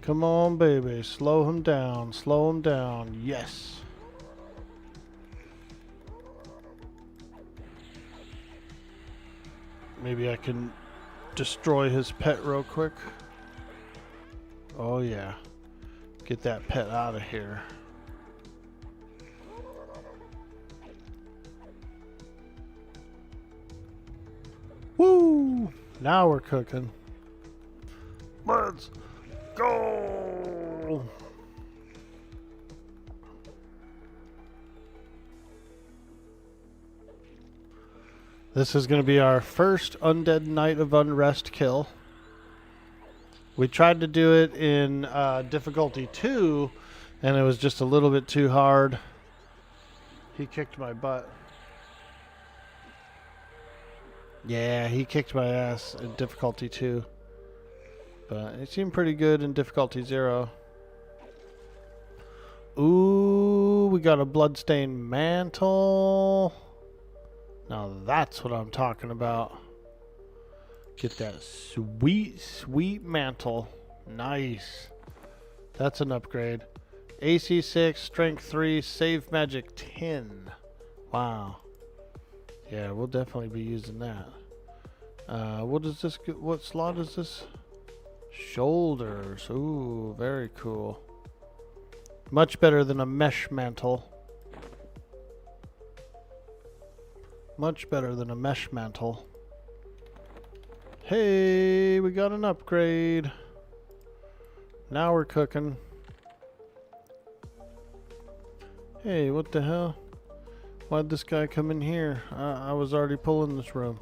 Come on, baby. Slow him down. Slow him down. Yes. Maybe I can destroy his pet real quick. Oh, yeah. Get that pet out of here. Woo! Now we're cooking. Let's go! This is going to be our first Undead Knight of Unrest kill. We tried to do it in difficulty 2, and it was just a little bit too hard. He kicked my butt. Yeah, he kicked my ass in difficulty 2. But it seemed pretty good in difficulty 0. Ooh, we got a bloodstained mantle. Now that's what I'm talking about. Get that sweet, sweet mantle. Nice. That's an upgrade. AC 6, Strength 3, Save Magic 10. Wow. Yeah, we'll definitely be using that. What is this? What slot is this? Shoulders. Ooh, very cool. Much better than a mesh mantle. Much better than a mesh mantle. Hey, we got an upgrade. Now we're cooking. Hey, what the hell? Why'd this guy come in here? I was already pulling this room.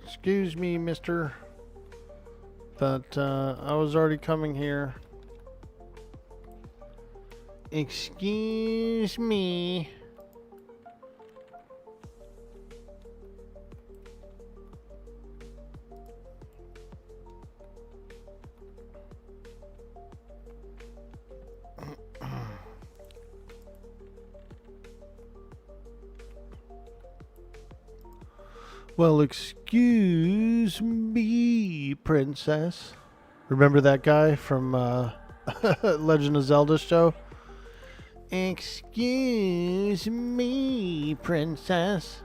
Excuse me, mister. But I was already coming here. Excuse me. Well, excuse me, princess. Remember that guy from Legend of Zelda show? Excuse me, princess.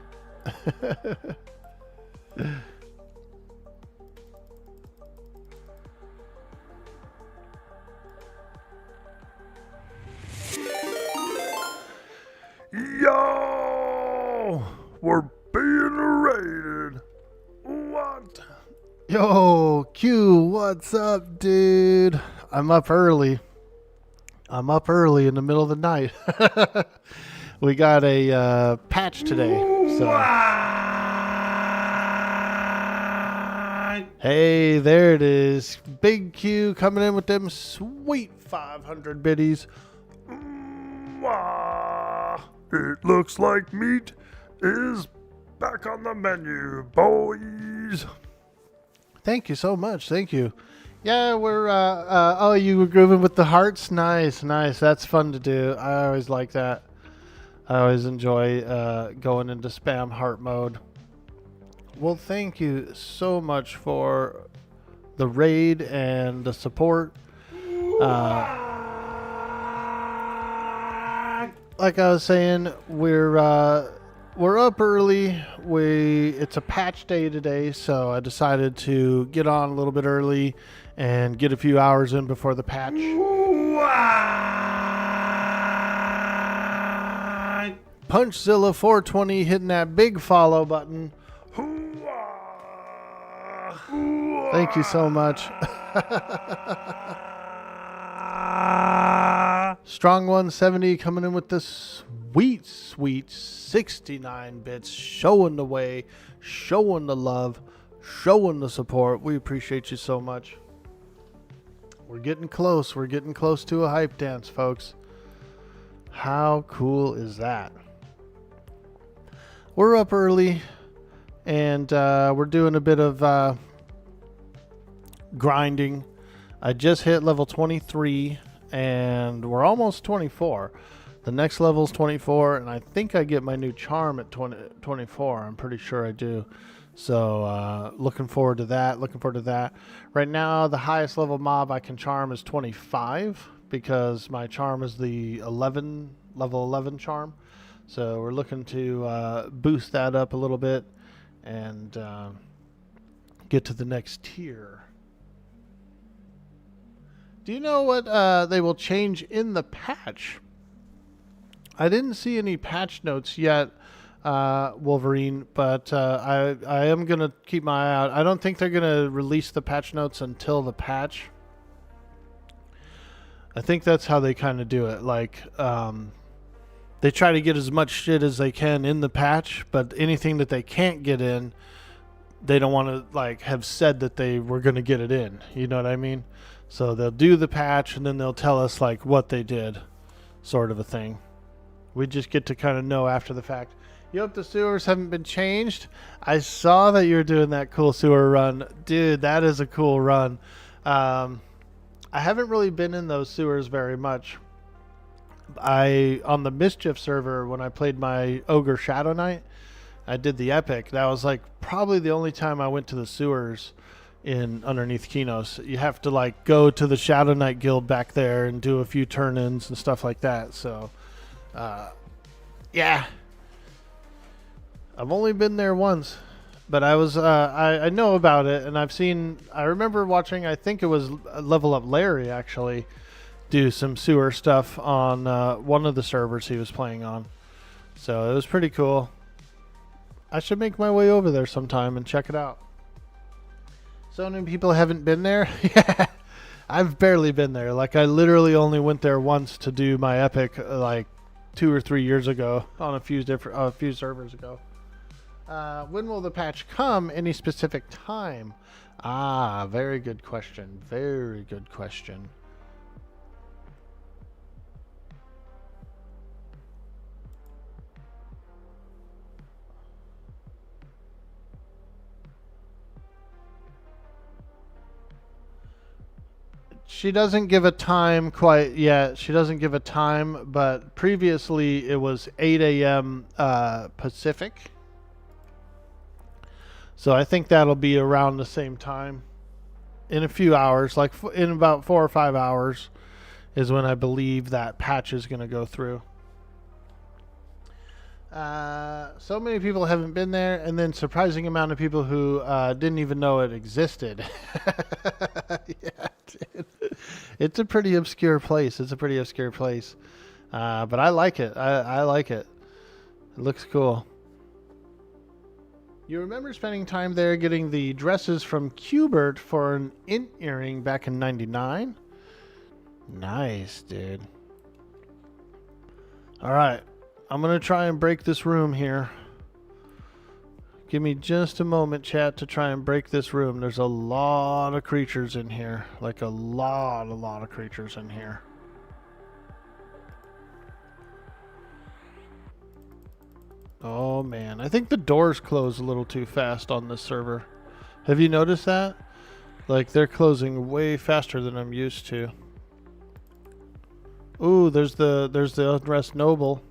Yo! We're being raided. What? Yo, Q, what's up, dude? I'm up early. I'm up early in the middle of the night. We got a patch today. So. Hey, there it is. Big Q coming in with them sweet 500 biddies. It looks like meat is back on the menu, boys. Thank you so much. Thank you. Yeah, we're, oh, you were grooving with the hearts? Nice, nice. That's fun to do. I always like that. I always enjoy going into spam heart mode. Well, thank you so much for the raid and the support. Like I was saying, we're up early. It's a patch day today, so I decided to get on a little bit early and get a few hours in before the patch. Punchzilla 420 hitting that big follow button. Thank you so much. Strong 170 coming in with the sweet, sweet 69 bits, showing the way, showing the love, showing the support. We appreciate you so much. We're getting close. We're getting close to a hype dance, folks. How cool is that? We're up early, and we're doing a bit of grinding. I just hit level 23, and we're almost 24. The next level is 24, and I think I get my new charm at 24. I'm pretty sure I do. So looking forward to that. Looking forward to that. Right now, the highest level mob I can charm is 25 because my charm is the level 11 charm. So we're looking to boost that up a little bit and get to the next tier. Do you know what they will change in the patch? I didn't see any patch notes yet, Wolverine, but I am going to keep my eye out. I don't think they're going to release the patch notes until the patch. I think that's how they kind of do it. Like, they try to get as much shit as they can in the patch, but anything that they can't get in, they don't want to like have said that they were going to get it in. You know what I mean? So they'll do the patch and then they'll tell us like what they did, sort of a thing. We just get to kind of know after the fact. You hope the sewers haven't been changed? I saw that you were doing that cool sewer run. Dude, that is a cool run. I haven't really been in those sewers very much. On the Mischief server, when I played my Ogre Shadow Knight, I did the epic. That was like probably the only time I went to the sewers in underneath Kinos. You have to like go to the Shadow Knight guild back there and do a few turn-ins and stuff like that. So yeah, I've only been there once, but I was I know about it, and I remember watching, I think it was Level Up Larry actually do some sewer stuff on one of the servers he was playing on. So it was pretty cool. I should make my way over there sometime and check it out. So many people haven't been there. Yeah, I've barely been there. Like I literally only went there once to do my epic like 2 or 3 years ago on a few servers ago. When will the patch come? Any specific time? Very good question. Very good question. She doesn't give a time quite yet. She doesn't give a time, but previously it was 8 a.m. Pacific. So I think that'll be around the same time. In a few hours, like in about 4 or 5 hours is when I believe that patch is going to go through. So many people haven't been there, and then surprising amount of people who didn't even know it existed. Yeah, dude. It's a pretty obscure place. But I like it. I like it. It looks cool. You remember spending time there getting the dresses from Qbert for an int earring back in '99? Nice, dude. All right. I'm going to try and break this room here. Give me just a moment, chat, to try and break this room. There's a lot of creatures in here. Like a lot of creatures in here. Oh man, I think the doors close a little too fast on this server. Have you noticed that? Like they're closing way faster than I'm used to. Ooh, there's the Unrest Noble.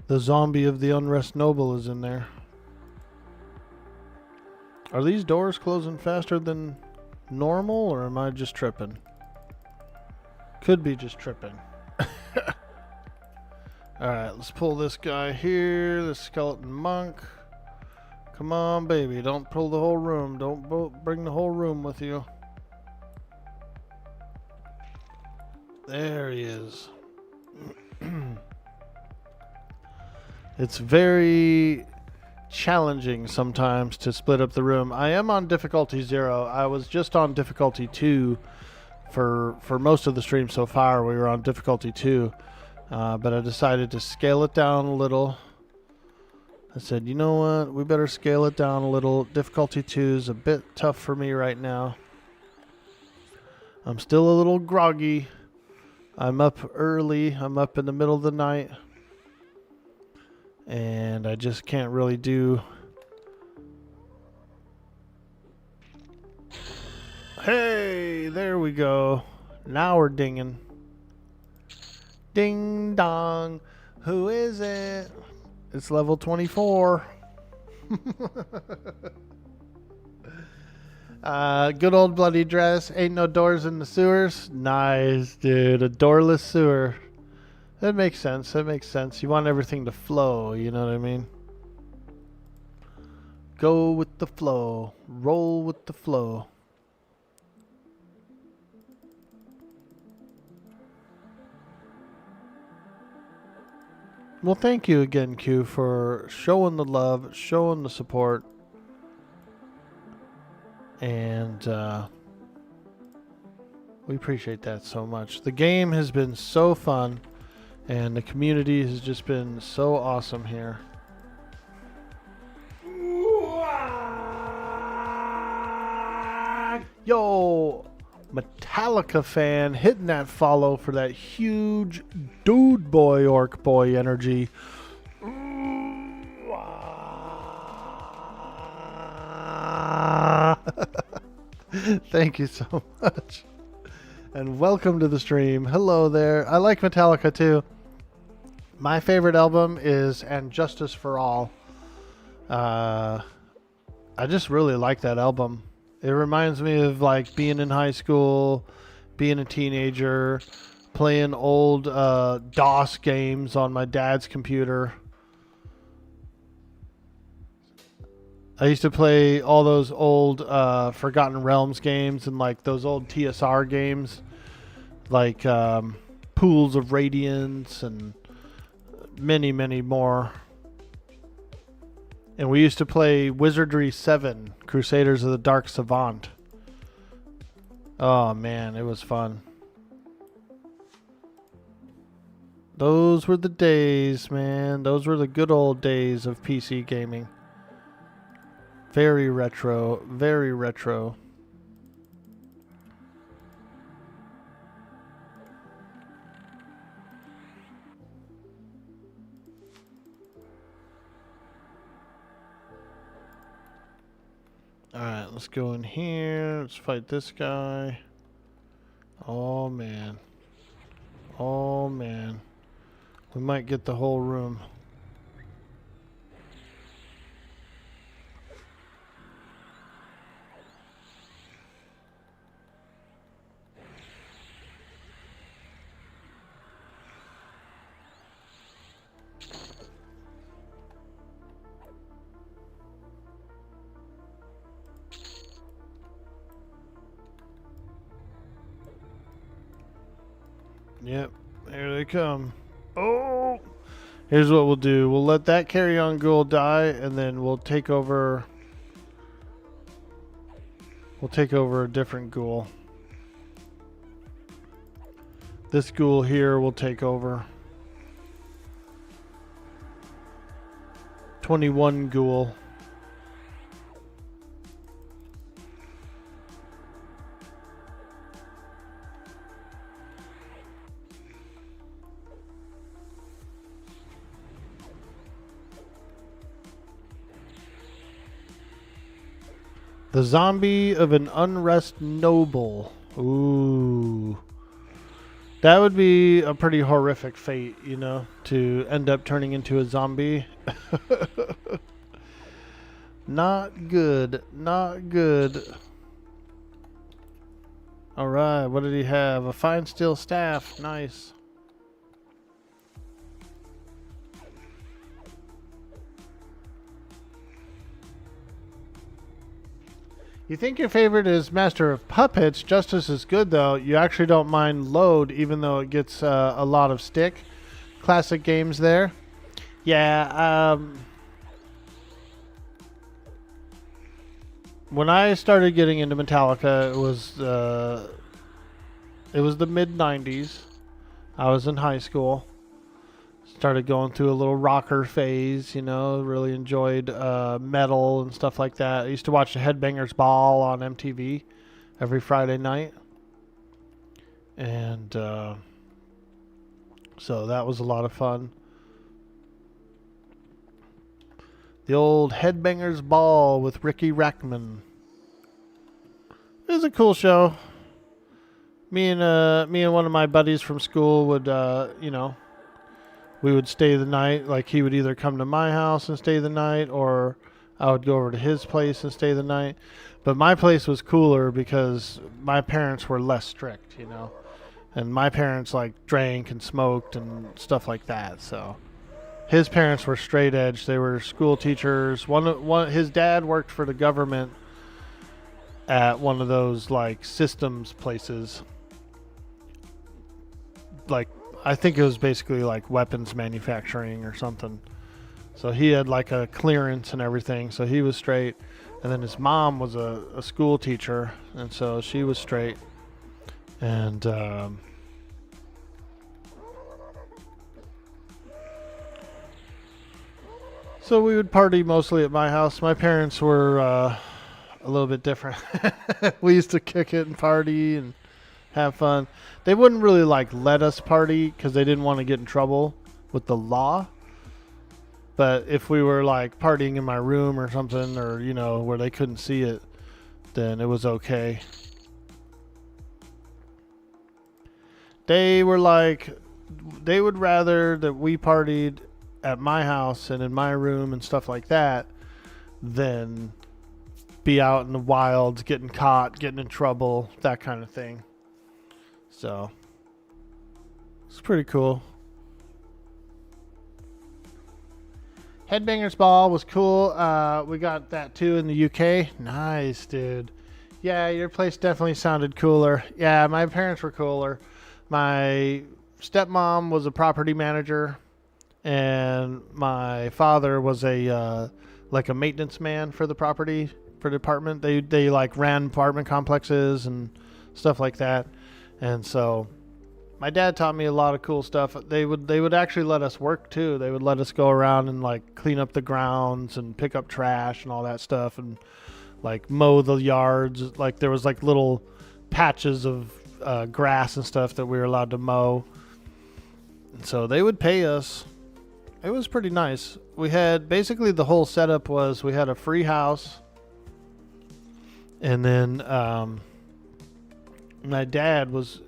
The zombie of the Unrest Noble is in there. Are these doors closing faster than normal, or am I just tripping? Could be just tripping. Alright, let's pull this guy here, the skeleton monk. Come on, baby, don't pull the whole room. Don't bring the whole room with you. There he is. It's very challenging sometimes to split up the room. I am on difficulty 0. I was just on difficulty 2 for most of the stream so far. We were on difficulty 2, but I decided to scale it down a little. I said, you know what? We better scale it down a little. Difficulty 2 is a bit tough for me right now. I'm still a little groggy. I'm up early. I'm up in the middle of the night. And I just can't really do... Hey, there we go. Now we're dinging. Ding dong. Who is it? It's level 24. Good old bloody dress. Ain't no doors in the sewers. Nice, dude. A doorless sewer. That makes sense. That makes sense. You want everything to flow, you know what I mean? Go with the flow. Roll with the flow. Well, thank you again, Q, for showing the love, showing the support. And we appreciate that so much. The game has been so fun. And the community has just been so awesome here. Yo, Metallica fan hitting that follow for that huge dude boy Orkboy energy. Thank you so much. And welcome to the stream. Hello there. I like Metallica too. My favorite album is And Justice for All. I just really like that album. It reminds me of like being in high school, being a teenager, playing old DOS games on my dad's computer. I used to play all those old Forgotten Realms games and like those old TSR games, like Pools of Radiance and many more. And we used to play Wizardry 7, Crusaders of the Dark Savant. Oh man, it was fun. Those were the days, man. Those were the good old days of PC gaming. Very retro, very retro. Alright, let's go in here. Let's fight this guy. Oh man. Oh man. We might get the whole room. Yep, here they come. Oh! Here's what we'll do. We'll let that carry-on ghoul die, and then we'll take over... We'll take over a different ghoul. This ghoul here will take over. 21 Ghoul. The zombie of an Unrest noble. Ooh. That would be a pretty horrific fate, you know, to end up turning into a zombie. Not good. Not good. Alright, what did he have? A fine steel staff. Nice. You think your favorite is Master of Puppets. Justice is good, though. You actually don't mind Load, even though it gets a lot of stick. Classic games there. Yeah, when I started getting into Metallica, it was the mid-90s. I was in high school. Started going through a little rocker phase, you know, really enjoyed metal and stuff like that. I used to watch the Headbangers Ball on MTV every Friday night. And so that was a lot of fun. The old Headbangers Ball with Ricky Rackman. It was a cool show. Me and one of my buddies from school would, you know, we would stay the night. Like, he would either come to my house and stay the night, or I would go over to his place and stay the night. But my place was cooler because my parents were less strict, you know. And my parents, like, drank and smoked and stuff like that. So his parents were straight edge. They were school teachers. His dad worked for the government at one of those, like, systems places. Like, I think it was basically like weapons manufacturing or something. So he had like a clearance and everything, so he was straight. And then his mom was a school teacher, and so she was straight. And so we would party mostly at my house. My parents were a little bit different. We used to kick it and party and have fun. They wouldn't really like let us party because they didn't want to get in trouble with the law. But if we were like partying in my room or something, or, you know, where they couldn't see it, then it was okay. They were like, they would rather that we partied at my house and in my room and stuff like that than be out in the wilds, getting caught, getting in trouble, that kind of thing. So it's pretty cool. Headbangers Ball was cool. We got that too in the UK. Nice, dude. Yeah, your place definitely sounded cooler. Yeah, my parents were cooler. My stepmom was a property manager, and my father was a like a maintenance man for the property, for the apartment. They like ran apartment complexes and stuff like that. And so my dad taught me a lot of cool stuff. They would actually let us work too. They would let us go around and like clean up the grounds and pick up trash and all that stuff, and like mow the yards. Like there was like little patches of grass and stuff that we were allowed to mow. And so they would pay us. It was pretty nice. We had basically the whole setup was we had a free house, and then my dad was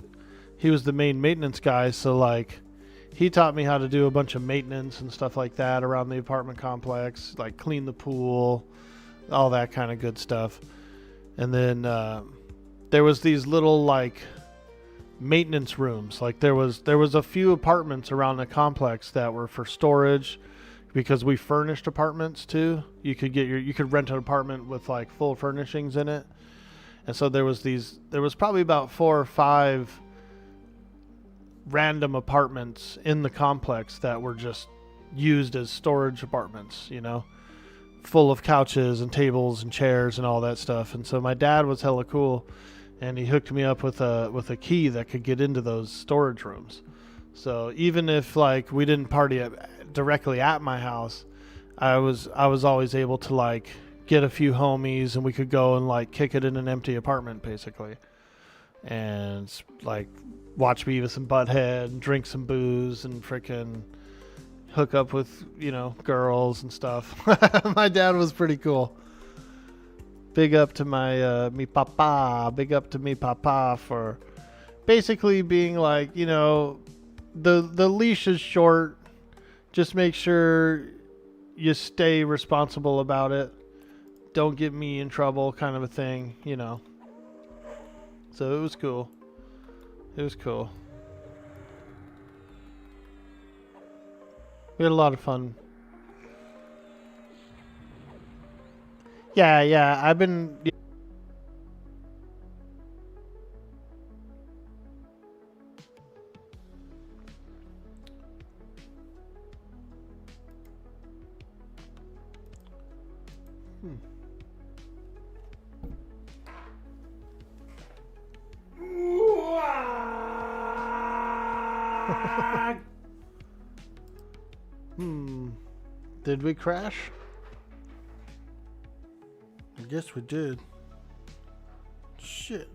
the main maintenance guy, so like he taught me how to do a bunch of maintenance and stuff like that around the apartment complex, like clean the pool, all that kind of good stuff. And then there was these little like maintenance rooms. Like there was a few apartments around the complex that were for storage, because we furnished apartments too. You could rent an apartment with like full furnishings in it. And so there was probably about 4 or 5 random apartments in the complex that were just used as storage apartments, you know, full of couches and tables and chairs and all that stuff. And so my dad was hella cool, and he hooked me up with a key that could get into those storage rooms. So even if like we didn't party directly at my house, I was always able to like get a few homies and we could go and like kick it in an empty apartment basically, and like watch Beavis and Butthead and drink some booze and freaking hook up with, you know, girls and stuff. My dad was pretty cool. Big up to my me papa. Big up to me papa for basically being like, you know, the leash is short. Just make sure you stay responsible about it. Don't get me in trouble, kind of a thing, you know. So it was cool. It was cool. We had a lot of fun. Yeah, I've been... Did we crash? I guess we did. Shit.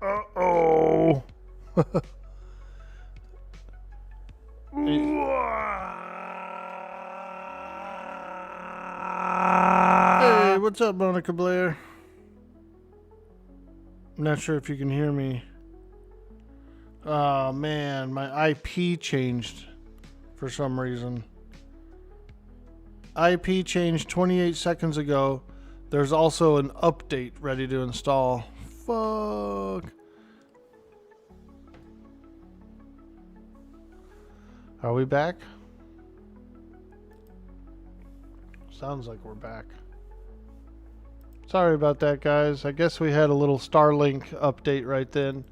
Uh-oh. Hey, what's up, Monica Blair? I'm not sure if you can hear me. Oh, man, my IP changed for some reason. IP changed 28 seconds ago. There's also an update ready to install. Fuck. Are we back? Sounds like we're back. Sorry about that, guys. I guess we had a little Starlink update right then.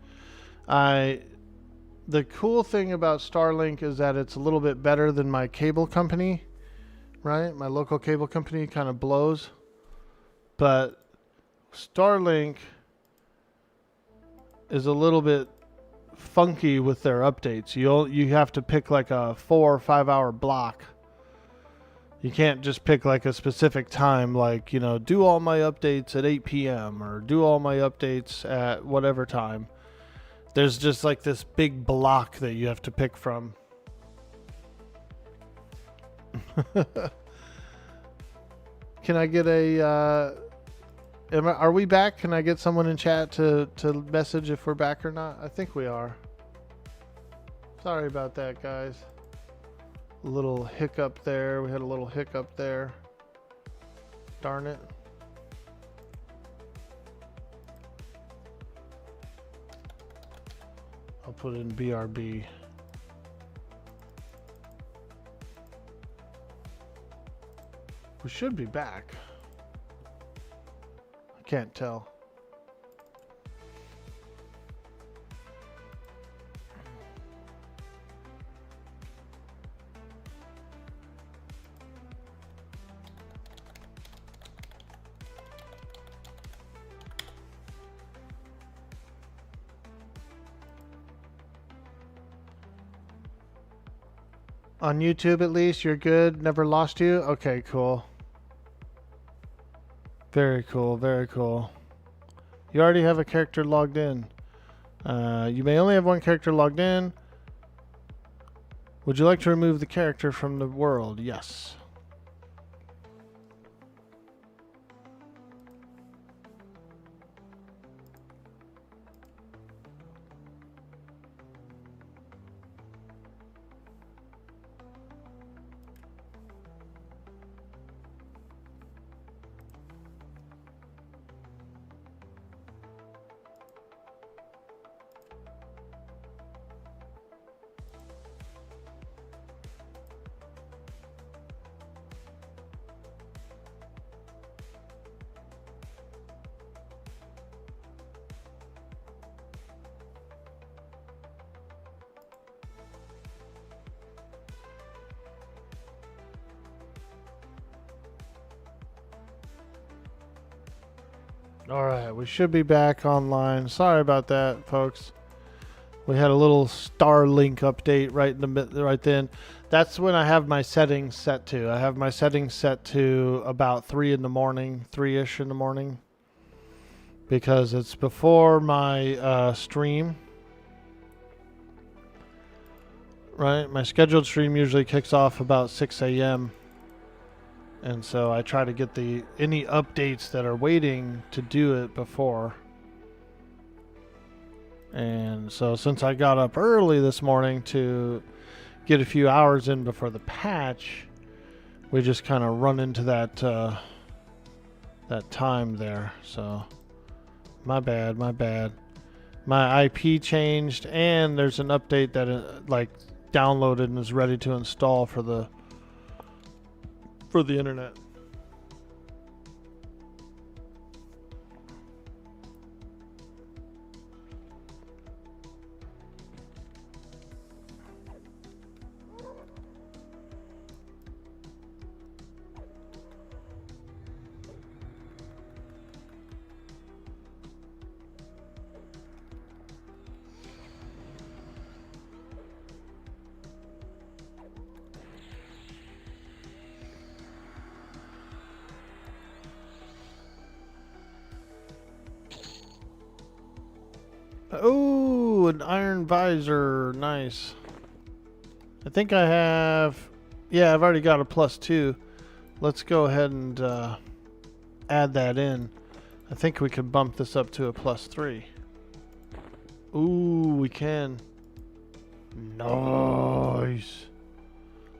The cool thing about Starlink is that it's a little bit better than my cable company, right? My local cable company kind of blows. But Starlink is a little bit funky with their updates. You have to pick like a 4 or 5 hour block. You can't just pick like a specific time, like, you know, do all my updates at 8 p.m. or do all my updates at whatever time. There's just like this big block that you have to pick from. Can I get a... are we back? Can I get someone in chat to message if we're back or not? I think we are. Sorry about that, guys. A little hiccup there. We had a little hiccup there. Darn it. I'll put in BRB. We should be back. I can't tell. On YouTube, at least, you're good. Never lost you? Okay, cool. Very cool, very cool. You already have a character logged in. You may only have one character logged in. Would you like to remove the character from the world? Yes. All right, we should be back online. Sorry about that, folks. We had a little Starlink update right in the right then. That's when I have my settings set to. I have my settings set to about 3 in the morning, 3-ish in the morning, because it's before my stream. Right, my scheduled stream usually kicks off about 6 a.m. And so I try to get any updates that are waiting to do it before. And so since I got up early this morning to get a few hours in before the patch, we just kind of run into that that time there. So my bad. My IP changed, and there's an update that like downloaded and is ready to install for the internet. Oh, an iron visor. Nice. I think I have... Yeah, I've already got a +2. Let's go ahead and add that in. I think we could bump this up to a +3. Ooh, we can. Nice.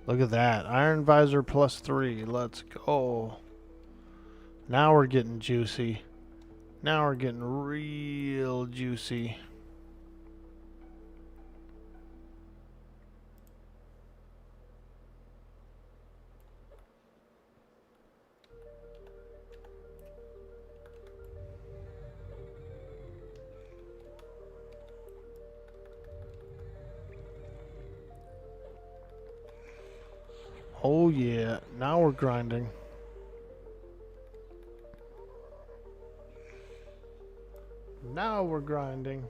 Look at that. Iron visor +3. Let's go. Now we're getting juicy. Now we're getting real juicy. Oh yeah, now we're grinding. Now we're grinding.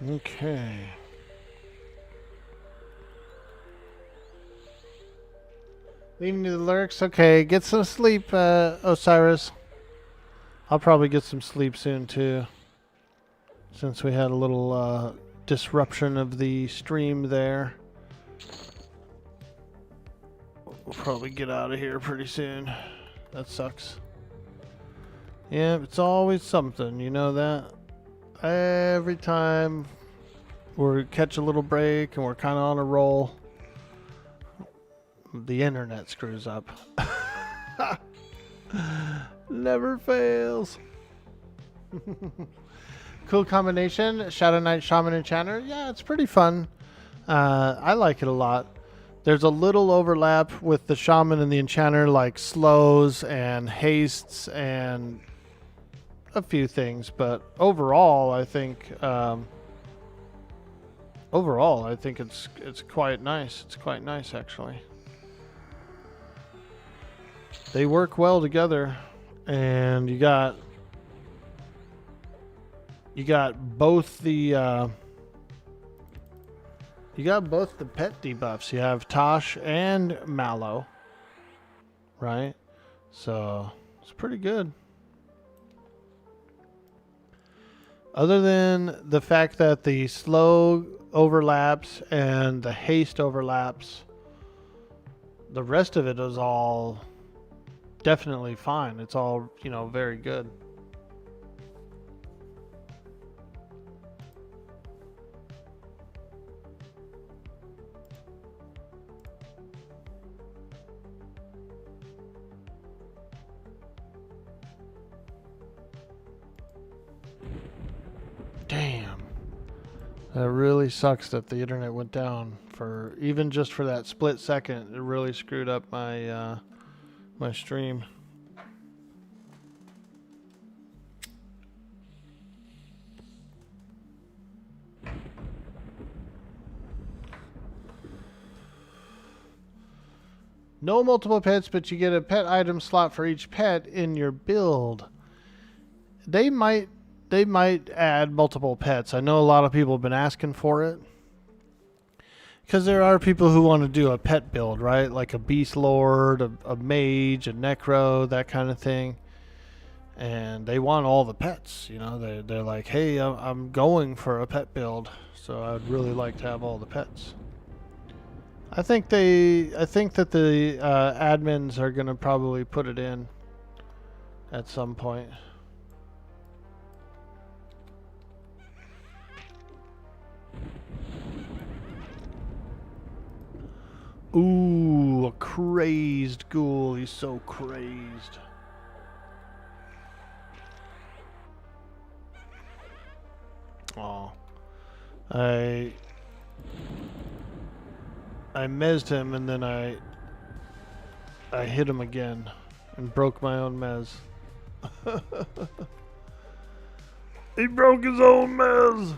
Okay. Leading to the lyrics. Okay, get some sleep, Osiris. I'll probably get some sleep soon too, since we had a little disruption of the stream there. We'll probably get out of here pretty soon. That sucks. Yeah, it's always something, you know that? Every time we catch a little break and we're kind of on a roll, the internet screws up. Never fails. Cool combination. Shadow Knight, Shaman, Enchanter. Yeah, it's pretty fun. I like it a lot. There's a little overlap with the shaman and the enchanter, like slows and hastes and a few things, but overall, I think it's quite nice. It's quite nice, actually. They work well together, and you got both the pet debuffs. You have Tosh and Mallow, right? So it's pretty good. Other than the fact that the slow overlaps and the haste overlaps, the rest of it is all definitely fine. It's all, very good. Damn. That really sucks that the internet went down for even just for that split second. It really screwed up my my stream. No multiple pets, but you get a pet item slot for each pet in your build. They might add multiple pets. I know a lot of people have been asking for it. Because there are people who want to do a pet build, right? Like a Beast Lord, a Mage, a Necro, that kind of thing. And they want all the pets, They're like, hey, I'm going for a pet build, so I'd really like to have all the pets. I think that the admins are going to probably put it in at some point. Ooh, a crazed ghoul. He's so crazed. Oh, I mezzed him, and then I hit him again and broke my own mez. He broke his own mez.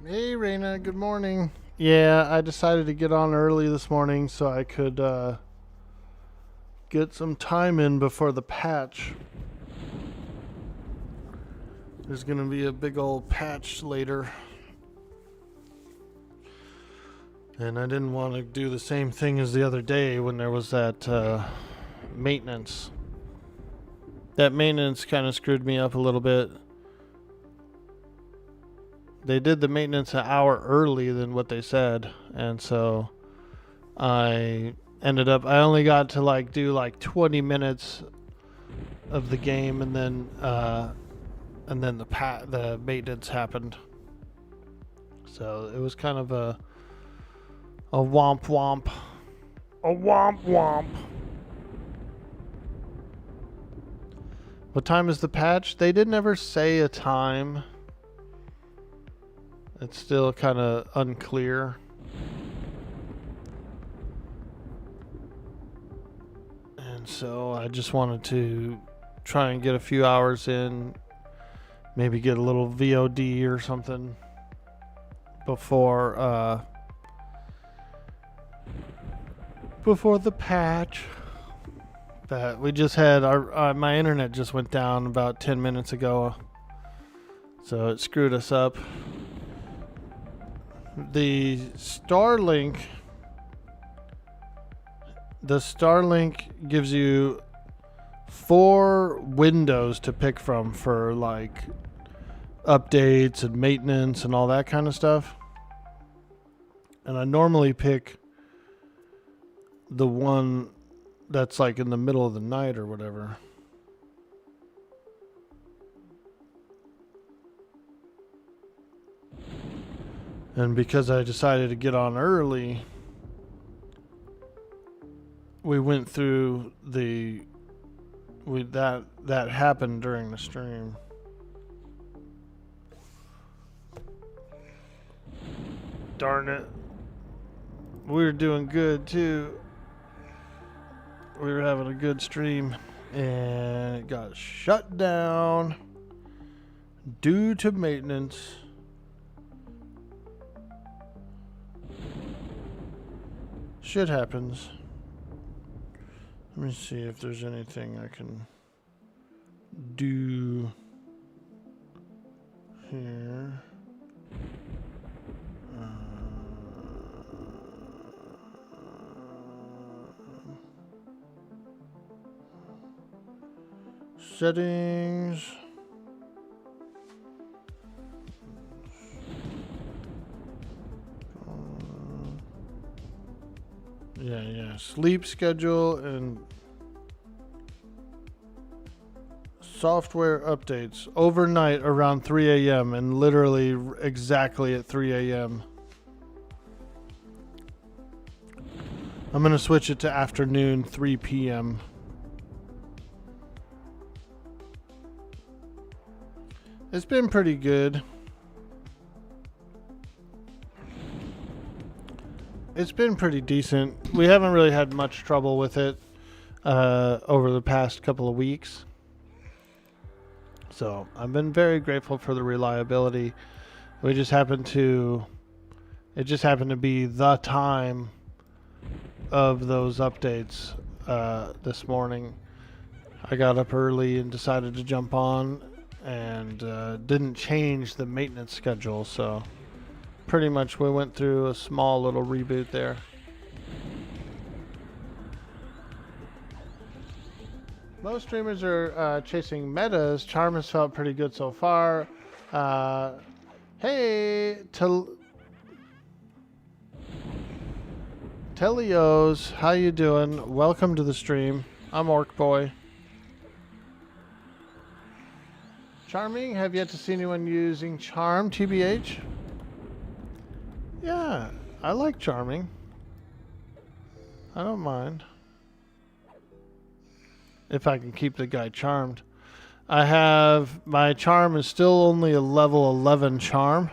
Hey, Raina, good morning. Yeah, I decided to get on early this morning so I could get some time in before the patch. There's going to be a big old patch later. And I didn't want to do the same thing as the other day when there was that maintenance. That maintenance kind of screwed me up a little bit. They did the maintenance an hour early than what they said, and so I only got to do 20 minutes of the game, and then the maintenance happened. So it was kind of a womp womp. A womp womp. What time is the patch? They didn't ever say a time. It's still kind of unclear. so I just wanted to try and get a few hours in, maybe get a little VOD or something before the patch. That we just had my internet just went down about 10 minutes ago, so it screwed us up. The Starlink gives you 4 windows to pick from for like updates and maintenance and all that kind of stuff. And I normally pick the one that's like in the middle of the night or whatever. And because I decided to get on early, we went through that happened during the stream. Darn it. We were doing good too. We were having a good stream and it got shut down due to maintenance. Shit happens. Let me see if there's anything I can do here. Settings. Yeah. Sleep schedule and software updates overnight around 3 a.m. and literally exactly at 3 a.m. I'm going to switch it to afternoon 3 p.m. It's been pretty good. It's been pretty decent. We haven't really had much trouble with it over the past couple of weeks. So I've been very grateful for the reliability. It just happened to be the time of those updates this morning. I got up early and decided to jump on and didn't change the maintenance schedule, so pretty much we went through a small little reboot there. Most streamers are chasing metas. Charm has felt pretty good so far. Hey, Telios, how you doing? Welcome to the stream. I'm Orkboy. Charming, have yet to see anyone using Charm, TBH? Yeah, I like Charming. I don't mind. If I can keep the guy charmed. My charm is still only a level 11 charm.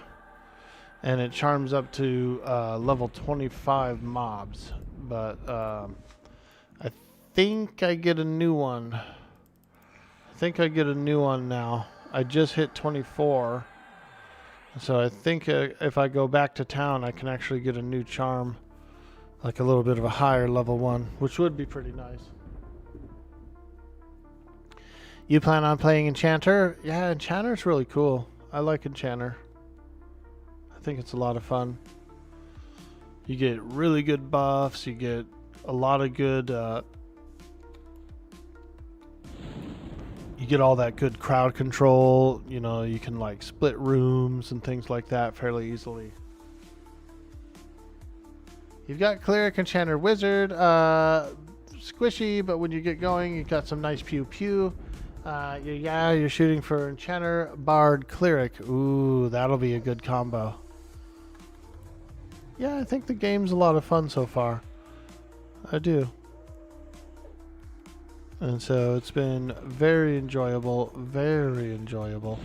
And it charms up to level 25 mobs. But I think I get a new one. Now. I just hit 24. So I think if I go back to town, I can actually get a new charm. Like a little bit of a higher level one, which would be pretty nice. You plan on playing Enchanter? Yeah, Enchanter's really cool. I like Enchanter. I think it's a lot of fun. You get really good buffs. You get a lot of good... you get all that good crowd control. You know, you can like split rooms and things like that fairly easily. You've got Cleric, Enchanter, Wizard. Squishy, but when you get going, you've got some nice pew-pew. You're shooting for Enchanter, Bard, Cleric. Ooh, that'll be a good combo. Yeah, I think the game's a lot of fun so far. I do. And so it's been very enjoyable, very enjoyable.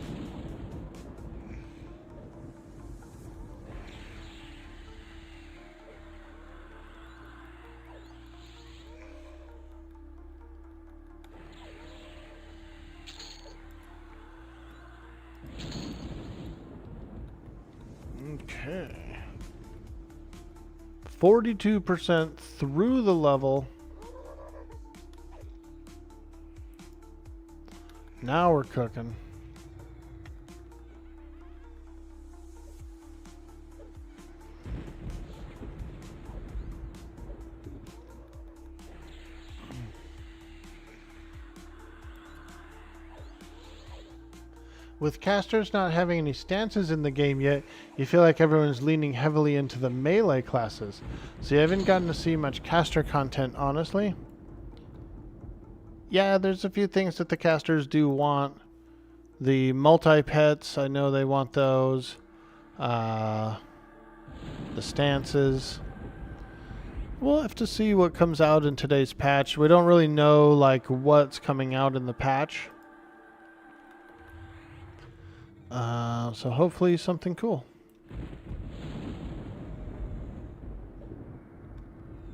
Okay. 42% through the level. Now we're cooking. With casters not having any stances in the game yet, you feel like everyone's leaning heavily into the melee classes. So you haven't gotten to see much caster content, honestly. Yeah, there's a few things that the casters do want. The multi-pets, I know they want those. The stances. We'll have to see what comes out in today's patch. We don't really know like what's coming out in the patch. So hopefully something cool.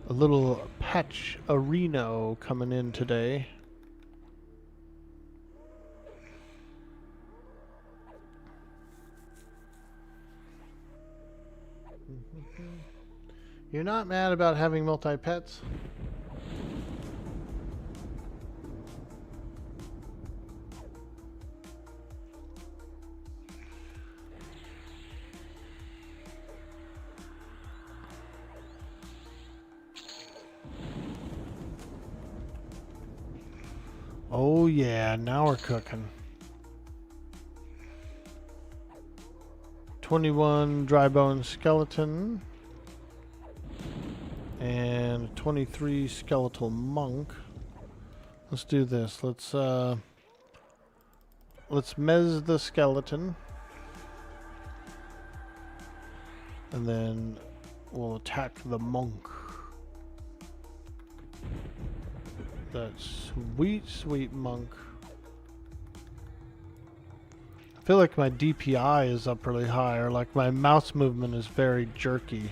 A little patch arena coming in today. You're not mad about having multi-pets? Oh yeah, now we're cooking. 21 dry bone skeleton. And 23 skeletal monk. Let's do this. Let's mez the skeleton. And then we'll attack the monk. That sweet, sweet monk. I feel like my DPI is up really high, or like my mouse movement is very jerky.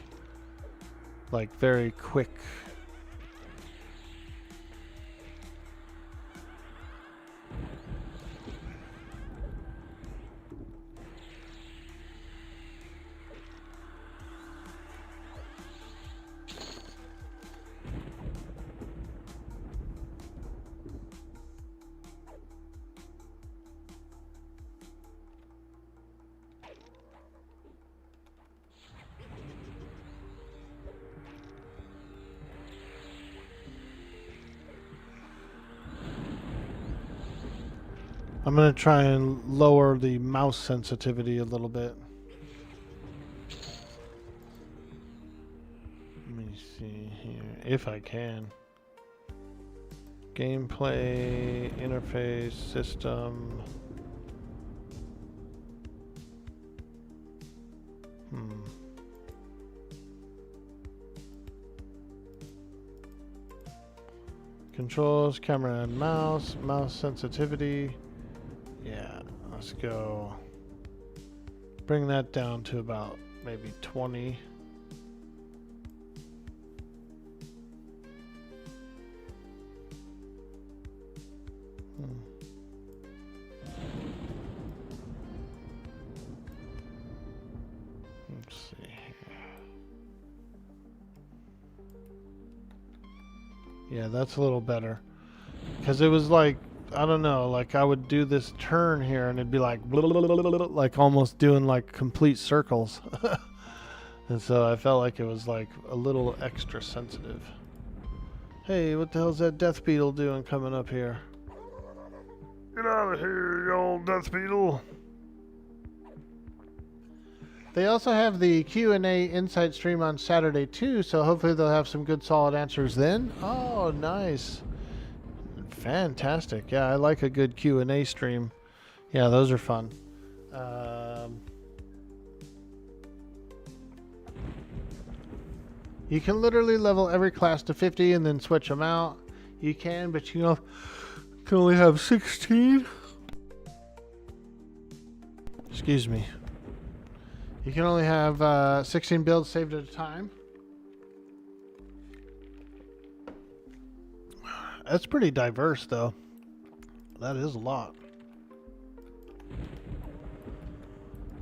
Like very quick. I'm going to try and lower the mouse sensitivity a little bit. Let me see here, if I can. Gameplay, interface, system. Controls, camera and mouse, mouse sensitivity. Yeah, let's go. Bring that down to about maybe 20. Let's see here. Yeah, that's a little better. Because it was like, I don't know, like I would do this turn here and it'd be like, blah, blah, blah, blah, blah, like almost doing like complete circles. And so I felt like it was like a little extra sensitive. Hey, what the hell's that death beetle doing coming up here? Get out of here, you old death beetle. They also have the Q&A Insight stream on Saturday too, so hopefully they'll have some good solid answers then. Oh, nice. Fantastic. Yeah, I like a good Q&A stream. Yeah, those are fun. You can literally level every class to 50 and then switch them out. You can, but you know, can only have 16. Excuse me. You can only have 16 builds saved at a time. That's pretty diverse, though. That is a lot.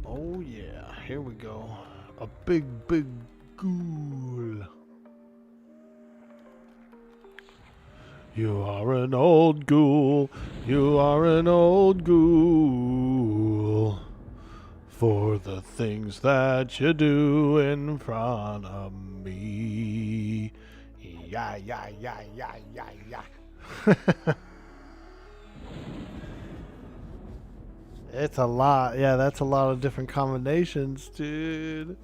Oh, yeah. Here we go. A big, big ghoul. You are an old ghoul. You are an old ghoul. For the things that you do in front of me. Yeah, yeah, yeah, yeah, yeah, yeah. It's a lot. Yeah, that's a lot of different combinations, dude.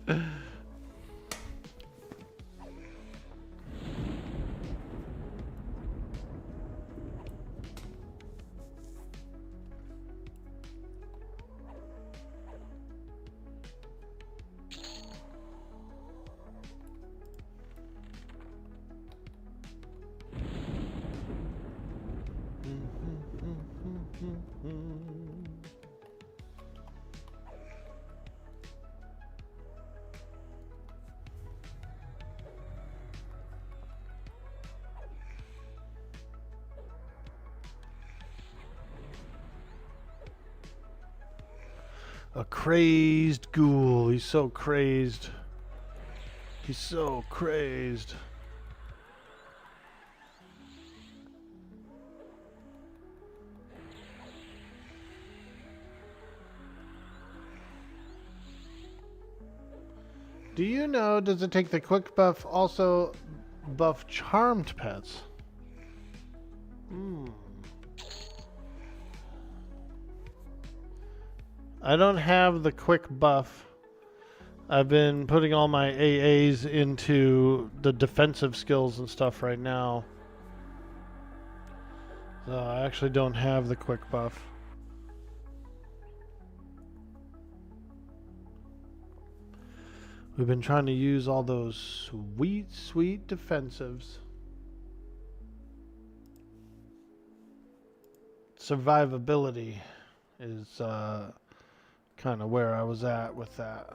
A crazed ghoul. He's so crazed. He's so crazed. Do you know, does it take the quick buff also buff charmed pets? I don't have the quick buff. I've been putting all my AAs into the defensive skills and stuff right now. So I actually don't have the quick buff. We've been trying to use all those sweet, sweet defensives. Survivability is kind of where I was at with that.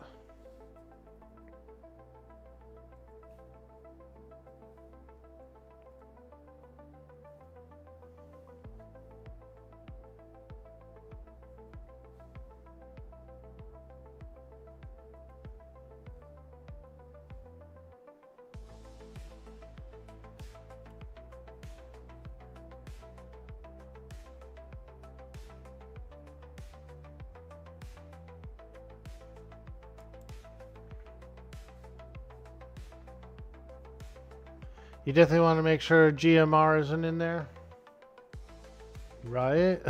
You definitely want to make sure GMR isn't in there. Right?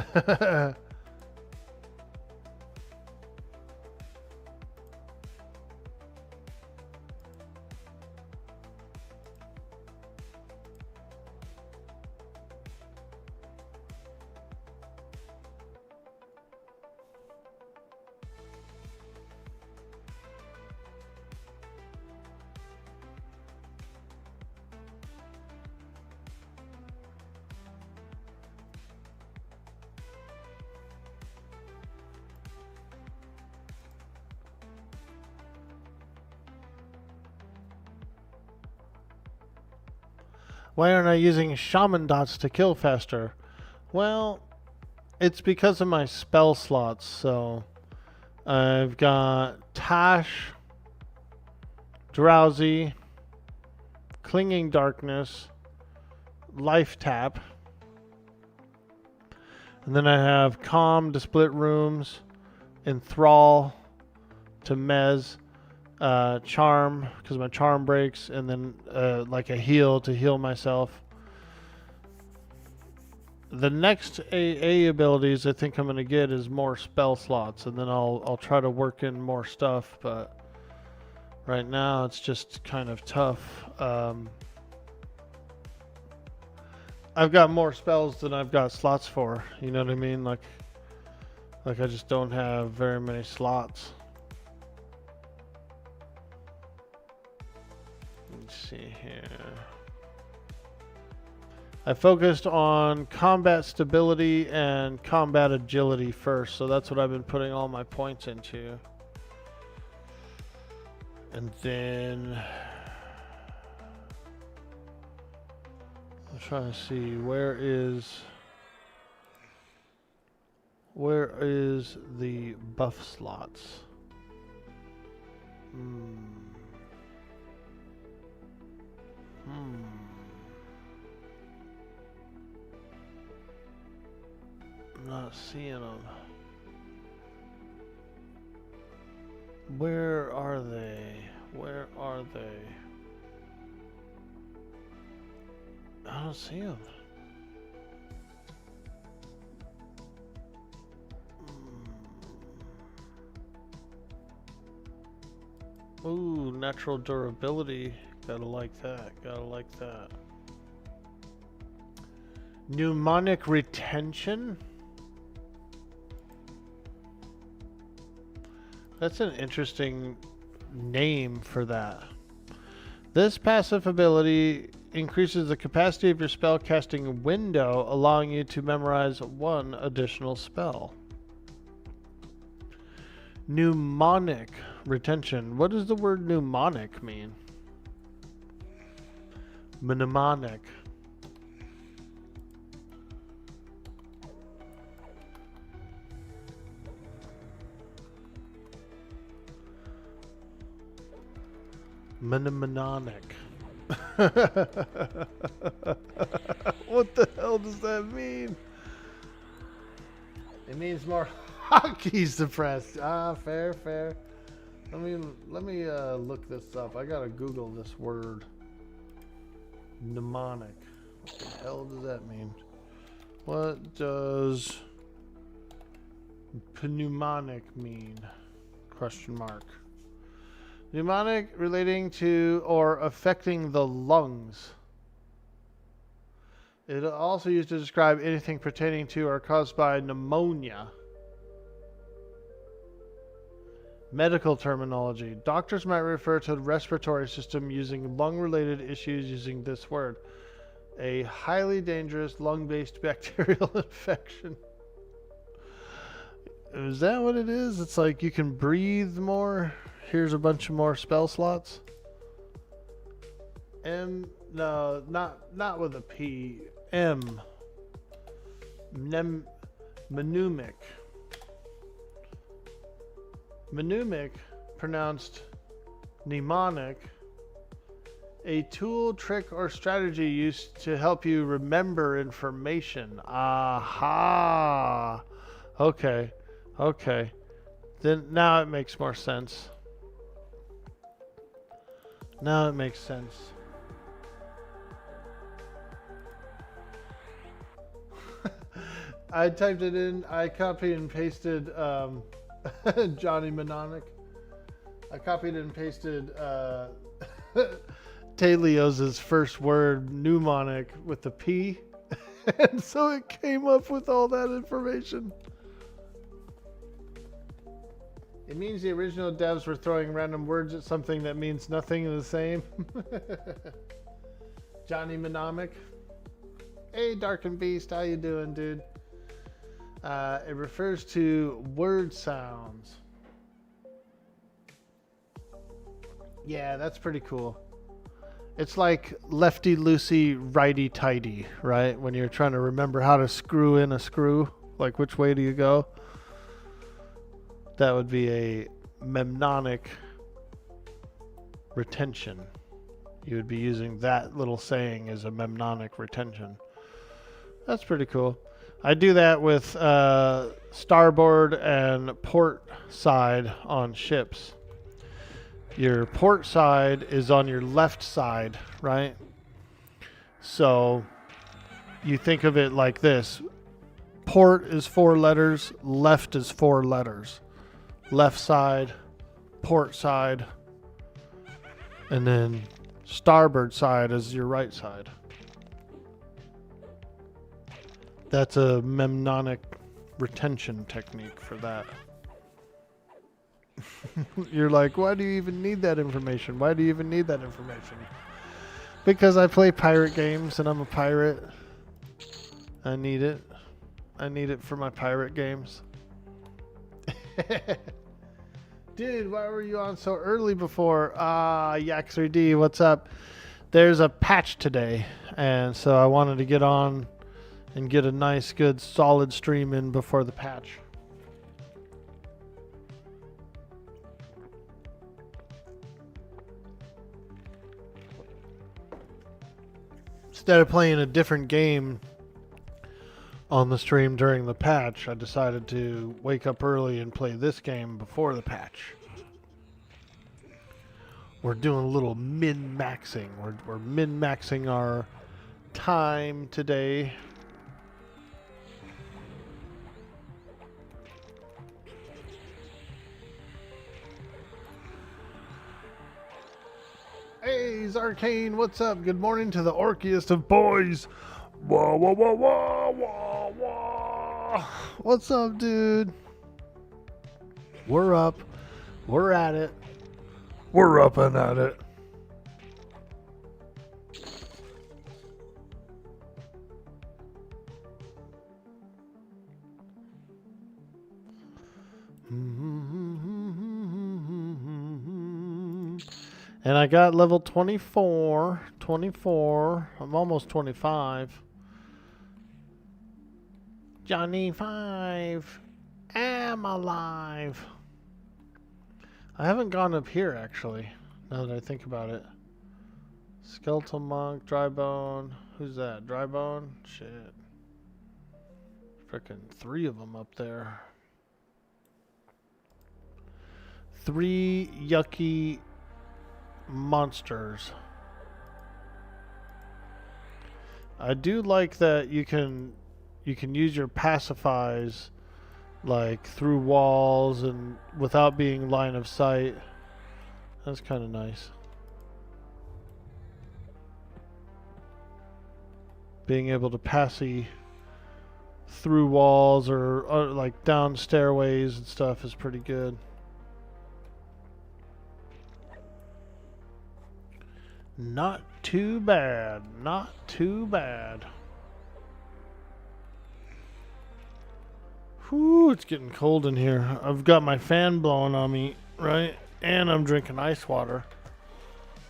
Why aren't I using shaman dots to kill faster? Well, it's because of my spell slots. So I've got Tash, Drowsy, Clinging Darkness, Life Tap. And then I have Calm to split rooms, Enthrall to Mez, Charm because my Charm breaks, and then like a Heal to heal myself. The next AA abilities I think I'm going to get is more spell slots, and then I'll try to work in more stuff, but right now it's just kind of tough. I've got more spells than I've got slots for, you know what I mean? Like I just don't have very many slots. Let's see here. I focused on combat stability and combat agility first, so that's what I've been putting all my points into. And then I'm trying to see where is the buff slots. seeing them. Where are they? Where are they? I don't see them. Ooh, natural durability. Gotta like that. Gotta like that. Mnemonic retention? That's an interesting name for that. This passive ability increases the capacity of your spellcasting window, allowing you to memorize one additional spell. Mnemonic retention. What does the word mnemonic mean? Mnemonic. Mnemonic. What the hell does that mean? It means more hockey suppressed. Ah, fair, fair. Let me look this up. I gotta Google this word. Mnemonic. What the hell does that mean? What does pneumonic mean? Question mark. Pneumonic relating to or affecting the lungs. It is also used to describe anything pertaining to or caused by pneumonia. Medical terminology. Doctors might refer to the respiratory system using lung-related issues using this word. A highly dangerous lung-based bacterial infection. Is that what it is? It's like you can breathe more. Here's a bunch of more spell slots. No, not with a P. Mnemonic. Mnemonic, pronounced mnemonic, a tool, trick, or strategy used to help you remember information. Aha! Okay, okay. Then now it makes more sense. Now it makes sense. I typed it in, I copied and pasted Johnny Mnemonic. I copied and pasted Talios's first word, mnemonic, with the P. And so it came up with all that information. It means the original devs were throwing random words at something that means nothing the same. Johnny Mnemonic. Hey, Darkened Beast, how you doing, dude? It refers to word sounds. Yeah, that's pretty cool. It's like lefty loosey, righty tighty, right? When you're trying to remember how to screw in a screw, like which way do you go? That would be a mnemonic retention. You would be using that little saying as a mnemonic retention. That's pretty cool. I do that with starboard and port side on ships. Your port side is on your left side, right? So you think of it like this. Port is 4 letters, left is 4 letters. Left side, port side, and then starboard side is your right side. That's a mnemonic retention technique for that. You're like, why do you even need that information? Why do you even need that information? Because I play pirate games and I'm a pirate. I need it. I need it for my pirate games. Dude, why were you on so early before? Yak3D, what's up? There's a patch today, and so I wanted to get on and get a nice, good, solid stream in before the patch. Instead of playing a different game on the stream during the patch, I decided to wake up early and play this game before the patch. We're doing a little min-maxing. We're min-maxing our time today. Hey, Zarkane, what's up? Good morning to the orkiest of boys. Wah, wah, wah, wah, wah, wah. What's up, dude? We're up. We're at it. We're up and at it. And I got level 24. 24. I'm almost 25. Johnny 5. Am alive. I haven't gone up here, actually, now that I think about it. Skeletal Monk, Drybone. Who's that? Drybone? Shit. Frickin' 3 of them up there. 3 yucky monsters. I do like that you can use your pacifies like through walls and without being line of sight. That's kind of nice. Being able to passy through walls or like down stairways and stuff is pretty good. Not too bad. Not too bad. Whew, it's getting cold in here. I've got my fan blowing on me, right? And I'm drinking ice water.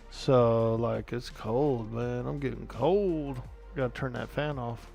So, like, it's cold, man. I'm getting cold. Gotta turn that fan off.